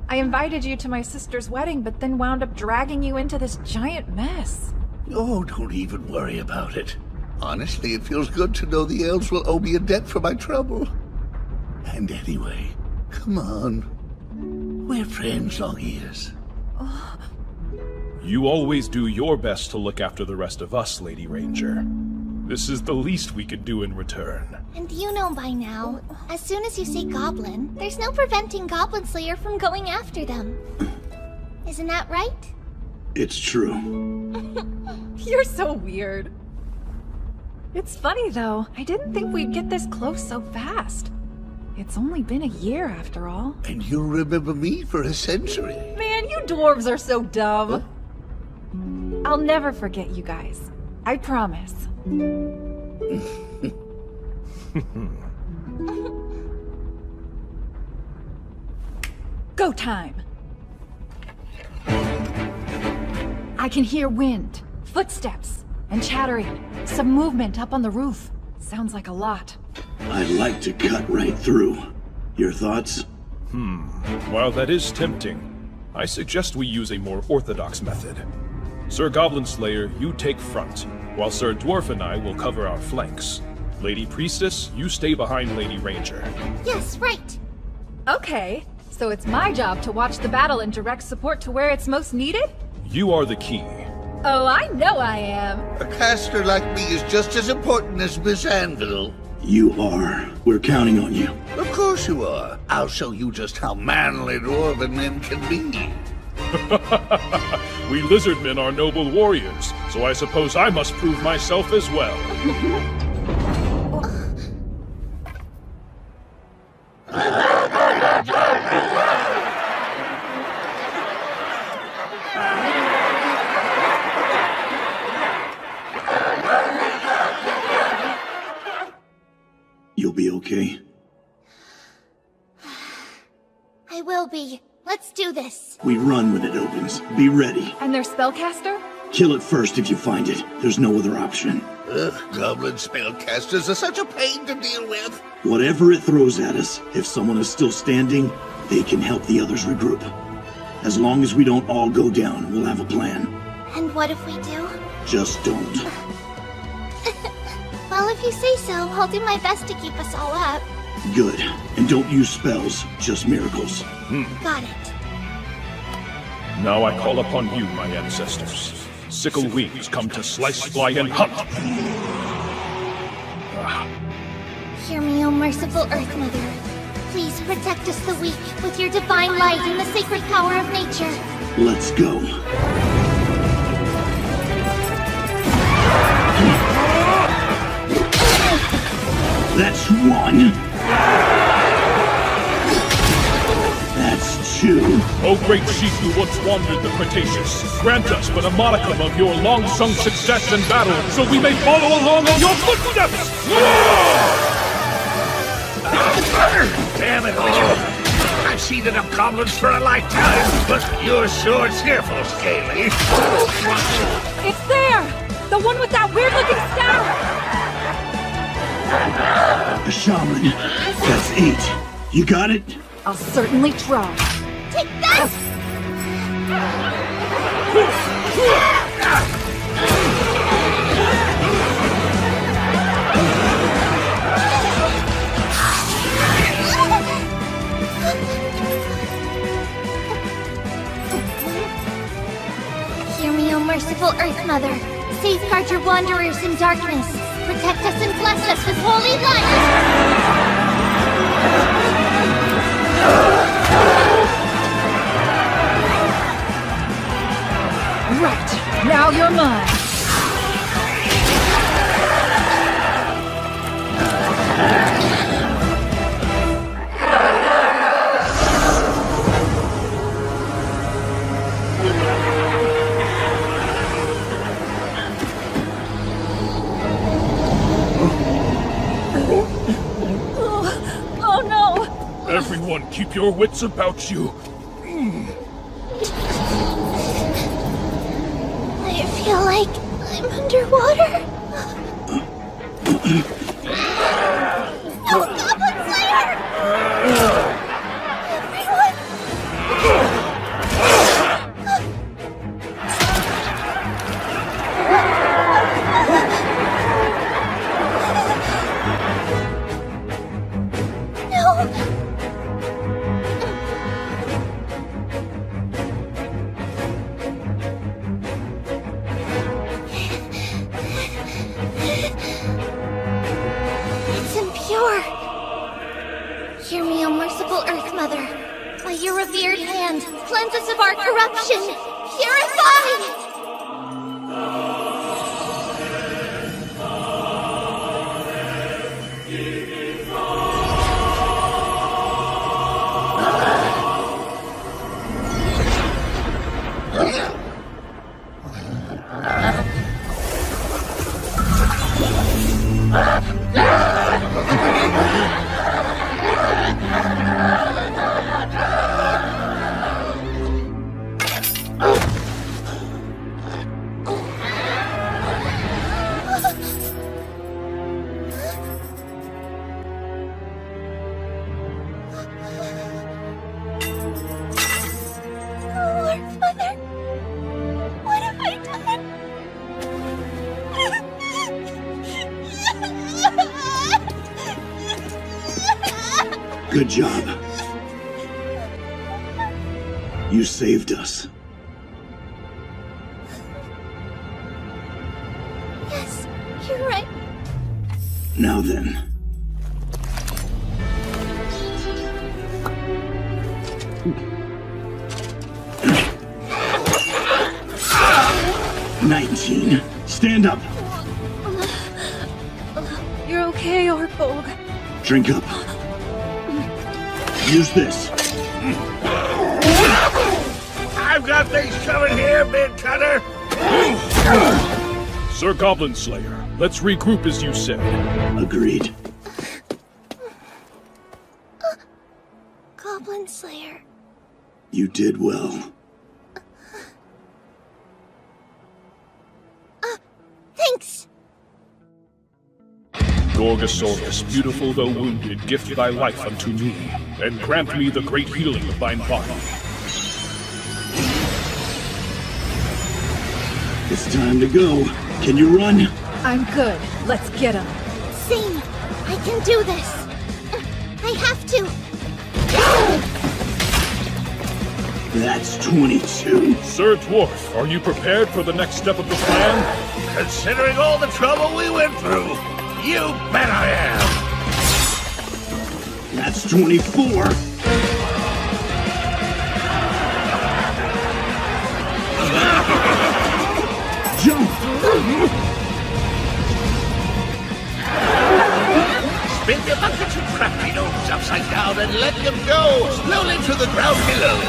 I invited you to my sister's wedding, but then wound up dragging you into this giant mess. Oh, don't even worry about it. Honestly, it feels good to know the elves will owe me a debt for my trouble. And anyway, come on. We're friends, long ears. You always do your best to look after the rest of us, Lady Ranger. This is the least we could do in return. And you know by now, as soon as you say goblin, there's no preventing Goblin Slayer from going after them. Isn't that right? It's true. You're so weird. It's funny, though. I didn't think we'd get this close so fast. It's only been a year, after all. And you'll remember me for a century. Man, you dwarves are so dumb. I'll never forget you guys. I promise. Go time! I can hear wind, footsteps, and chattering. Some movement up on the roof. Sounds like a lot. I'd like to cut right through. Your thoughts? While that is tempting, I suggest we use a more orthodox method. Sir Goblin Slayer, you take front, while Sir Dwarf and I will cover our flanks. Lady Priestess, you stay behind Lady Ranger. Yes, right. Okay, so it's my job to watch the battle and direct support to where it's most needed? You are the key. Oh, I know I am. A caster like me is just as important as Miss Anvil. You are. We're counting on you. Of course you are. I'll show you just how manly dwarven men can be. We lizard men are noble warriors, so I suppose I must prove myself as well. You'll be okay. I will be. Let's do this. We run when it opens. Be ready. And their spellcaster? Kill it first if you find it. There's no other option. Goblin spellcasters are such a pain to deal with. Whatever it throws at us, if someone is still standing, they can help the others regroup. As long as we don't all go down, we'll have a plan. And what if we do? Just don't. Well, if you say so, I'll do my best to keep us all up. Good. And don't use spells, just miracles. Got it. Now I call upon you, my ancestors. Sickle wings come to slice, fly, and hunt. Hear me, O merciful Earth Mother. Please protect us the weak with your divine light and the sacred power of nature. Let's go. That's one. That's two. O great chief who once wandered the Cretaceous, grant us but a modicum of your long-sung success in battle, so we may follow along in your footsteps! Damn it all! I've seen enough goblins for a lifetime, but you're sure cheerful, Scaly. It's there! The one with that weird-looking staff! A shaman. That's 8. You got it? I'll certainly try. Take that! Hear me, O merciful Earth Mother. Safeguard your wanderers in darkness. Protect us and bless us with holy light! Right, now you're mine. Oh no! Everyone, keep your wits about you. I feel like I'm underwater. No, Goblin Slayer! Everyone! It's impure. Hear me, O merciful Earth Mother. By your revered hand, cleanse us of our corruption. Purify! Good job. You saved us. Yes, you're right. Now then. "19. Stand up. You're okay, Orpog. Drink up. Use this. I've got things covered here, Big Cutter. Sir Goblin Slayer, let's regroup as you said. Agreed. Goblin Slayer. You did well. Thanks. Gorgosaurus, beautiful though wounded, gift thy life unto me, and grant me the great healing of thine body. It's time to go. Can you run? I'm good. Let's get him. Same. I can do this. I have to. That's 22. Sir Dwarf, are you prepared for the next step of the plan? Considering all the trouble we went through, you bet I am. That's 24. Jump! Spin your buckets of crafty gnomes upside down and let them go slowly to the ground below.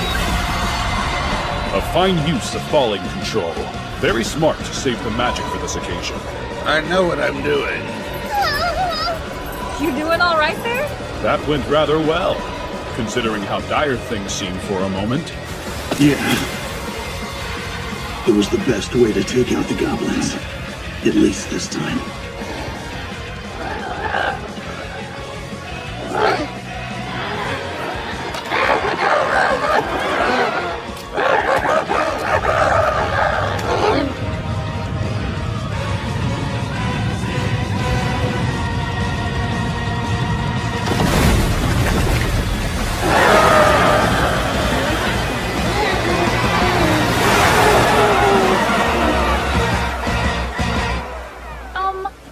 A fine use of falling control. Very smart to save the magic for this occasion. I know what I'm doing. You doing all right there? That went rather well, considering how dire things seemed for a moment. Yeah. It was the best way to take out the goblins. At least this time.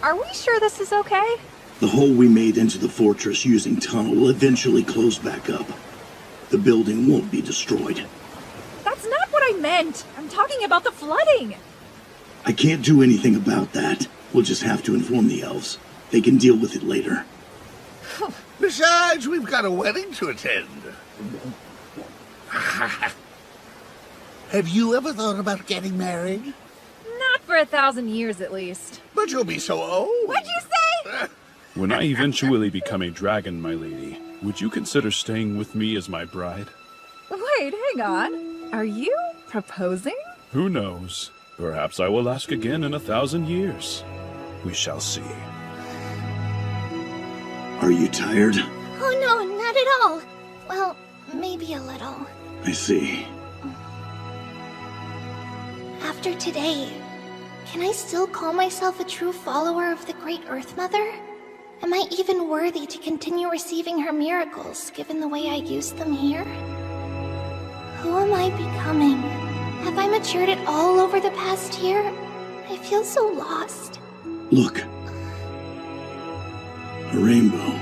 Are we sure this is okay? The hole we made into the fortress using tunnel will eventually close back up. The building won't be destroyed. That's not what I meant. I'm talking about the flooding. I can't do anything about that. We'll just have to inform the elves. They can deal with it later. Besides, we've got a wedding to attend. Have you ever thought about getting married? Not for 1,000 years, at least. But you'll be so old. What'd you say? When I eventually become a dragon, my lady, would you consider staying with me as my bride? Wait, hang on. Are you proposing? Who knows? Perhaps I will ask again in 1,000 years. We shall see. Are you tired? Oh no, not at all. Well, maybe a little. I see. After today, can I still call myself a true follower of the Great Earth Mother? Am I even worthy to continue receiving her miracles, given the way I used them here? Who am I becoming? Have I matured at all over the past year? I feel so lost. Look. A rainbow.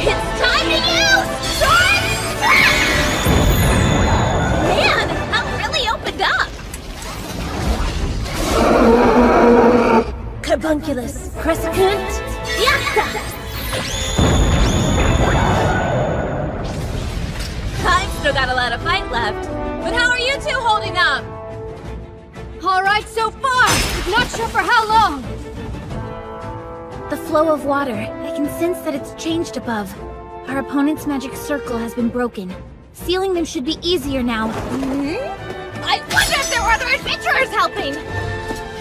It's time to use Sword Smash! Man, that really opened up! Carbunculus, Crescent, Yakta! I've still got a lot of fight left, but how are you two holding up? All right so far, not sure for how long. The flow of water. I can sense that it's changed above. Our opponent's magic circle has been broken. Sealing them should be easier now. I wonder if there were other adventurers helping!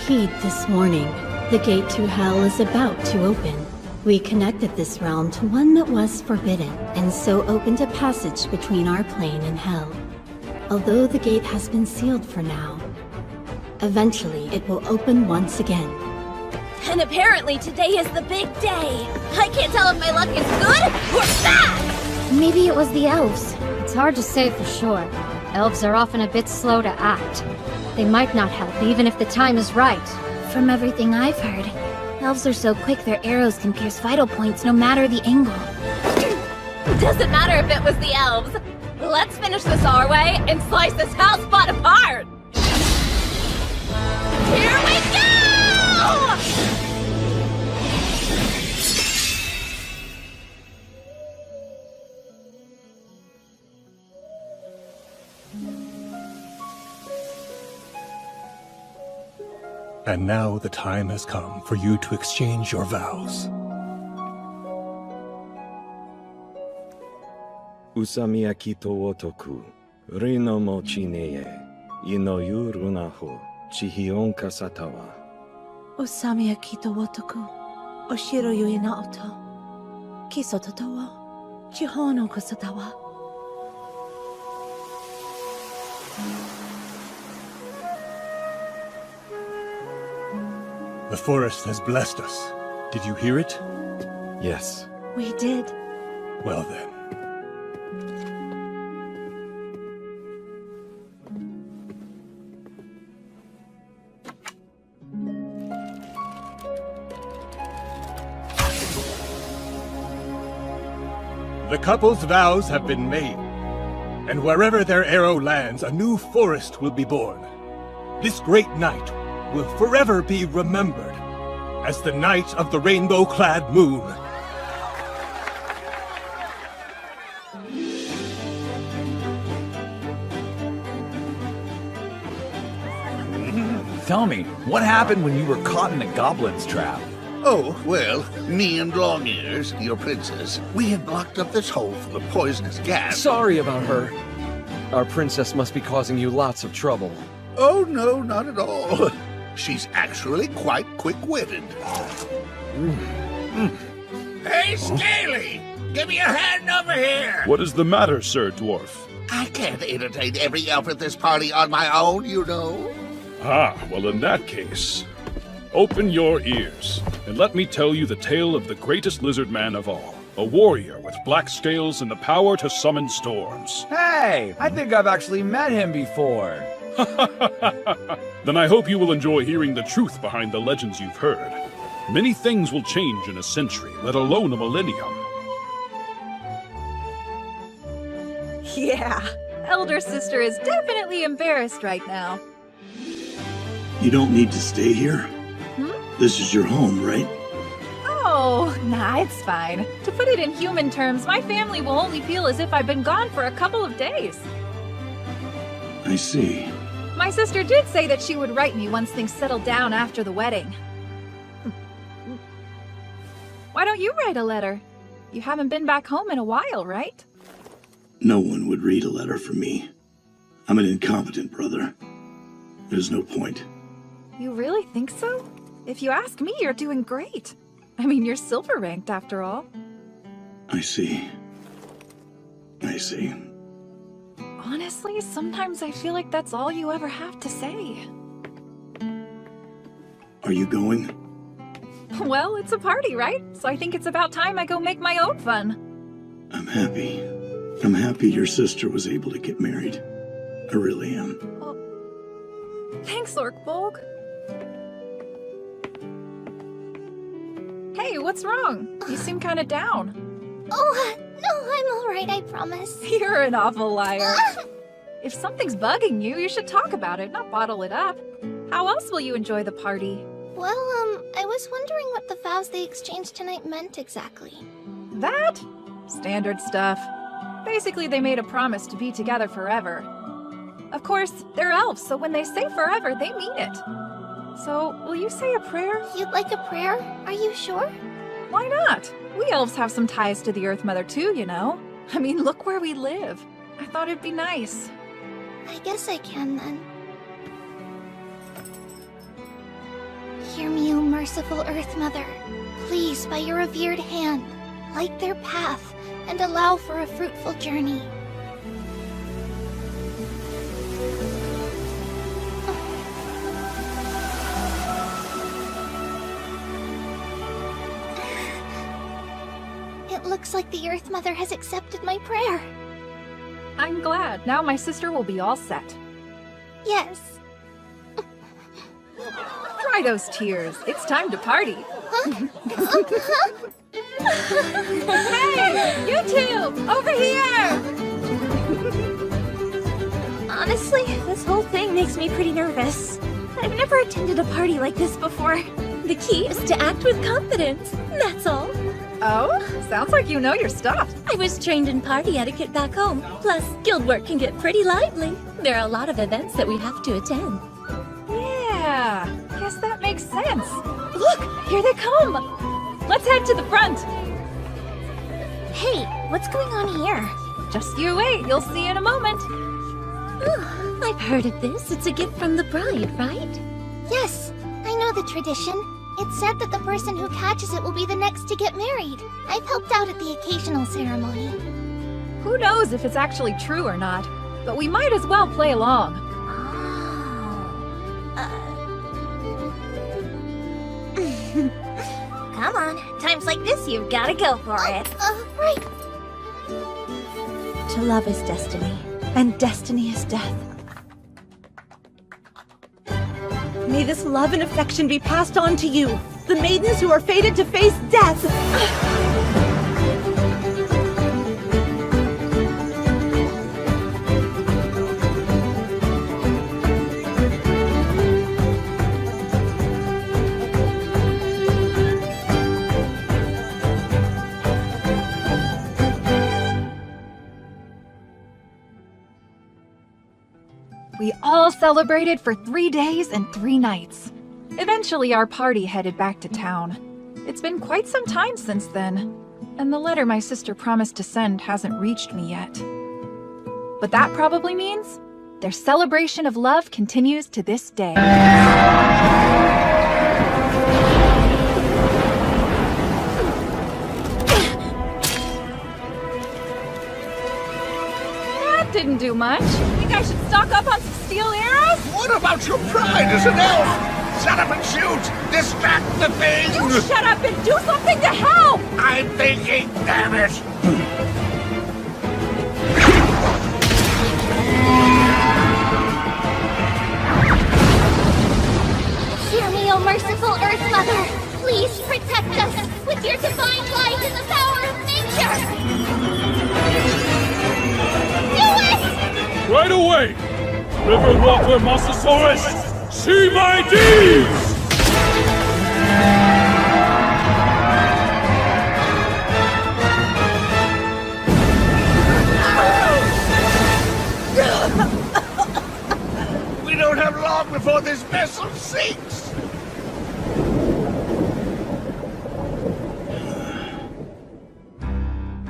Heed this warning. The gate to hell is about to open. We connected this realm to one that was forbidden, and so opened a passage between our plane and hell. Although the gate has been sealed for now, eventually it will open once again. And apparently today is the big day. I can't tell if my luck is good or bad! Maybe it was the elves. It's hard to say for sure. Elves are often a bit slow to act. They might not help even if the time is right. From everything I've heard, elves are so quick their arrows can pierce vital points no matter the angle. Doesn't matter if it was the elves. Let's finish this our way and slice this house spot apart! Here we go! And now the time has come for you to exchange your vows. Usami akito otoku, rino mo chineye, inoyu runaho, chihion kasatawa. Usami akito wotoku, oshiro yui na oto, kiso totowa, chihono kasatawa. The forest has blessed us. Did you hear it? Yes. We did. Well then. The couple's vows have been made, and wherever their arrow lands, a new forest will be born. This great night will forever be remembered as the night of the rainbow-clad moon. Tell me, what happened when you were caught in a goblin's trap? Oh, well, me and Longears, your princess, we had blocked up this hole full of poisonous gas. Sorry about her. Our princess must be causing you lots of trouble. Oh, no, not at all. She's actually quite quick-witted. Hey, Scaly! Give me a hand over here! What is the matter, Sir Dwarf? I can't entertain every elf at this party on my own, you know. Ah, well in that case, open your ears, and let me tell you the tale of the greatest lizard man of all. A warrior with black scales and the power to summon storms. Hey, I think I've actually met him before. Then I hope you will enjoy hearing the truth behind the legends you've heard. Many things will change in a century, let alone a millennium. Yeah, elder sister is definitely embarrassed right now. You don't need to stay here. Hmm? This is your home, right? Oh, nah, it's fine. To put it in human terms, my family will only feel as if I've been gone for a couple of days. I see. My sister did say that she would write me once things settled down after the wedding. Why don't you write a letter? You haven't been back home in a while, right? No one would read a letter from me. I'm an incompetent brother. There's no point. You really think so? If you ask me, you're doing great. I mean, you're silver ranked after all. I see. I see. Honestly, sometimes I feel like that's all you ever have to say. Are you going? Well, it's a party, right? So I think it's about time I go make my own fun. I'm happy. I'm happy your sister was able to get married. I really am. Thanks, Orkbolg. Hey, what's wrong? You seem kind of down. Oh, no, I'm alright, I promise. You're an awful liar. If something's bugging you, you should talk about it, not bottle it up. How else will you enjoy the party? Well, I was wondering what the vows they exchanged tonight meant exactly. That? Standard stuff. Basically, they made a promise to be together forever. Of course, they're elves, so when they say forever, they mean it. So, will you say a prayer? You'd like a prayer? Are you sure? Why not? We elves have some ties to the Earth Mother too, you know. I mean, look where we live. I thought it'd be nice. I guess I can then. Hear me, O merciful Earth Mother. Please, by your revered hand, light their path and allow for a fruitful journey. It looks like the Earth Mother has accepted my prayer. I'm glad. Now my sister will be all set. Yes. Dry those tears. It's time to party. Hey, you two! Over here! Honestly, this whole thing makes me pretty nervous. I've never attended a party like this before. The key is to act with confidence, that's all. Oh? Sounds like you know your stuff. I was trained in party etiquette back home. Plus, guild work can get pretty lively. There are a lot of events that we have to attend. Yeah, guess that makes sense. Look, here they come. Let's head to the front. Hey, what's going on here? Just you wait, you'll see in a moment. Oh, I've heard of this. It's a gift from the bride, right? Yes, I know the tradition. It's said that the person who catches it will be the next to get married. I've helped out at the occasional ceremony. Who knows if it's actually true or not, but we might as well play along. Come on, times like this, you've gotta go for it. Right. To love is destiny, and destiny is death. May this love and affection be passed on to you, the maidens who are fated to face death! We all celebrated for 3 days and 3 nights. Eventually, our party headed back to town. It's been quite some time since then, and the letter my sister promised to send hasn't reached me yet. But that probably means their celebration of love continues to this day. That didn't do much. Think I should stock up on some steel arrows? What about your pride as an elf? Shut up and shoot! Distract the thing! You shut up and do something to help! I'm thinking, damn it! Hear me, O merciful Earth Mother! Please protect us with your divine light and the power of nature! Do it! Right away! River Walker Mosasaurus, see my deeds! We don't have long before this vessel sinks!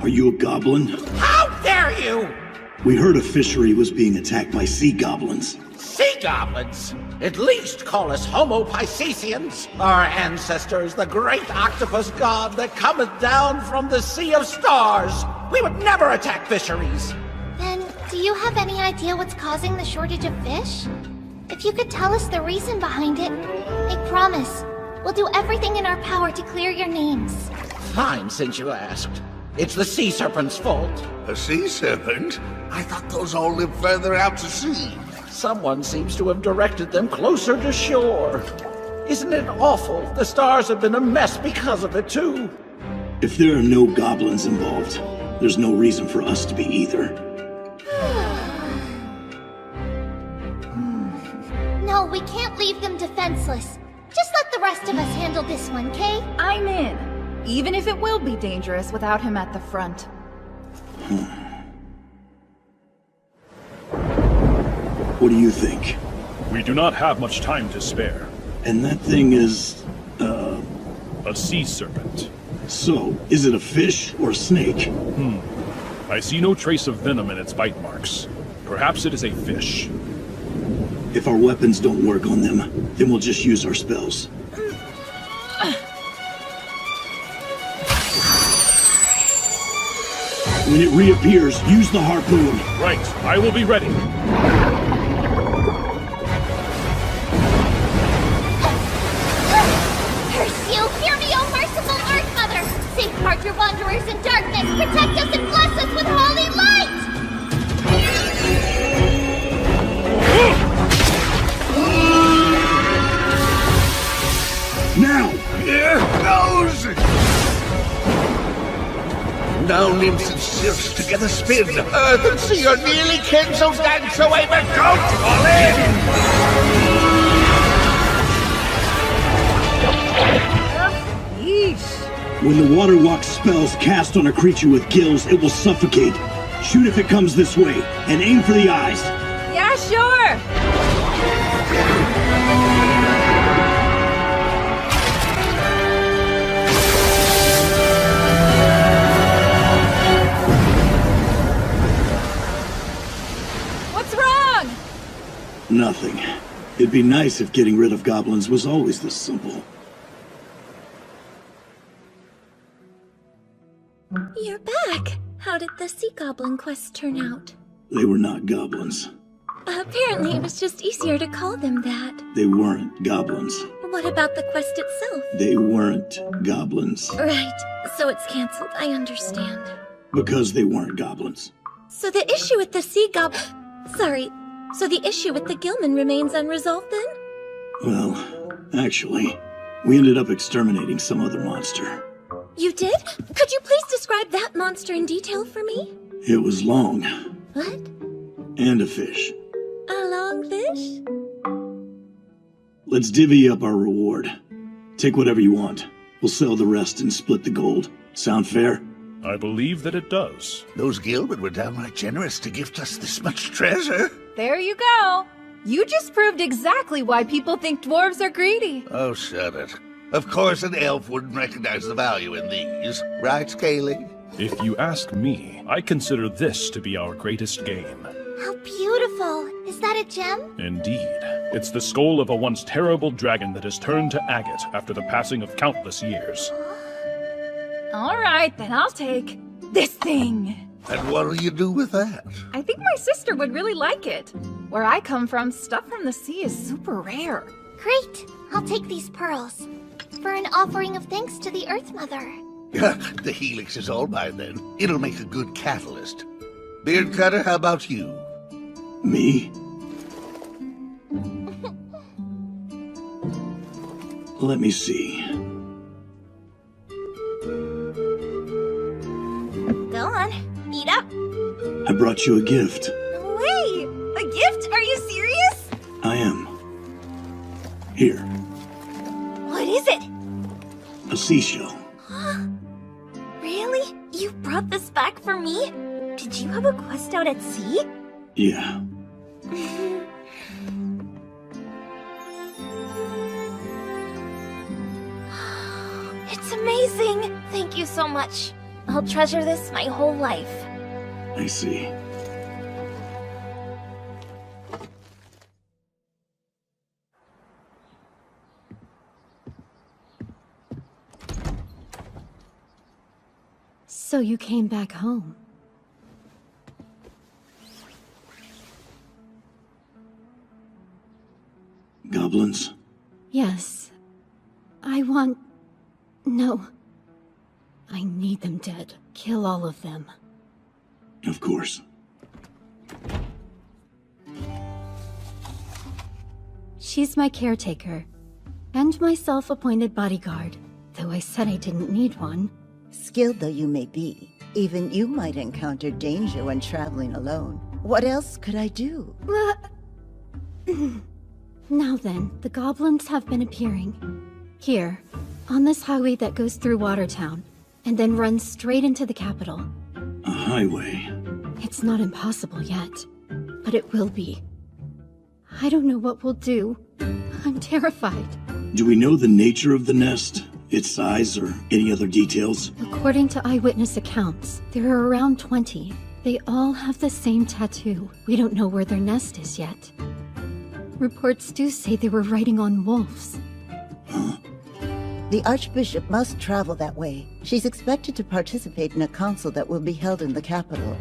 Are you a goblin? How dare you! We heard a fishery was being attacked by sea goblins. Sea goblins? At least call us Homo Piscesians. Our ancestors, the great octopus god that cometh down from the sea of stars. We would never attack fisheries. Then, do you have any idea what's causing the shortage of fish? If you could tell us the reason behind it, I promise, we'll do everything in our power to clear your names. Fine, since you asked. It's the sea serpent's fault. A sea serpent? I thought those all lived further out to sea. Someone seems to have directed them closer to shore. Isn't it awful? The stars have been a mess because of it, too. If there are no goblins involved, there's no reason for us to be either. No, we can't leave them defenseless. Just let the rest of us handle this one, Kay? I'm in. Even if it will be dangerous without him at the front. What do you think? We do not have much time to spare. And that thing is, a sea serpent. So, is it a fish or a snake? I see no trace of venom in its bite marks. Perhaps it is a fish. If our weapons don't work on them, then we'll just use our spells. When it reappears, use the harpoon. Right, I will be ready. Curse you! Hear me, O merciful Earth Mother! Safeguard your wanderers in darkness! Protect us and bless us with holy light! Now! Here goes! Now nymphs and sylphs together spin. Earth and sea are nearly kin, so dance away, but don't fall in! When the water walk spell's cast on a creature with gills, it will suffocate. Shoot if it comes this way, and aim for the eyes. Yeah, sure! What's wrong? Nothing. It'd be nice if getting rid of goblins was always this simple. You're back! How did the Sea Goblin quest turn out? They were not goblins. Apparently it was just easier to call them that. They weren't goblins. What about the quest itself? They weren't goblins. Right, so it's cancelled, I understand. Because they weren't goblins. So the issue with the Sea Goblin... Sorry, so the issue with the Gilman remains unresolved then? Well, actually, we ended up exterminating some other monster. You did? Could you please describe that monster in detail for me? It was long. What? And a fish. A long fish? Let's divvy up our reward. Take whatever you want. We'll sell the rest and split the gold. Sound fair? I believe that it does. Those Gilman were downright generous to gift us this much treasure. There you go. You just proved exactly why people think dwarves are greedy. Oh, shut it. Of course an elf wouldn't recognize the value in these. Right, Scaly? If you ask me, I consider this to be our greatest game. How beautiful! Is that a gem? Indeed. It's the skull of a once terrible dragon that has turned to agate after the passing of countless years. All right, then I'll take this thing. And what'll you do with that? I think my sister would really like it. Where I come from, stuff from the sea is super rare. Great! I'll take these pearls. For an offering of thanks to the Earth Mother. The helix is all mine then. It'll make a good catalyst. Beard Cutter, how about you? Me? Let me see. Go on, eat up. I brought you a gift. No way! A gift? Are you serious? I am. Here. What is it? A seashell. Really? You brought this back for me? Did you have a quest out at sea? Yeah. It's amazing! Thank you so much. I'll treasure this my whole life. I see. So you came back home. Goblins? Yes. I want... No. I need them dead. Kill all of them. Of course. She's my caretaker. And my self-appointed bodyguard. Though I said I didn't need one. Skilled though you may be, even you might encounter danger when traveling alone. What else could I do? Now then, the goblins have been appearing. Here, on this highway that goes through Watertown, and then runs straight into the capital. A highway? It's not impossible yet, but it will be. I don't know what we'll do. I'm terrified. Do we know the nature of the nest? Its size, or any other details? According to eyewitness accounts, there are around 20. They all have the same tattoo. We don't know where their nest is yet. Reports do say they were riding on wolves. Huh. The Archbishop must travel that way. She's expected to participate in a council that will be held in the capital.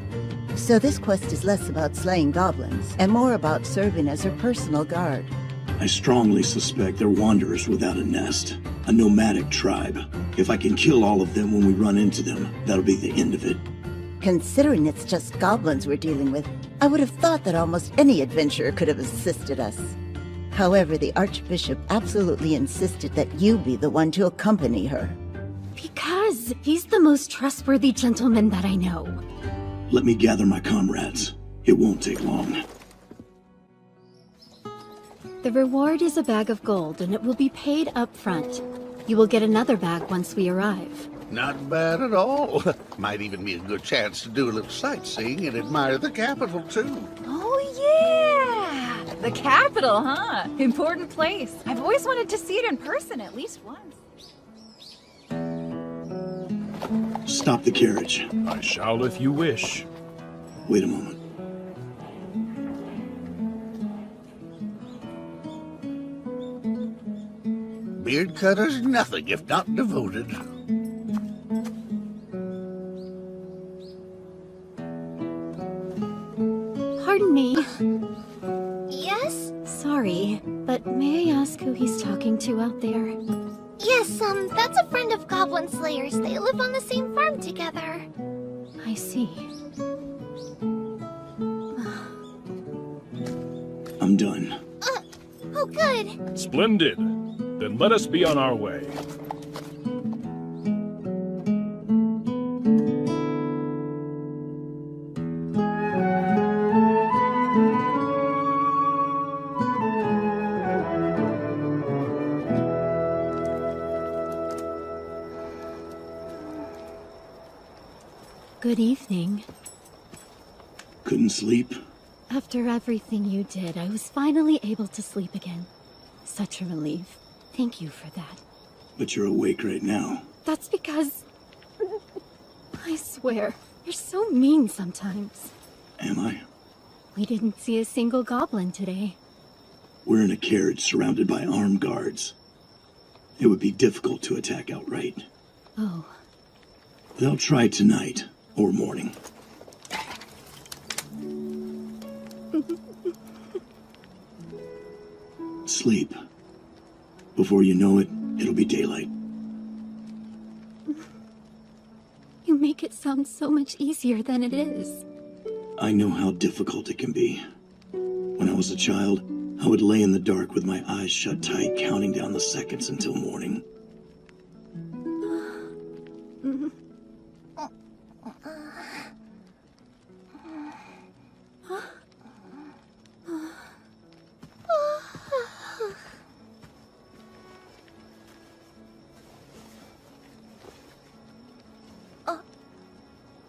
So this quest is less about slaying goblins, and more about serving as her personal guard. I strongly suspect they're wanderers without a nest. A nomadic tribe. If I can kill all of them when we run into them, that'll be the end of it. Considering it's just goblins we're dealing with, I would have thought that almost any adventurer could have assisted us. However, the Archbishop absolutely insisted that you be the one to accompany her. Because he's the most trustworthy gentleman that I know. Let me gather my comrades. It won't take long. The reward is a bag of gold, and it will be paid up front. You will get another bag once we arrive. Not bad at all. Might even be a good chance to do a little sightseeing and admire the capital, too. Oh, yeah! The capital, huh? Important place. I've always wanted to see it in person at least once. Stop the carriage. I shall if you wish. Wait a moment. Beard cutter's nothing if not devoted. Pardon me. Yes? Sorry, but may I ask who he's talking to out there? Yes, that's a friend of Goblin Slayers. They live on the same farm together. I see. I'm done. Oh, good. Splendid. Then let us be on our way. Good evening. Couldn't sleep? After everything you did, I was finally able to sleep again. Such a relief. Thank you for that. But you're awake right now. That's because... I swear, you're so mean sometimes. Am I? We didn't see a single goblin today. We're in a carriage surrounded by armed guards. It would be difficult to attack outright. Oh. They'll try tonight or morning. Sleep. Before you know it, it'll be daylight. You make it sound so much easier than it is. I know how difficult it can be. When I was a child, I would lay in the dark with my eyes shut tight, counting down the seconds until morning.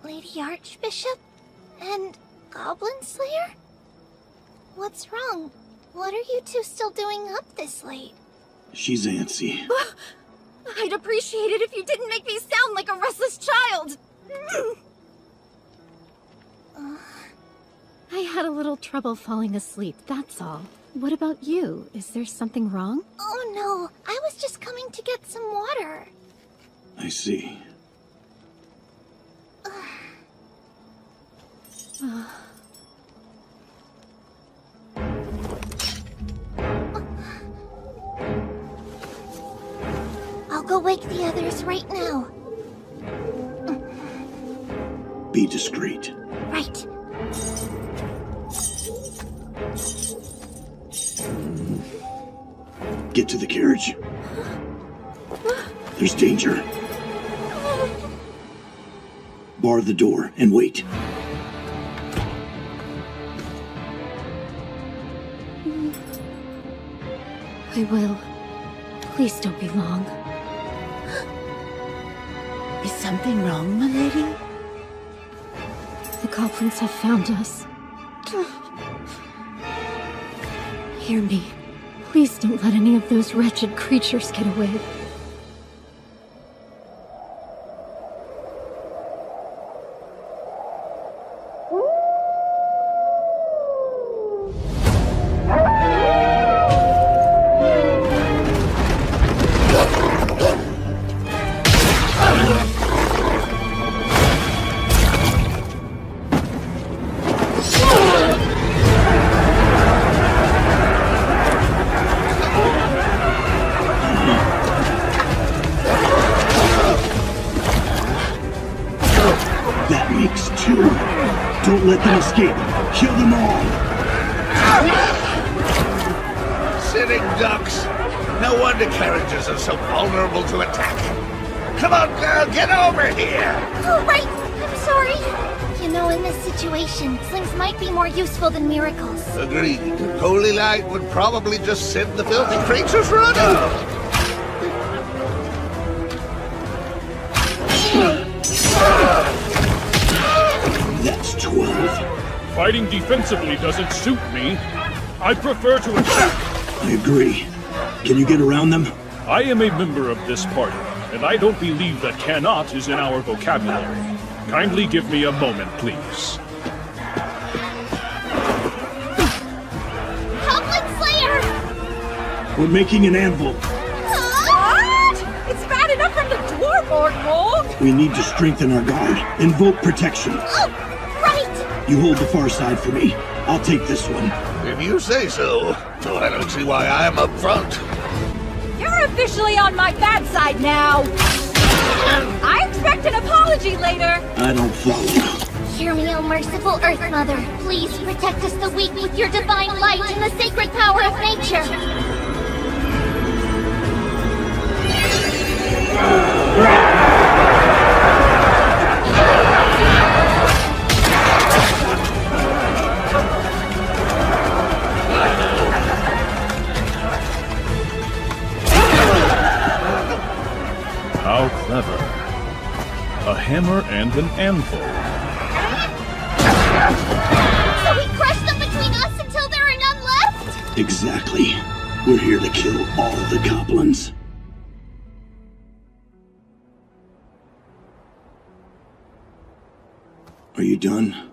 Lady Archbishop? And Goblin Slayer? What's wrong? What are you two still doing up this late? She's antsy. I'd appreciate it if you didn't make me sound like a restless child. I had a little trouble falling asleep, that's all. What about you? Is there something wrong? Oh no, I was just coming to get some water. I see. I'll go wake the others right now. Be discreet. Right. Get to the carriage. There's danger. Bar the door and wait. I will. Please don't be long. Is something wrong, my lady? The goblins have found us. Hear me. Please don't let any of those wretched creatures get away. let them escape. Kill them all. Sitting ducks. No wonder carriages are so vulnerable to attack. Come on, girl, get over here! Oh, right! I'm sorry! You know, in this situation, slings might be more useful than miracles. Agreed. Holy light would probably just send the filthy creatures running. That's 12. Fighting defensively doesn't suit me. I prefer to attack. I agree. Can you get around them? I am a member of this party, and I don't believe that cannot is in our vocabulary. Kindly give me a moment, please. Goblin Slayer! We're making an anvil. What? It's bad enough from the dwarf, Orkmold! We need to strengthen our guard. Invoke protection. Oh, right! You hold the far side for me. I'll take this one. If you say so. Though I don't see why I'm up front. You're officially on my bad side now! I expect an apology later! I don't follow. Hear me, O merciful Earth Mother. Please protect us the weak with your divine light and the sacred power of nature. How clever. A hammer and an anvil. So we crush them between us until there are none left? Exactly. We're here to kill all the goblins. Are you done?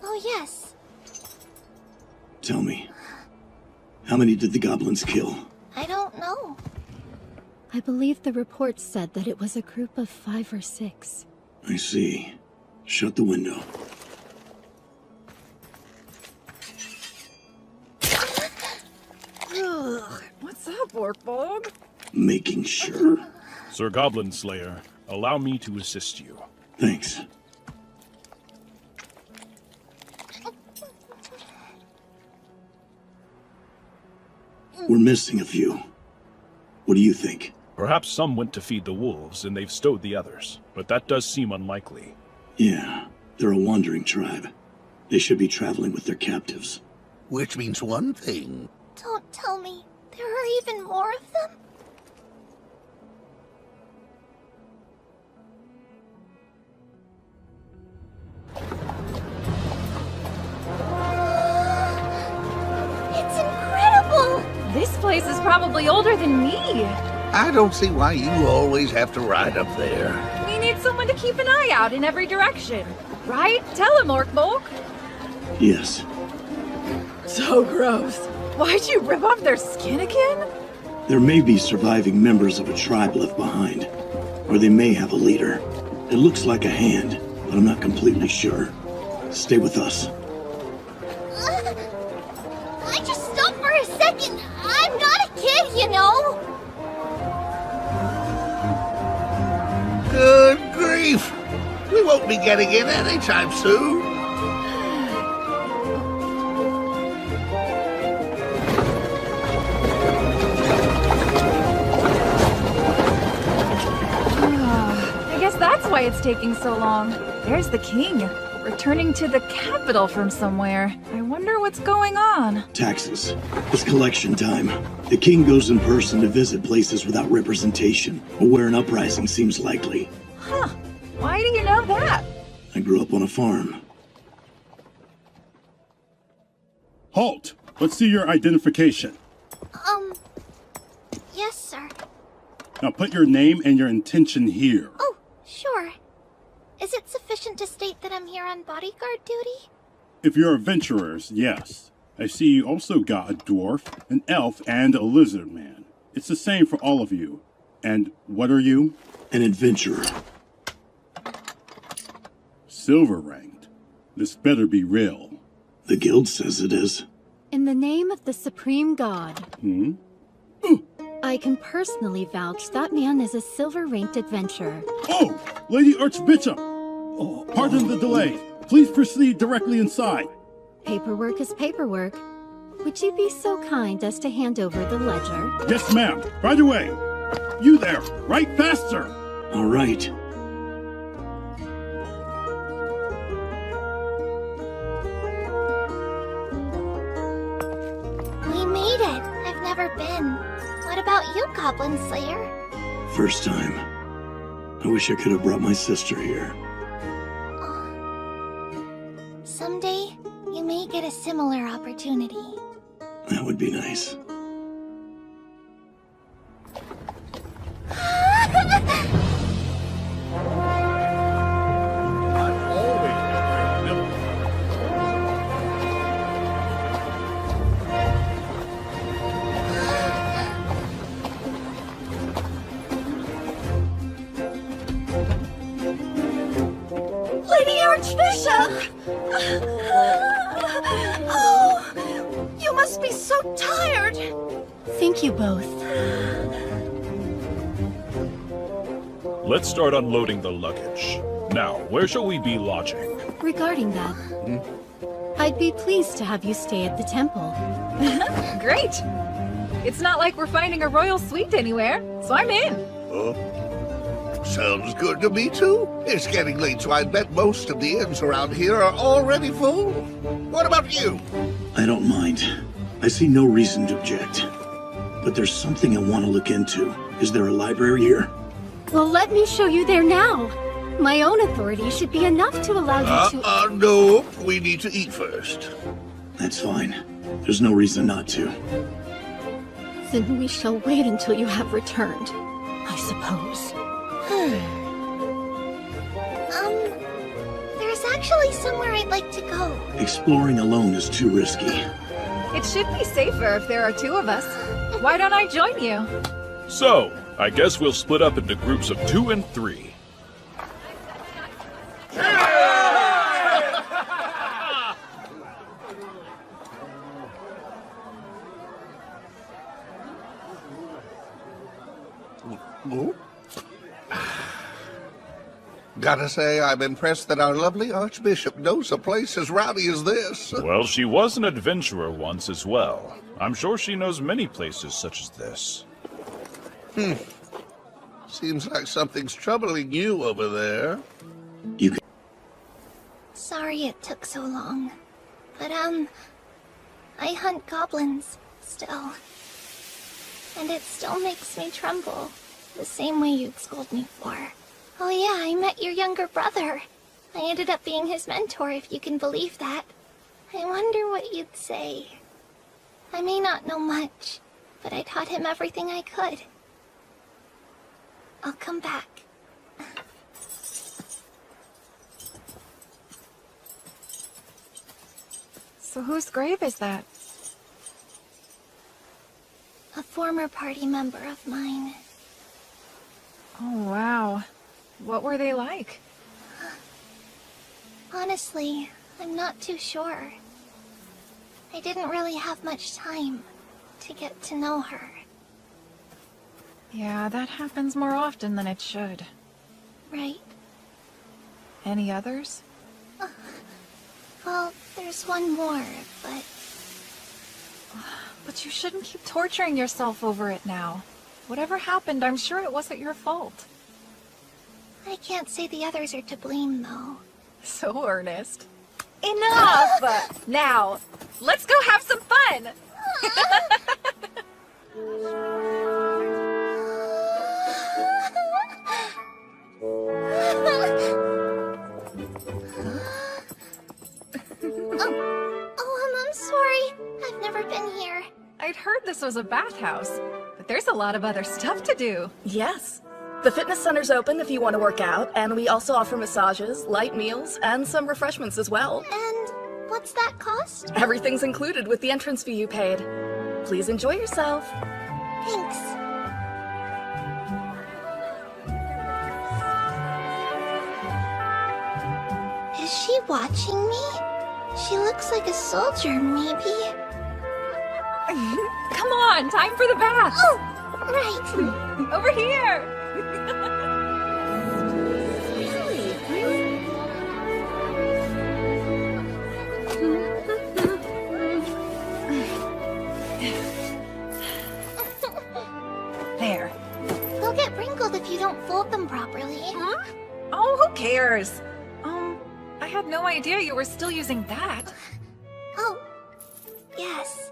Oh, yes. Tell me. How many did the goblins kill? I don't know. I believe the report said that it was a group of 5 or 6. I see. Shut the window. Ugh, what's up, Orkmold? Making sure. Sir Goblin Slayer, allow me to assist you. Thanks. We're missing a few. What do you think? Perhaps some went to feed the wolves and they've stowed the others, but that does seem unlikely. Yeah, they're a wandering tribe. They should be traveling with their captives. Which means one thing. Don't tell me. There are even more of them? It's incredible! This place is probably older than me. I don't see why you always have to ride up there. We need someone to keep an eye out in every direction. Right? Tell him, Orkmold. Yes. So gross. Why'd you rip off their skin again? There may be surviving members of a tribe left behind. Or they may have a leader. It looks like a hand, but I'm not completely sure. Stay with us. I just stopped for a second. I'm not a kid, you know. Good grief! We won't be getting in anytime soon. I guess that's why it's taking so long. There's the king, returning to the capital from somewhere. I wonder what's going on. Taxes. It's collection time. The king goes in person to visit places without representation, or where an uprising seems likely. Huh. Why do you know that? I grew up on a farm. Halt! Let's see your identification. Yes, sir. Now put your name and your intention here. Oh, sure. Is it sufficient to state that I'm here on bodyguard duty? If you're adventurers, yes. I see you also got a dwarf, an elf, and a lizard man. It's the same for all of you. And what are you? An adventurer. Silver ranked. This better be real. The guild says it is. In the name of the Supreme God, Hmm? I can personally vouch that man is a silver-ranked adventurer. Oh! Lady Archbishop! Oh, pardon the delay. Please proceed directly inside. Paperwork is paperwork. Would you be so kind as to hand over the ledger? Yes, ma'am. Right away. You there. Write faster. All right. We made it. I've never been. What about you, Goblin Slayer? First time. I wish I could have brought my sister here. Someday, you may get a similar opportunity. That would be nice. Lady Archbishop! Oh, you must be so tired. Thank you both. Let's start unloading the luggage. Now, where shall we be lodging? Regarding that, I'd be pleased to have you stay at the temple. Great! It's not like we're finding a royal suite anywhere, so I'm in. Sounds good to me, too. It's getting late, so I bet most of the inns around here are already full. What about you? I don't mind. I see no reason to object. But there's something I want to look into. Is there a library here? Well, let me show you there now. My own authority should be enough to allow you to— no. We need to eat first. That's fine. There's no reason not to. Then we shall wait until you have returned, I suppose. There's actually somewhere I'd like to go. Exploring alone is too risky. It should be safer if there are two of us. Why don't I join you? So, I guess we'll split up into groups of 2 and 3. Gotta say, I'm impressed that our lovely Archbishop knows a place as rowdy as this. Well, she was an adventurer once as well. I'm sure she knows many places such as this. Seems like something's troubling you over there. Sorry it took so long. But, I hunt goblins, still. And it still makes me tremble, the same way you'd scold me for. Oh yeah, I met your younger brother. I ended up being his mentor, if you can believe that. I wonder what you'd say. I may not know much, but I taught him everything I could. I'll come back. So whose grave is that? A former party member of mine. Oh, wow. What were they like? Honestly, I'm not too sure. I didn't really have much time to get to know her. Yeah, that happens more often than it should. Right. Any others? Well, there's one more, but... But you shouldn't keep torturing yourself over it now. Whatever happened, I'm sure it wasn't your fault. I can't say the others are to blame, though. So earnest. Enough! Now, let's go have some fun! I'm sorry. I've never been here. I'd heard this was a bathhouse, but there's a lot of other stuff to do. Yes. The fitness center's open if you want to work out, and we also offer massages, light meals, and some refreshments as well. And what's that cost? Everything's included with the entrance fee you paid. Please enjoy yourself. Thanks. Is she watching me? She looks like a soldier, maybe. Come on, time for the bath! Oh, right. Over here! yours! I had no idea you were still using that. Oh, yes.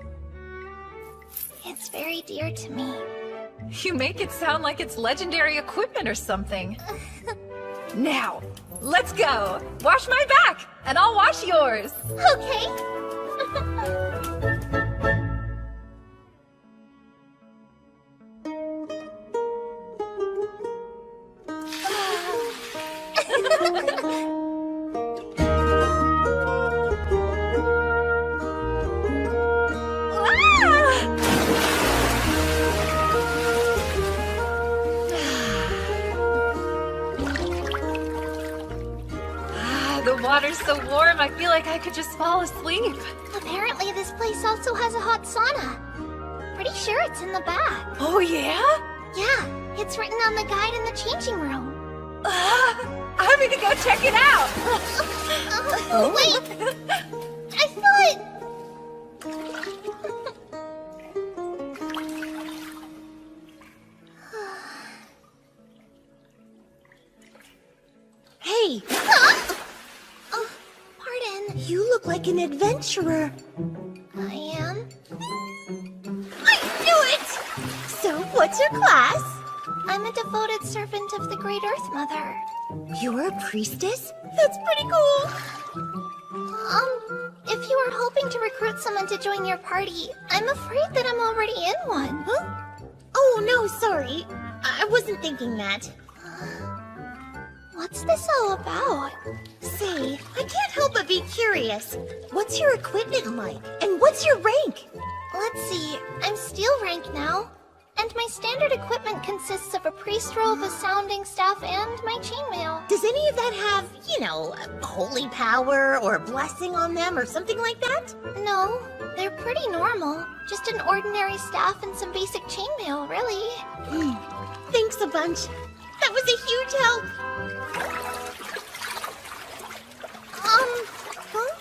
It's very dear to me. You make it sound like it's legendary equipment or something. Now, let's go! Wash my back, and I'll wash yours! Okay. The water's so warm, I feel like I could just fall asleep. Apparently this place also has a hot sauna. Pretty sure it's in the back. Oh yeah? Yeah, it's written on the guide in the changing room. I'm gonna go check it out! Wait! I thought... Hey! Huh? Oh, pardon. You look like an adventurer. I am? I knew it! So, what's your class? I'm a devoted servant of the Great Earth Mother. You're a priestess? That's pretty cool. If you were hoping to recruit someone to join your party, I'm afraid that I'm already in one. Huh? Oh, no, sorry. I wasn't thinking that. What's this all about? Say, I can't help but be curious. What's your equipment like? And what's your rank? Let's see, I'm steel rank now. And my standard equipment consists of a priest robe, a sounding staff, and my chainmail. Does any of that have, you know, holy power or blessing on them or something like that? No, they're pretty normal. Just an ordinary staff and some basic chainmail, really. Thanks a bunch. That was a huge help. Huh?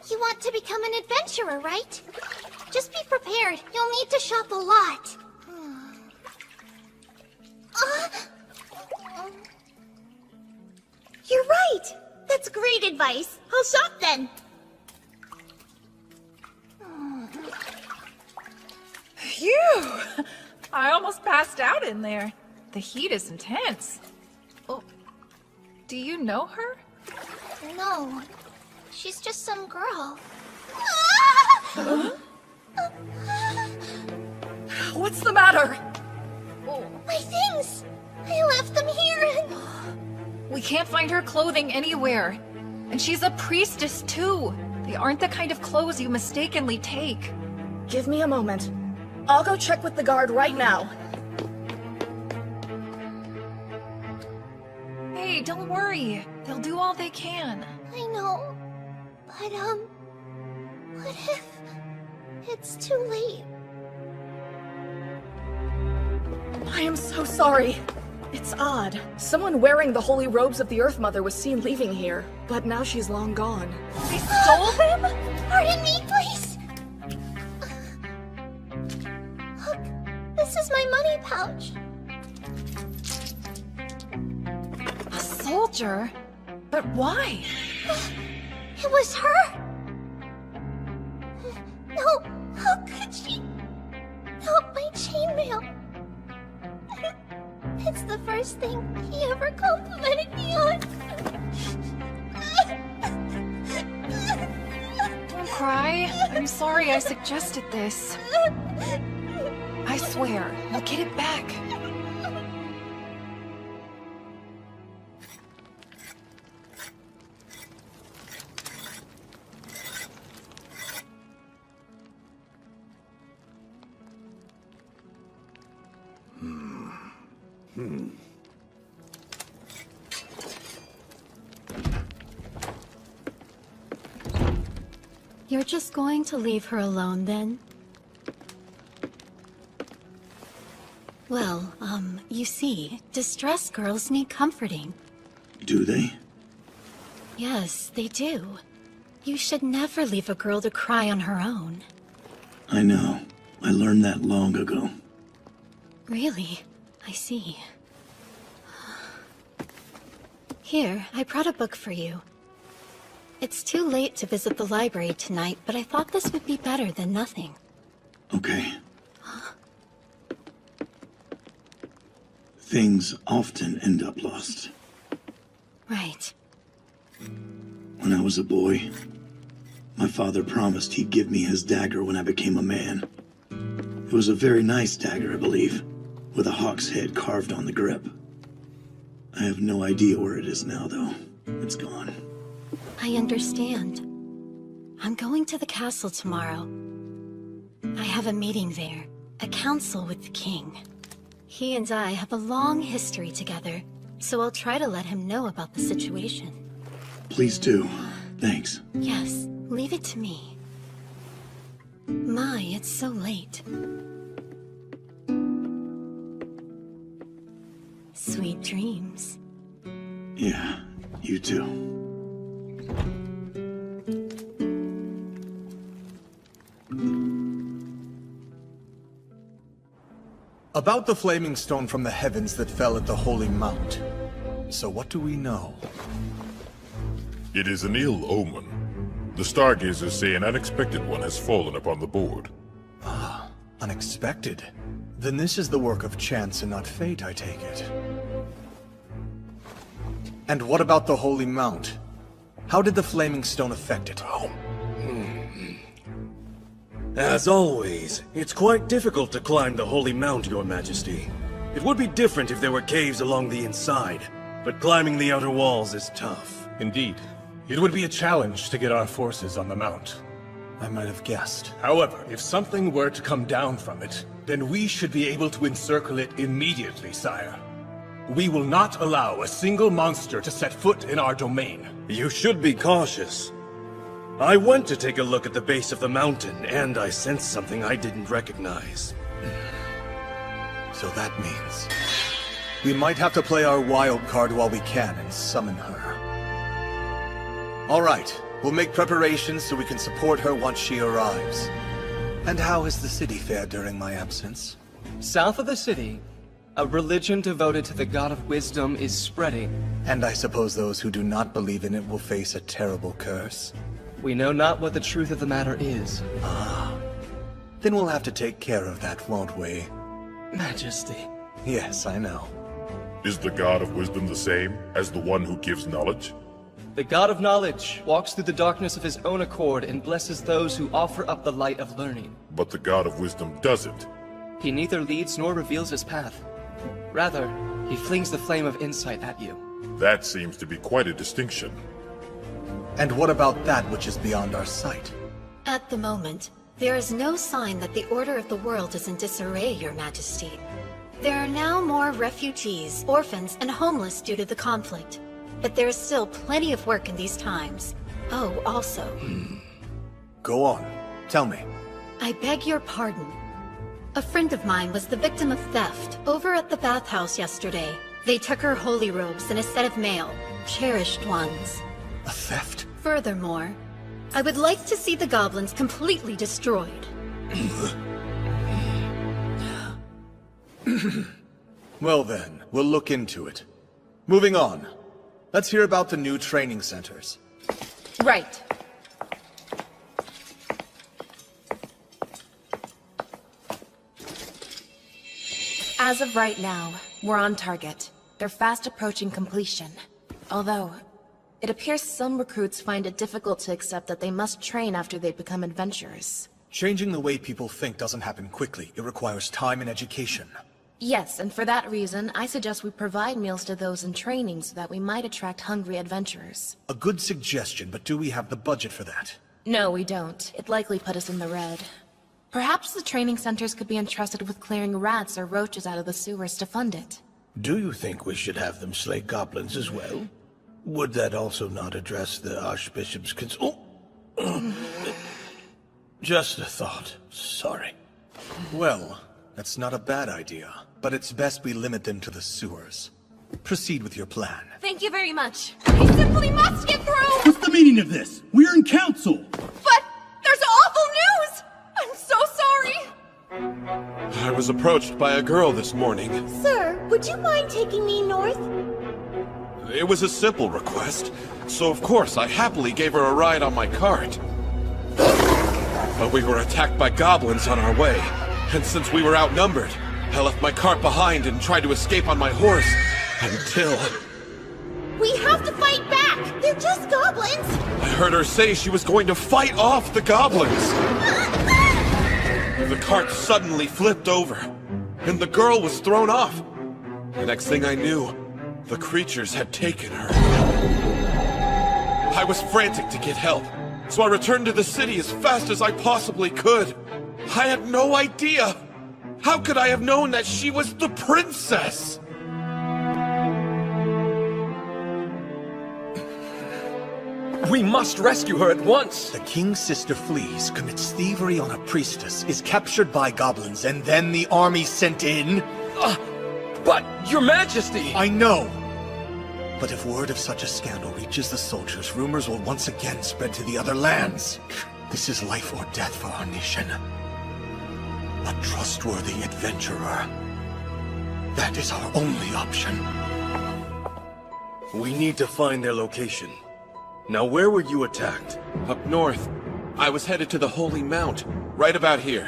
You want to become an adventurer, right? Just be prepared. You'll need to shop a lot. You're right. That's great advice. I'll shop then. Phew! I almost passed out in there. The heat is intense. Oh, do you know her? No, she's just some girl. Huh? What's the matter? My things! I left them here and... We can't find her clothing anywhere. And she's a priestess, too. They aren't the kind of clothes you mistakenly take. Give me a moment. I'll go check with the guard right now. Hey, don't worry. They'll do all they can. I know. But, what if... it's too late? I am so sorry. It's odd. Someone wearing the holy robes of the Earth Mother was seen leaving here, but now she's long gone. They stole them? Pardon me, please! Look, this is my money pouch. A soldier? But why? It was her! No, how could she? Not my chainmail. It's the first thing he ever complimented me on. Don't cry. I'm sorry I suggested this. I swear, I'll get it back. You're just going to leave her alone, then? Well, you see, distressed girls need comforting. Do they? Yes, they do. You should never leave a girl to cry on her own. I know. I learned that long ago. Really? I see. Here, I brought a book for you. It's too late to visit the library tonight, but I thought this would be better than nothing. Okay. Things often end up lost. Right. When I was a boy, my father promised he'd give me his dagger when I became a man. It was a very nice dagger, I believe, with a hawk's head carved on the grip. I have no idea where it is now, though. It's gone. I understand. I'm going to the castle tomorrow. I have a meeting there, a council with the king. He and I have a long history together, so I'll try to let him know about the situation. Please do. Thanks. Yes, leave it to me. My, it's so late. Sweet dreams. Yeah, you too. About the flaming stone from the heavens that fell at the Holy Mount. So what do we know? It is an ill omen. The stargazers say an unexpected one has fallen upon the board. Ah, unexpected. Then this is the work of chance and not fate, I take it. And what about the Holy Mount? How did the flaming stone affect it? As always, it's quite difficult to climb the Holy Mount, Your Majesty. It would be different if there were caves along the inside, but climbing the outer walls is tough. Indeed. It would be a challenge to get our forces on the Mount. I might have guessed. However, if something were to come down from it, then we should be able to encircle it immediately, sire. We will not allow a single monster to set foot in our domain. You should be cautious. I went to take a look at the base of the mountain, and I sensed something I didn't recognize. So that means we might have to play our wild card while we can and summon her. All right, we'll make preparations so we can support her once she arrives. And how has the city fared during my absence? South of the city, a religion devoted to the God of Wisdom is spreading. And I suppose those who do not believe in it will face a terrible curse. We know not what the truth of the matter is. Ah. Then we'll have to take care of that, won't we? Majesty. Yes, I know. Is the God of Wisdom the same as the one who gives knowledge? The God of Knowledge walks through the darkness of his own accord and blesses those who offer up the light of learning. But the God of Wisdom doesn't. He neither leads nor reveals his path. Rather, he flings the flame of insight at you. That seems to be quite a distinction. And what about that which is beyond our sight? At the moment, there is no sign that the order of the world is in disarray, Your Majesty. There are now more refugees, orphans, and homeless due to the conflict. But there is still plenty of work in these times. Oh, also... Go on. Tell me. I beg your pardon. A friend of mine was the victim of theft over at the bathhouse yesterday. They took her holy robes and a set of mail, cherished ones. A theft? Furthermore, I would like to see the goblins completely destroyed. Well then, we'll look into it. Moving on. Let's hear about the new training centers. Right. As of right now, we're on target. They're fast approaching completion. Although, it appears some recruits find it difficult to accept that they must train after they become adventurers. Changing the way people think doesn't happen quickly. It requires time and education. Yes, and for that reason, I suggest we provide meals to those in training so that we might attract hungry adventurers. A good suggestion, but do we have the budget for that? No, we don't. It'd likely put us in the red. Perhaps the training centers could be entrusted with clearing rats or roaches out of the sewers to fund it. Do you think we should have them slay goblins as well? Would that also not address the Archbishop's Just a thought. Sorry. Well, that's not a bad idea, but it's best we limit them to the sewers. Proceed with your plan. Thank you very much. I simply must get through! What's the meaning of this? We're in council! But there's awful news! I'm so sorry! I was approached by a girl this morning. Sir, would you mind taking me north? It was a simple request, so of course I happily gave her a ride on my cart. But we were attacked by goblins on our way, and since we were outnumbered, I left my cart behind and tried to escape on my horse, until... We have to fight back! They're just goblins! I heard her say she was going to fight off the goblins! The cart suddenly flipped over, and the girl was thrown off. The next thing I knew, the creatures had taken her. I was frantic to get help, so I returned to the city as fast as I possibly could. I had no idea! How could I have known that she was the princess? We must rescue her at once! The king's sister flees, commits thievery on a priestess, is captured by goblins, and then the army sent in? But, your majesty! I know! But if word of such a scandal reaches the soldiers, rumors will once again spread to the other lands. This is life or death for our nation. A trustworthy adventurer. That is our only option. We need to find their location. Now, where were you attacked? Up north. I was headed to the Holy Mount, right about here.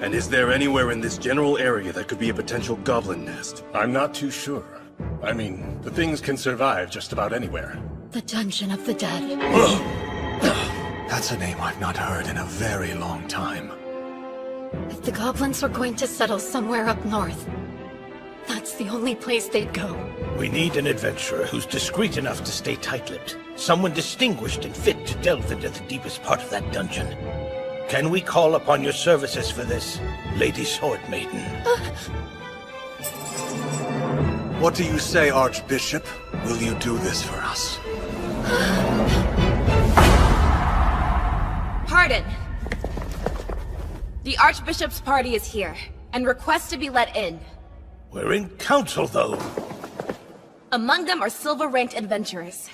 And is there anywhere in this general area that could be a potential goblin nest? I'm not too sure. I mean, the things can survive just about anywhere. The Dungeon of the Dead. That's a name I've not heard in a very long time. If the goblins were going to settle somewhere up north, that's the only place they'd go. We need an adventurer who's discreet enough to stay tight-lipped. Someone distinguished and fit to delve into the deepest part of that dungeon. Can we call upon your services for this, Lady Sword Maiden? What do you say, Archbishop? Will you do this for us? Pardon. The Archbishop's party is here, and requests to be let in. We're in council, though. Among them are silver-ranked adventurers.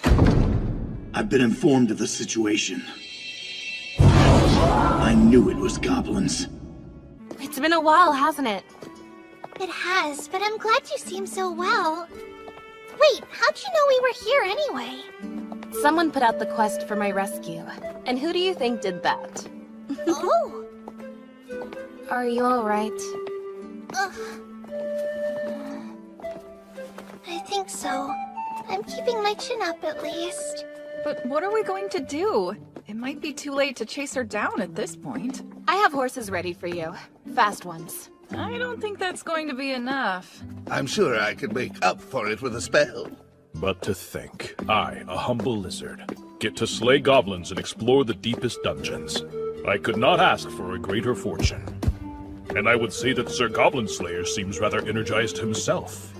I've been informed of the situation. I knew it was goblins. It's been a while, hasn't it? It has, but I'm glad you seem so well. Wait, how'd you know we were here anyway? Someone put out the quest for my rescue. And who do you think did that? Oh! Are you alright? I think so. I'm keeping my chin up at least. But what are we going to do? It might be too late to chase her down at this point. I have horses ready for you. Fast ones. I don't think that's going to be enough. I'm sure I could make up for it with a spell. But to think, I, a humble lizard, get to slay goblins and explore the deepest dungeons. I could not ask for a greater fortune. And I would say that Sir Goblin Slayer seems rather energized himself.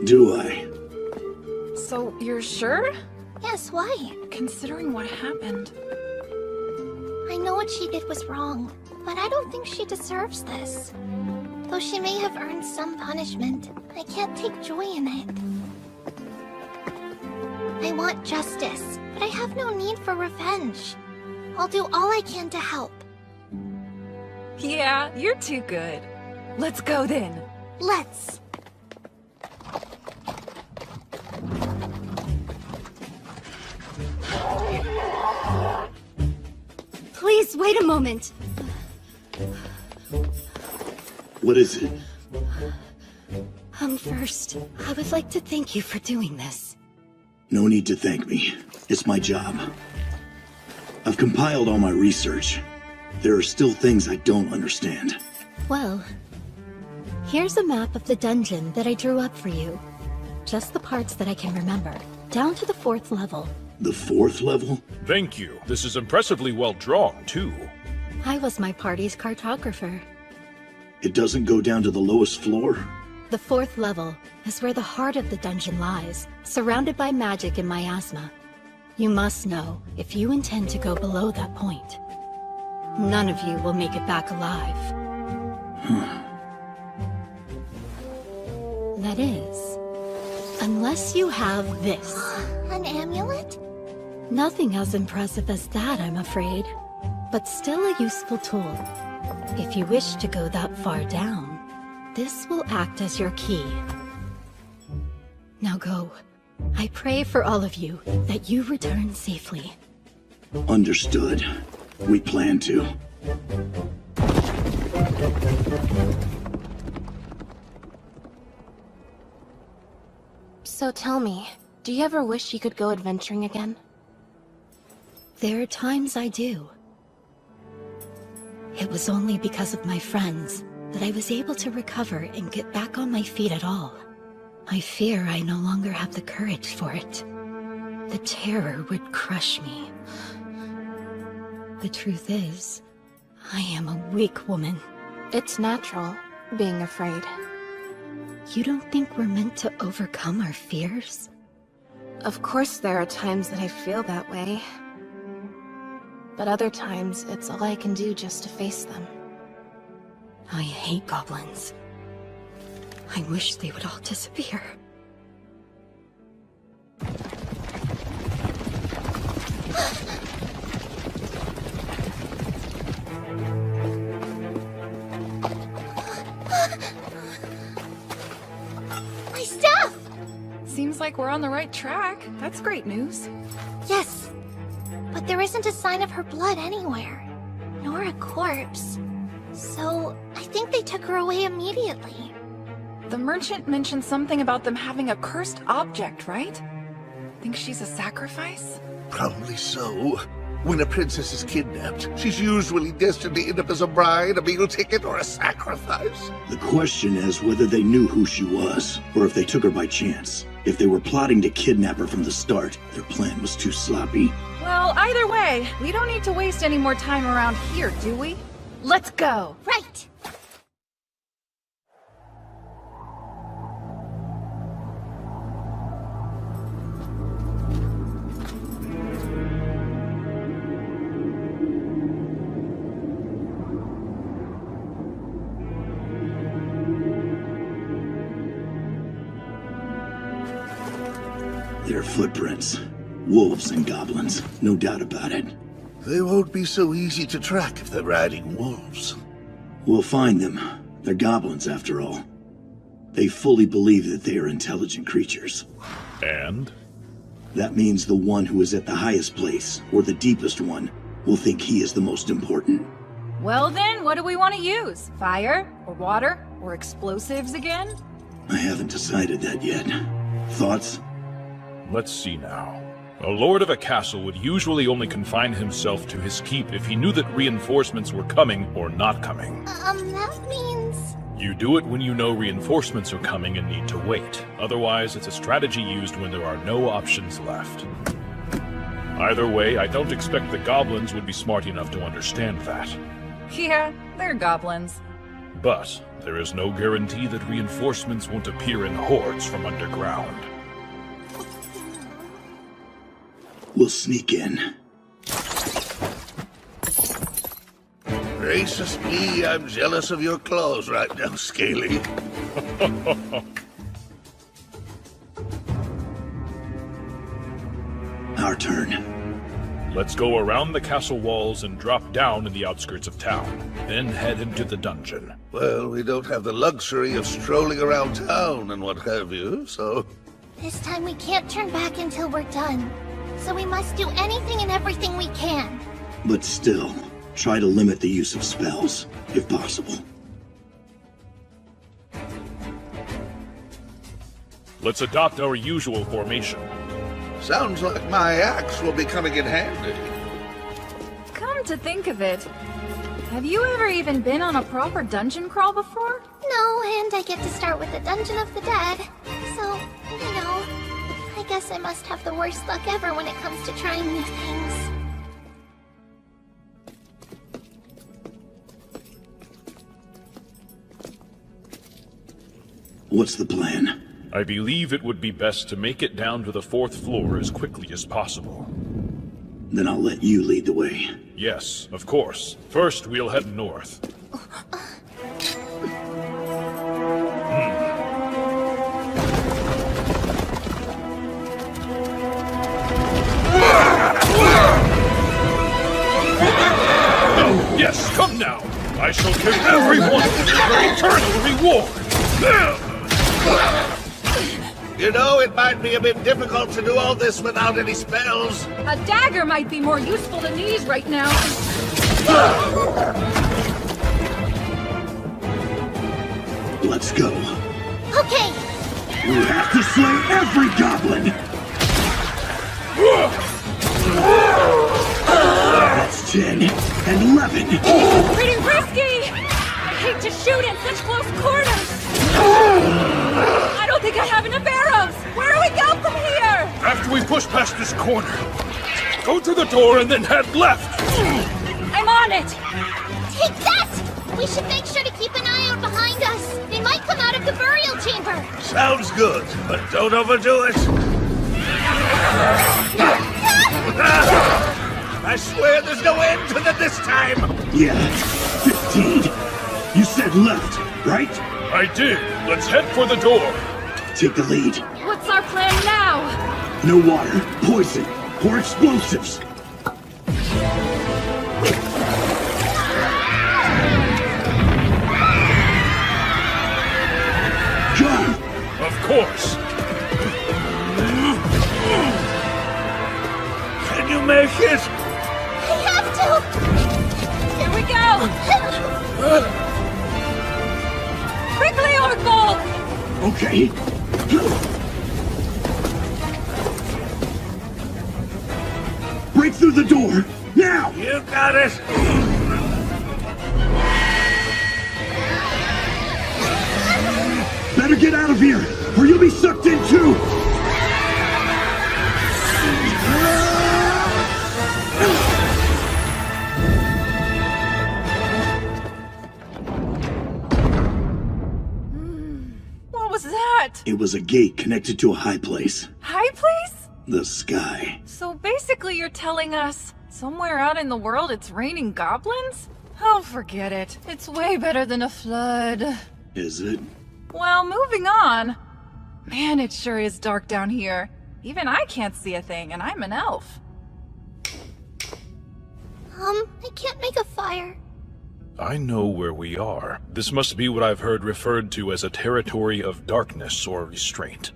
Do I? So, you're sure? Yes, why? Considering what happened. I know what she did was wrong, but I don't think she deserves this. Though she may have earned some punishment, I can't take joy in it. I want justice, but I have no need for revenge. I'll do all I can to help. Yeah, you're too good. Let's go then. Let's. Please, wait a moment. What is it? First, I would like to thank you for doing this. No need to thank me. It's my job. I've compiled all my research. There are still things I don't understand. Well, here's a map of the dungeon that I drew up for you. Just the parts that I can remember, down to the 4th level. The 4th level? Thank you. This is impressively well drawn, too. I was my party's cartographer. It doesn't go down to the lowest floor? The 4th level is where the heart of the dungeon lies, surrounded by magic and miasma. You must know, if you intend to go below that point, none of you will make it back alive. That is, unless you have this. An amulet? Nothing as impressive as that, I'm afraid. But still a useful tool. If you wish to go that far down, this will act as your key. Now go. I pray for all of you that you return safely. Understood. We plan to. So tell me, do you ever wish you could go adventuring again? There are times I do. It was only because of my friends that I was able to recover and get back on my feet at all. I fear I no longer have the courage for it. The terror would crush me. The truth is, I am a weak woman. It's natural, being afraid. You don't think we're meant to overcome our fears? Of course there are times that I feel that way. But other times, it's all I can do just to face them. I hate goblins. I wish they would all disappear. My staff! Seems like we're on the right track. That's great news. Yes, but there isn't a sign of her blood anywhere, nor a corpse. So, I think they took her away immediately. The merchant mentioned something about them having a cursed object, right? Think she's a sacrifice? Probably so. When a princess is kidnapped, she's usually destined to end up as a bride, a meal ticket, or a sacrifice. The question is whether they knew who she was, or if they took her by chance. If they were plotting to kidnap her from the start, their plan was too sloppy. Well, either way, we don't need to waste any more time around here, do we? Let's go! Right! Their footprints. Wolves and goblins, no doubt about it. They won't be so easy to track if they're riding wolves. We'll find them. They're goblins, after all. They fully believe that they are intelligent creatures. And? That means the one who is at the highest place, or the deepest one, will think he is the most important. Well then, what do we want to use? Fire? Or water? Or explosives again? I haven't decided that yet. Thoughts? Let's see now. A lord of a castle would usually only confine himself to his keep if he knew that reinforcements were coming or not coming. That means... You do it when you know reinforcements are coming and need to wait. Otherwise, it's a strategy used when there are no options left. Either way, I don't expect the goblins would be smart enough to understand that. Yeah, they're goblins. But there is no guarantee that reinforcements won't appear in hordes from underground. We'll sneak in. Gracious me, I'm jealous of your claws right now, Scaly. Our turn. Let's go around the castle walls and drop down in the outskirts of town, then head into the dungeon. Well, we don't have the luxury of strolling around town and what have you, so... This time we can't turn back until we're done. So we must do anything and everything we can. But still, try to limit the use of spells, if possible. Let's adopt our usual formation. Sounds like my axe will be coming in handy. Come to think of it, have you ever even been on a proper dungeon crawl before? No, and I get to start with the Dungeon of the Dead. So, you know, I guess I must have the worst luck ever when it comes to trying new things. What's the plan? I believe it would be best to make it down to the 4th floor as quickly as possible. Then I'll let you lead the way. Yes, of course. First, we'll head north. Yes, come now! I shall give every one of you your eternal reward! You know, it might be a bit difficult to do all this without any spells. A dagger might be more useful than these right now. Let's go. Okay. We have to slay every goblin! That's 10 and 11. Pretty risky! I hate to shoot at such close quarters! I don't think I have enough arrows! Where do we go from here? After we push past this corner, go to the door and then head left. I'm on it! Take that! We should make sure to keep an eye out behind us. They might come out of the burial chamber. Sounds good, but don't overdo it. I swear there's no end to them this time. Yeah, 15. You said left, right? I did. Let's head for the door. Take the lead. What's our plan now? No water, poison, or explosives. Go! Of course. Can you make it? I have to! Here we go! Quickly, Orkbold! Okay. Break through the door! Now! You got it! Better get out of here, or you'll be sucked in too! What was that? It was a gate connected to a high place. High place? The sky. So basically you're telling us somewhere out in the world it's raining goblins? Oh, forget it. It's way better than a flood. Is it? Well, moving on. Man, it sure is dark down here. Even I can't see a thing, and I'm an elf. I can't make a fire. I know where we are. This must be what I've heard referred to as a territory of darkness or restraint.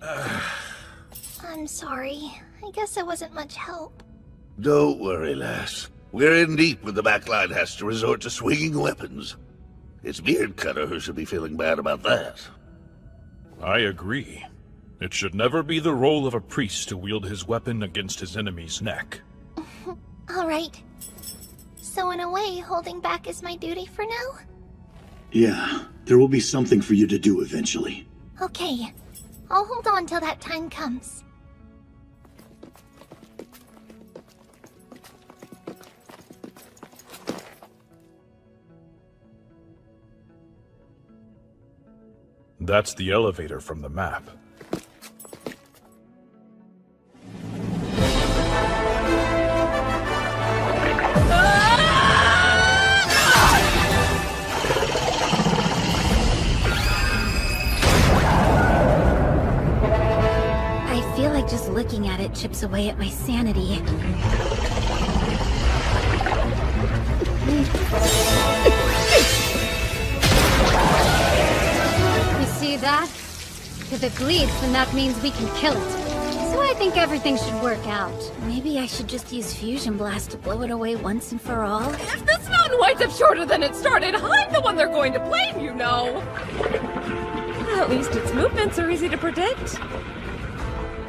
I'm sorry. I guess I wasn't much help. Don't worry, lass. We're in deep when the backline has to resort to swinging weapons. It's Beardcutter who should be feeling bad about that. I agree. It should never be the role of a priest to wield his weapon against his enemy's neck. All right. So in a way, holding back is my duty for now? Yeah, there will be something for you to do eventually. Okay. I'll hold on till that time comes. That's the elevator from the map. I feel like just looking at it chips away at my sanity. You see that? If it bleeds, then that means we can kill it. So I think everything should work out. Maybe I should just use Fusion Blast to blow it away once and for all. If this mountain winds up shorter than it started, I'm the one they're going to blame, you know! At least its movements are easy to predict.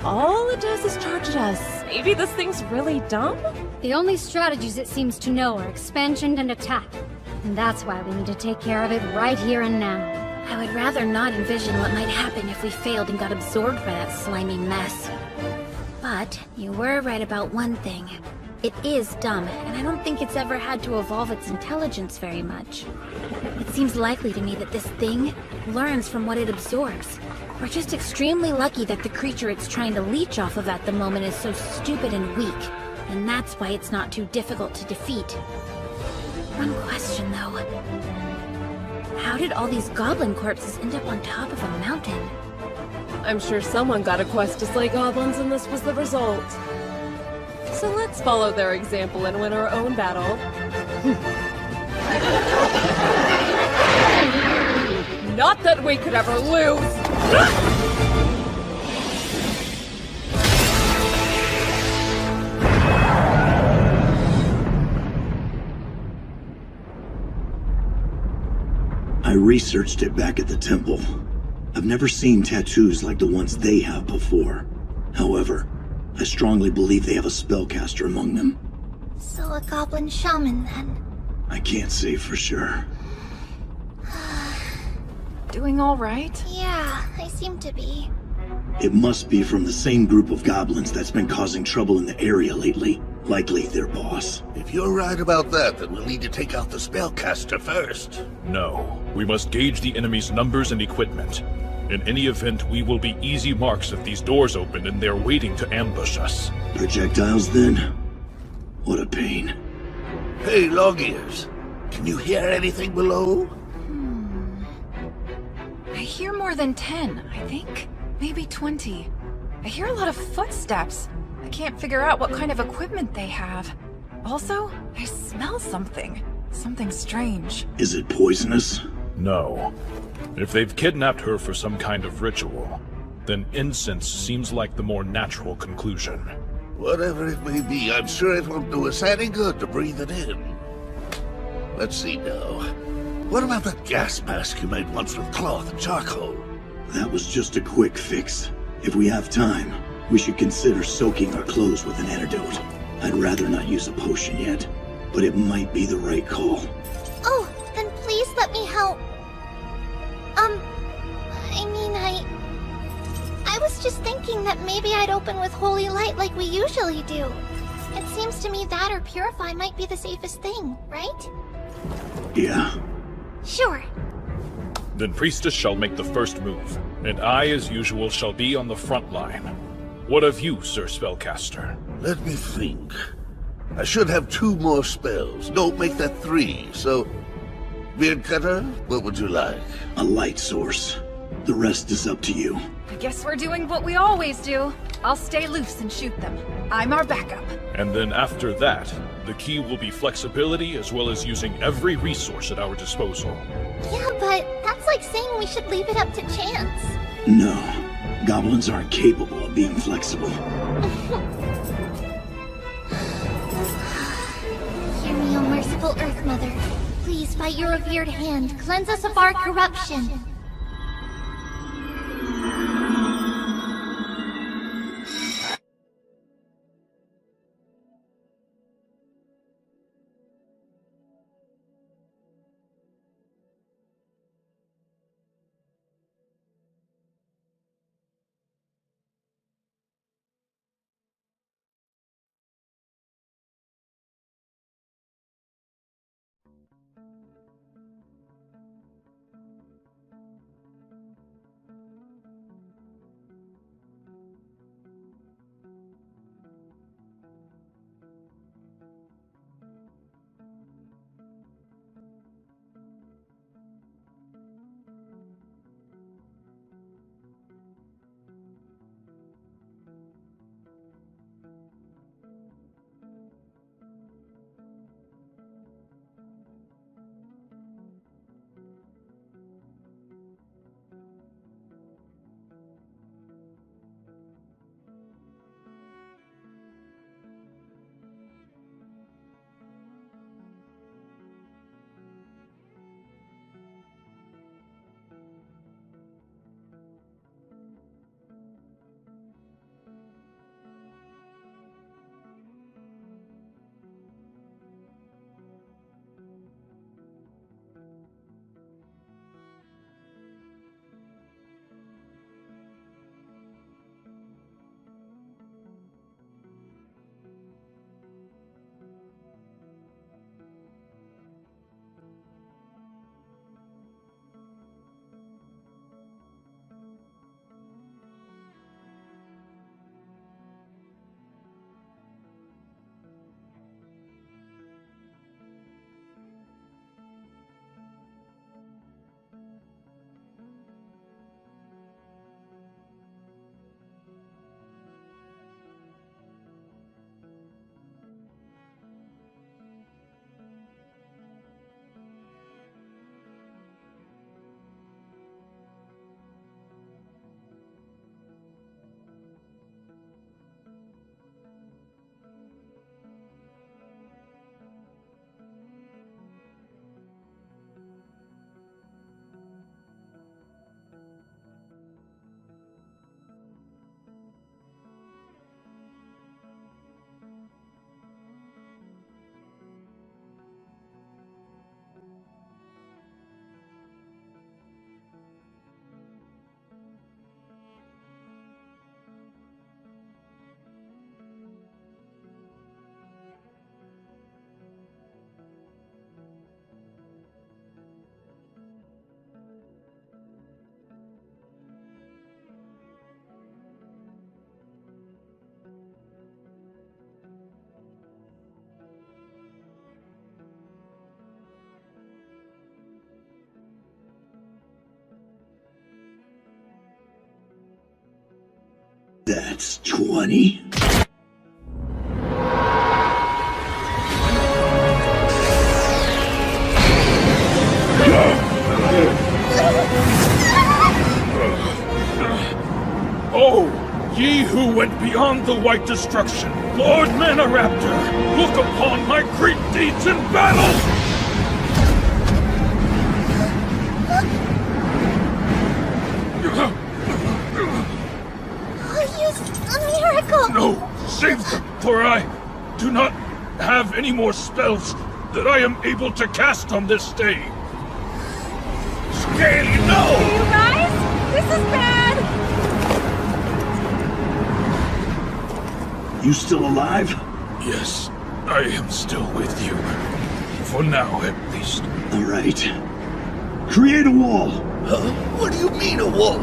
All it does is charge at us. Maybe this thing's really dumb? The only strategies it seems to know are expansion and attack. And that's why we need to take care of it right here and now. I would rather not envision what might happen if we failed and got absorbed by that slimy mess. But you were right about one thing. It is dumb, and I don't think it's ever had to evolve its intelligence very much. It seems likely to me that this thing learns from what it absorbs. We're just extremely lucky that the creature it's trying to leech off of at the moment is so stupid and weak, and that's why it's not too difficult to defeat. One question, though. How did all these goblin corpses end up on top of a mountain? I'm sure someone got a quest to slay goblins and this was the result. So let's follow their example and win our own battle. Not that we could ever lose! I researched it back at the temple. I've never seen tattoos like the ones they have before. However, I strongly believe they have a spellcaster among them. So a goblin shaman, then? I can't say for sure. Doing all right? Yeah, I seem to be. It must be from the same group of goblins that's been causing trouble in the area lately. Likely their boss. If you're right about that, then we'll need to take out the spellcaster first. No. We must gauge the enemy's numbers and equipment. In any event, we will be easy marks if these doors open and they're waiting to ambush us. Projectiles, then? What a pain. Hey, Longears. Can you hear anything below? I hear more than 10, I think. Maybe 20. I hear a lot of footsteps. I can't figure out what kind of equipment they have. Also, I smell something. Something strange. Is it poisonous? No. If they've kidnapped her for some kind of ritual, then incense seems like the more natural conclusion. Whatever it may be, I'm sure it won't do us any good to breathe it in. Let's see now. What about that gas mask you made once with cloth and charcoal? That was just a quick fix. If we have time, we should consider soaking our clothes with an antidote. I'd rather not use a potion yet, but it might be the right call. Oh, then please let me help. I was just thinking that maybe I'd open with holy light like we usually do. It seems to me that or purify might be the safest thing, right? Yeah. Sure. Then Priestess shall make the first move, and I, as usual, shall be on the front line. What of you, Sir Spellcaster? Let me think. I should have 2 more spells. Don't make that 3, so... Beardcutter, what would you like? A light source. The rest is up to you. I guess we're doing what we always do. I'll stay loose and shoot them. I'm our backup. And then after that, the key will be flexibility as well as using every resource at our disposal. Yeah, but that's like saying we should leave it up to chance. No. Goblins aren't capable of being flexible. Hear me, O merciful Earth Mother. Please, by your revered hand, cleanse us of our corruption. That's 20. Oh, ye who went beyond the white destruction, Lord Manaraptor, look upon my great deeds in battle! Use a miracle! No, save them, for I do not have any more spells that I am able to cast on this day. Scaly, no! You guys? This is bad! You still alive? Yes, I am still with you. For now, at least. All right. Create a wall! What do you mean, a wall?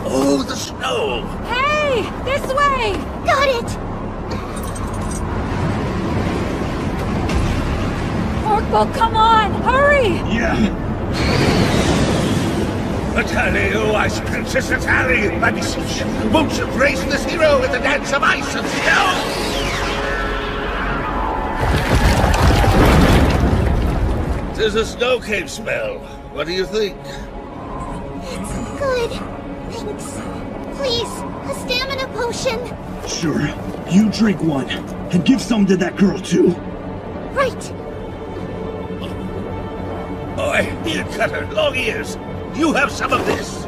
Oh, the snow! Hey! This way! Got it! Orkball, come on! Hurry! Yeah. Atali, oh, Ice Princess Atali! I beseech you, won't you grace this hero with a dance of ice and snow? There's a snow cave smell. What do you think? It's good. Thanks. Please, a stamina potion. Sure. You drink one, and give some to that girl, too. Right. Oi, ear cutter, long ears. You have some of this.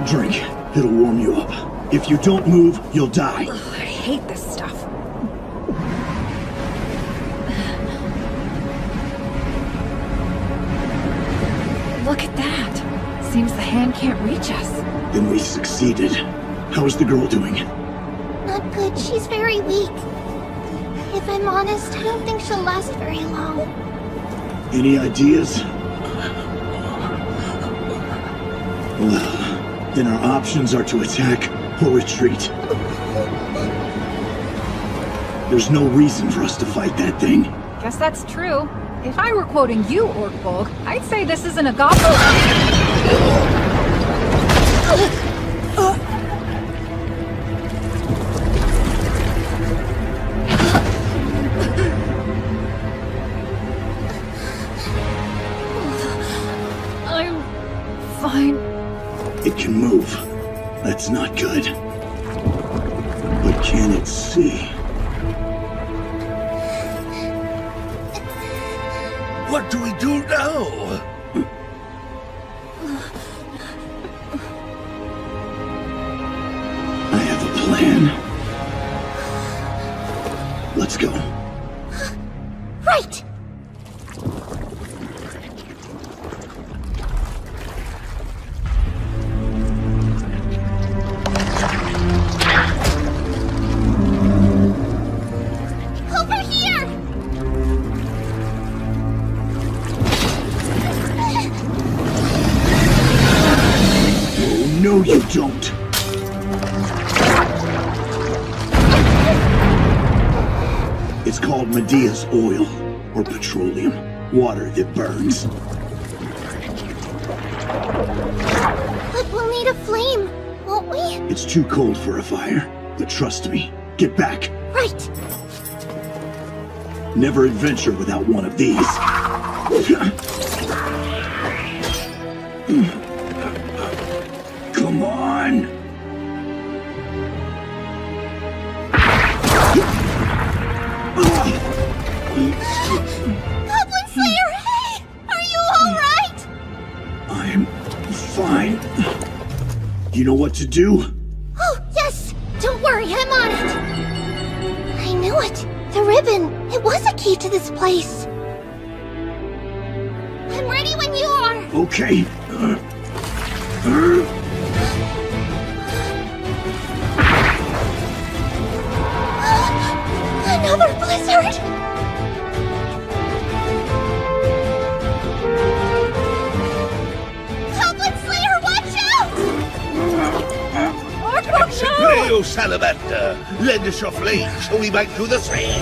Drink. It'll warm you up. If you don't move, you'll die. Ugh, I hate this stuff. Look at that. Seems the hand can't reach us. Then we succeeded. How's the girl doing? Not good. She's very weak. If I'm honest, I don't think she'll last very long. Any ideas? Well, then our options are to attack or retreat. There's no reason for us to fight that thing. Guess that's true. If I were quoting you, Orkbolg, I'd say this isn't a goblin. I'm fine. It can move. That's not good. But can it see? What do we do now? I have a plan. Let's go. Right! Over here! Oh, no, you don't. It's called Medea's oil, or petroleum. Water that burns. But we'll need a flame, won't we? It's too cold for a fire, but trust me. Get back. Right. Never adventure without one of these. Come on. Goblin Slayer, hey! Are you alright? I'm fine. You know what to do? Oh, yes! Don't worry, I'm on it! I knew it! The ribbon! It was a key to this place! I'm ready when you are! Okay. Another blizzard! Goblin Slayer, watch out! Execute, Salamander! Lend us your flame so we might do the same!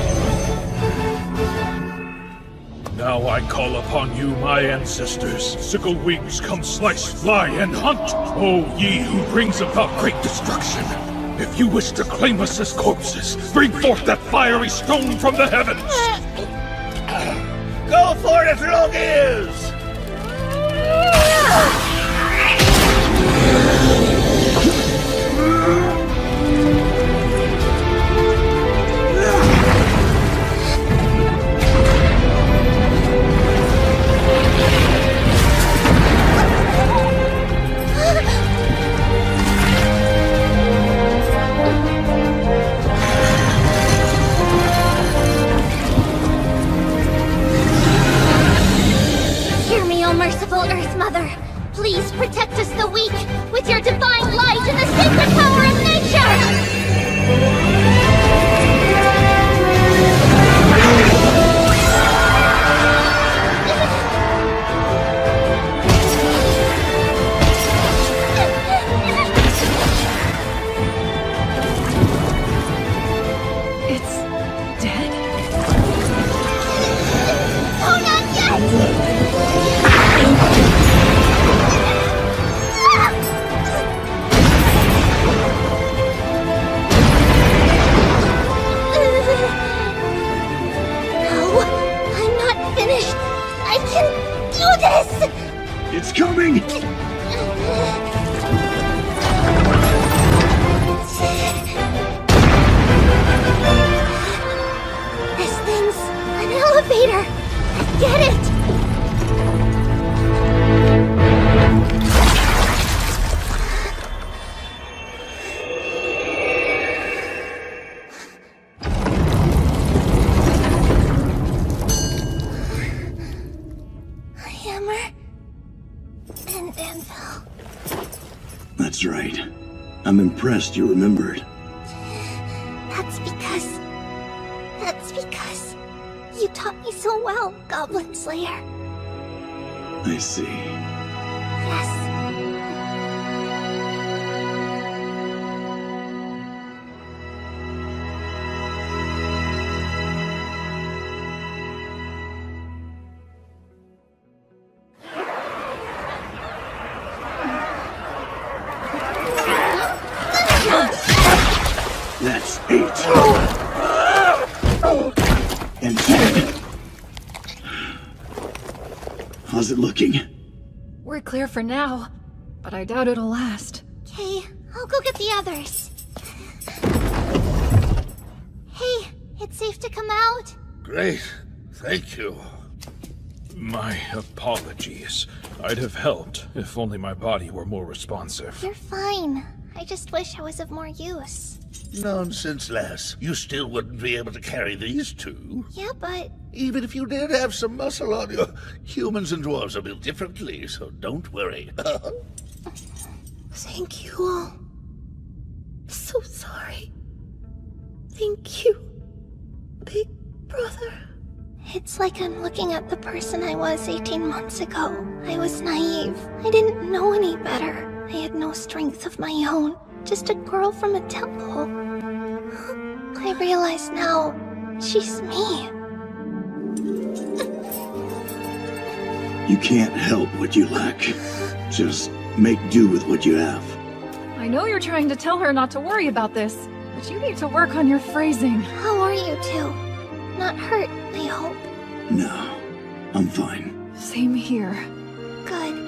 Now I call upon you, my ancestors. Sickle wings, come slice, fly, and hunt! O ye who brings about great destruction! If you wish to claim us as corpses, bring forth that fiery stone from the heavens! Go for it, Rogues! Hear me, O merciful Earth Mother. Please protect us, the weak, with your divine light and the sacred power of nature! It's dead? Oh, not yet! No, I'm not finished. I can do this! It's coming! This thing's an elevator. I get it. Hammer and anvil. That's right. I'm impressed you remembered. That's because you taught me so well, Goblin Slayer. I see. Yes. That's 8. And 10. How's it looking? We're clear for now, but I doubt it'll last. Okay, I'll go get the others. Hey, it's safe to come out? Great. Thank you. My apologies. I'd have helped if only my body were more responsive. You're fine. I just wish I was of more use. Nonsense, lass. You still wouldn't be able to carry these two. Yeah, but... Even if you did have some muscle on you, humans and dwarves are built differently, so don't worry. Thank you all. So sorry. Thank you, Big Brother. It's like I'm looking at the person I was 18 months ago. I was naive. I didn't know any better. I had no strength of my own. Just a girl from a temple. I realize now, she's me. You can't help what you lack. Just make do with what you have. I know you're trying to tell her not to worry about this, but you need to work on your phrasing. How are you two? Not hurt, I hope. No, I'm fine. Same here. Good.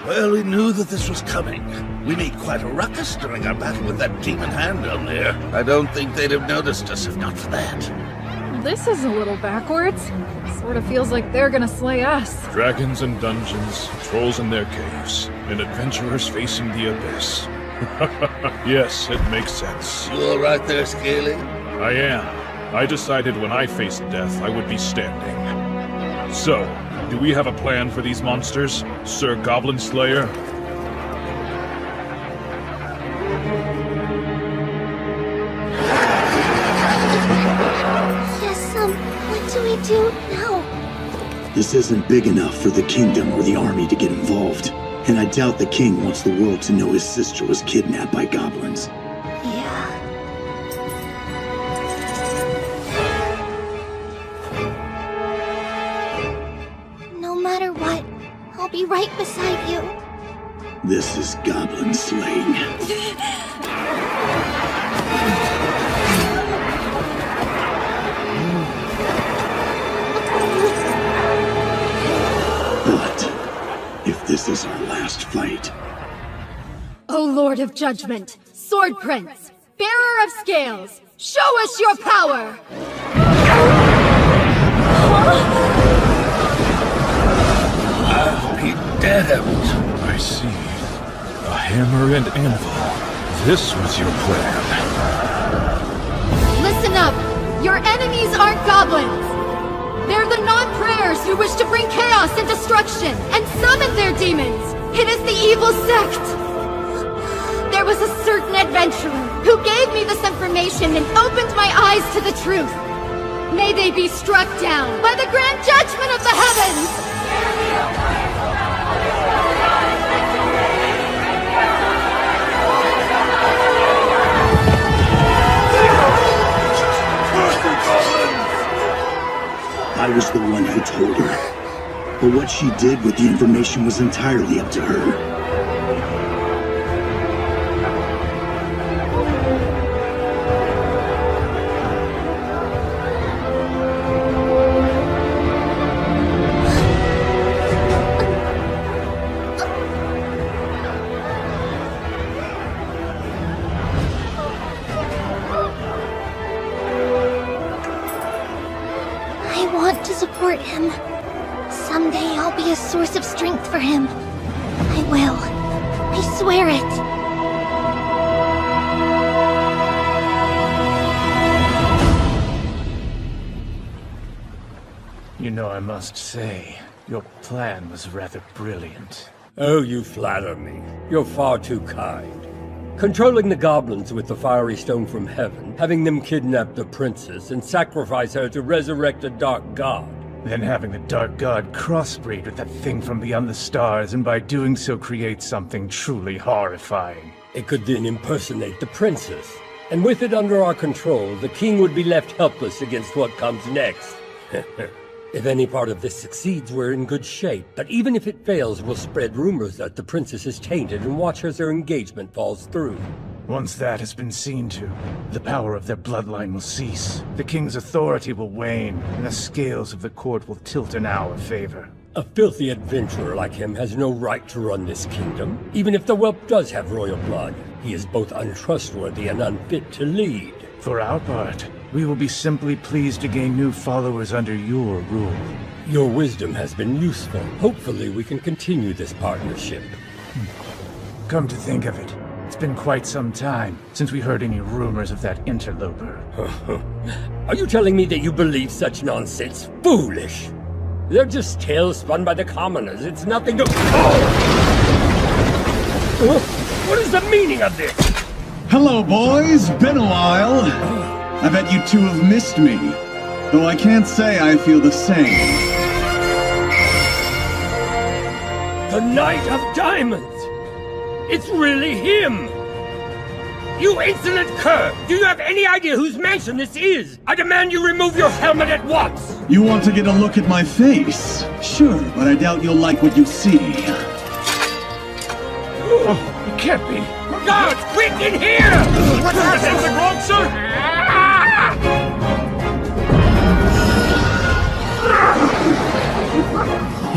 Well, we knew that this was coming. We made quite a ruckus during our battle with that demon hand down there. I don't think they'd have noticed us if not for that. This is a little backwards. Sort of feels like they're gonna slay us. Dragons in dungeons, trolls in their caves, and adventurers facing the abyss. Yes, it makes sense. You all right there, Scaly? I am. I decided when I faced death I would be standing. So, Do we have a plan for these monsters, Sir Goblin Slayer? Yes, what do we do now? This isn't big enough for the kingdom or the army to get involved. And I doubt the king wants the world to know his sister was kidnapped by goblins. Yeah. No matter what, I'll be right beside you. This is goblin slaying. But if this is our last fight... O Lord of Judgment, Sword Prince, Bearer of Scales, show us your power! I'll be damned. I see. A hammer and anvil. This was your plan. Listen up! Your enemies aren't goblins! They're the non-prayers who wish to bring chaos and destruction, and summon their demons! It is the evil sect! There was a certain adventurer who gave me this information and opened my eyes to the truth. May they be struck down by the grand judgment of the heavens! I was the one who told her. But what she did with the information was entirely up to her. Him. Someday I'll be a source of strength for him. I will. I swear it. You know, I must say, your plan was rather brilliant. Oh, you flatter me. You're far too kind. Controlling the goblins with the fiery stone from heaven, having them kidnap the princess and sacrifice her to resurrect a dark god. Then having the Dark God crossbreed with that thing from beyond the stars, and by doing so create something truly horrifying. It could then impersonate the princess. And with it under our control, the king would be left helpless against what comes next. If any part of this succeeds, we're in good shape. But even if it fails, we'll spread rumors that the princess is tainted and watch as her engagement falls through. Once that has been seen to, the power of their bloodline will cease. The king's authority will wane, and the scales of the court will tilt in our favor. A filthy adventurer like him has no right to run this kingdom. Even if the whelp does have royal blood, he is both untrustworthy and unfit to lead. For our part, we will be simply pleased to gain new followers under your rule. Your wisdom has been useful. Hopefully we can continue this partnership. Come to think of it, it's been quite some time since we heard any rumors of that interloper. Are you telling me that you believe such nonsense? Foolish! They're just tales spun by the commoners. It's nothing to... What is the meaning of this? Hello, boys. Been a while. I bet you two have missed me. Though I can't say I feel the same. The Knight of Diamonds! It's really him! You insolent cur! Do you have any idea whose mansion this is? I demand you remove your helmet at once! You want to get a look at my face? Sure, but I doubt you'll like what you see. Oh, it can't be. Guards, quick in here! What's something wrong, sir?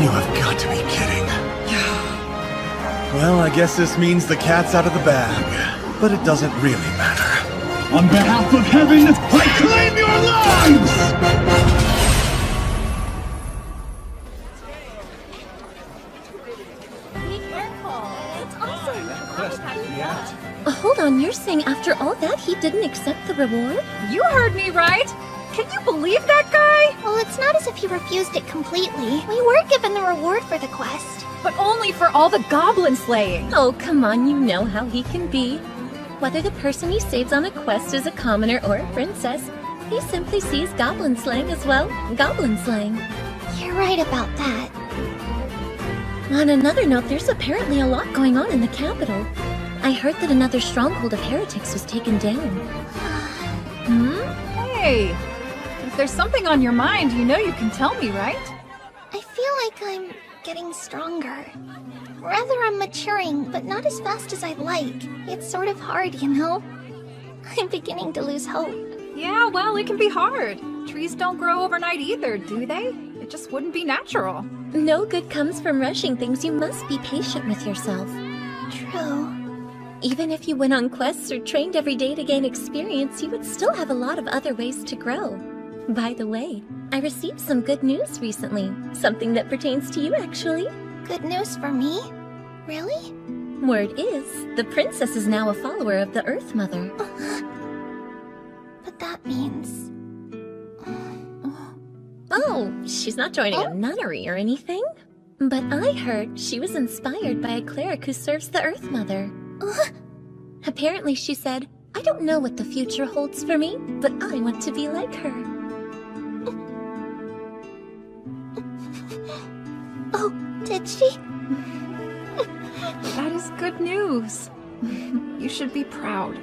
You have got to be kidding. Well, I guess this means the cat's out of the bag. But it doesn't really matter. On behalf of heaven, I claim your lives! Be careful. It's awesome. Hold on, you're saying after all that he didn't accept the reward? You heard me right! Can you believe that guy? Well, it's not as if he refused it completely. We were given the reward for the quest. But only for all the goblin slaying. Oh, come on, you know how he can be. Whether the person he saves on a quest is a commoner or a princess, he simply sees goblin slaying as well. Goblin slaying. You're right about that. On another note, there's apparently a lot going on in the capital. I heard that another stronghold of heretics was taken down. Hey, if there's something on your mind, you know you can tell me, right? I feel like I'm getting stronger. Rather, I'm maturing, but not as fast as I'd like. It's sort of hard, you know? I'm beginning to lose hope. Yeah, well, it can be hard. Trees don't grow overnight either, do they? It just wouldn't be natural. No good comes from rushing things. You must be patient with yourself. True. Even if you went on quests or trained every day to gain experience, you would still have a lot of other ways to grow. By the way, I received some good news recently. Something that pertains to you, actually. Good news for me? Really? Word is, the princess is now a follower of the Earth Mother. But that means... Oh, she's not joining a nunnery or anything. But I heard she was inspired by a cleric who serves the Earth Mother. Apparently she said, I don't know what the future holds for me, but I want to be like her. Oh, did she? That is good news. You should be proud.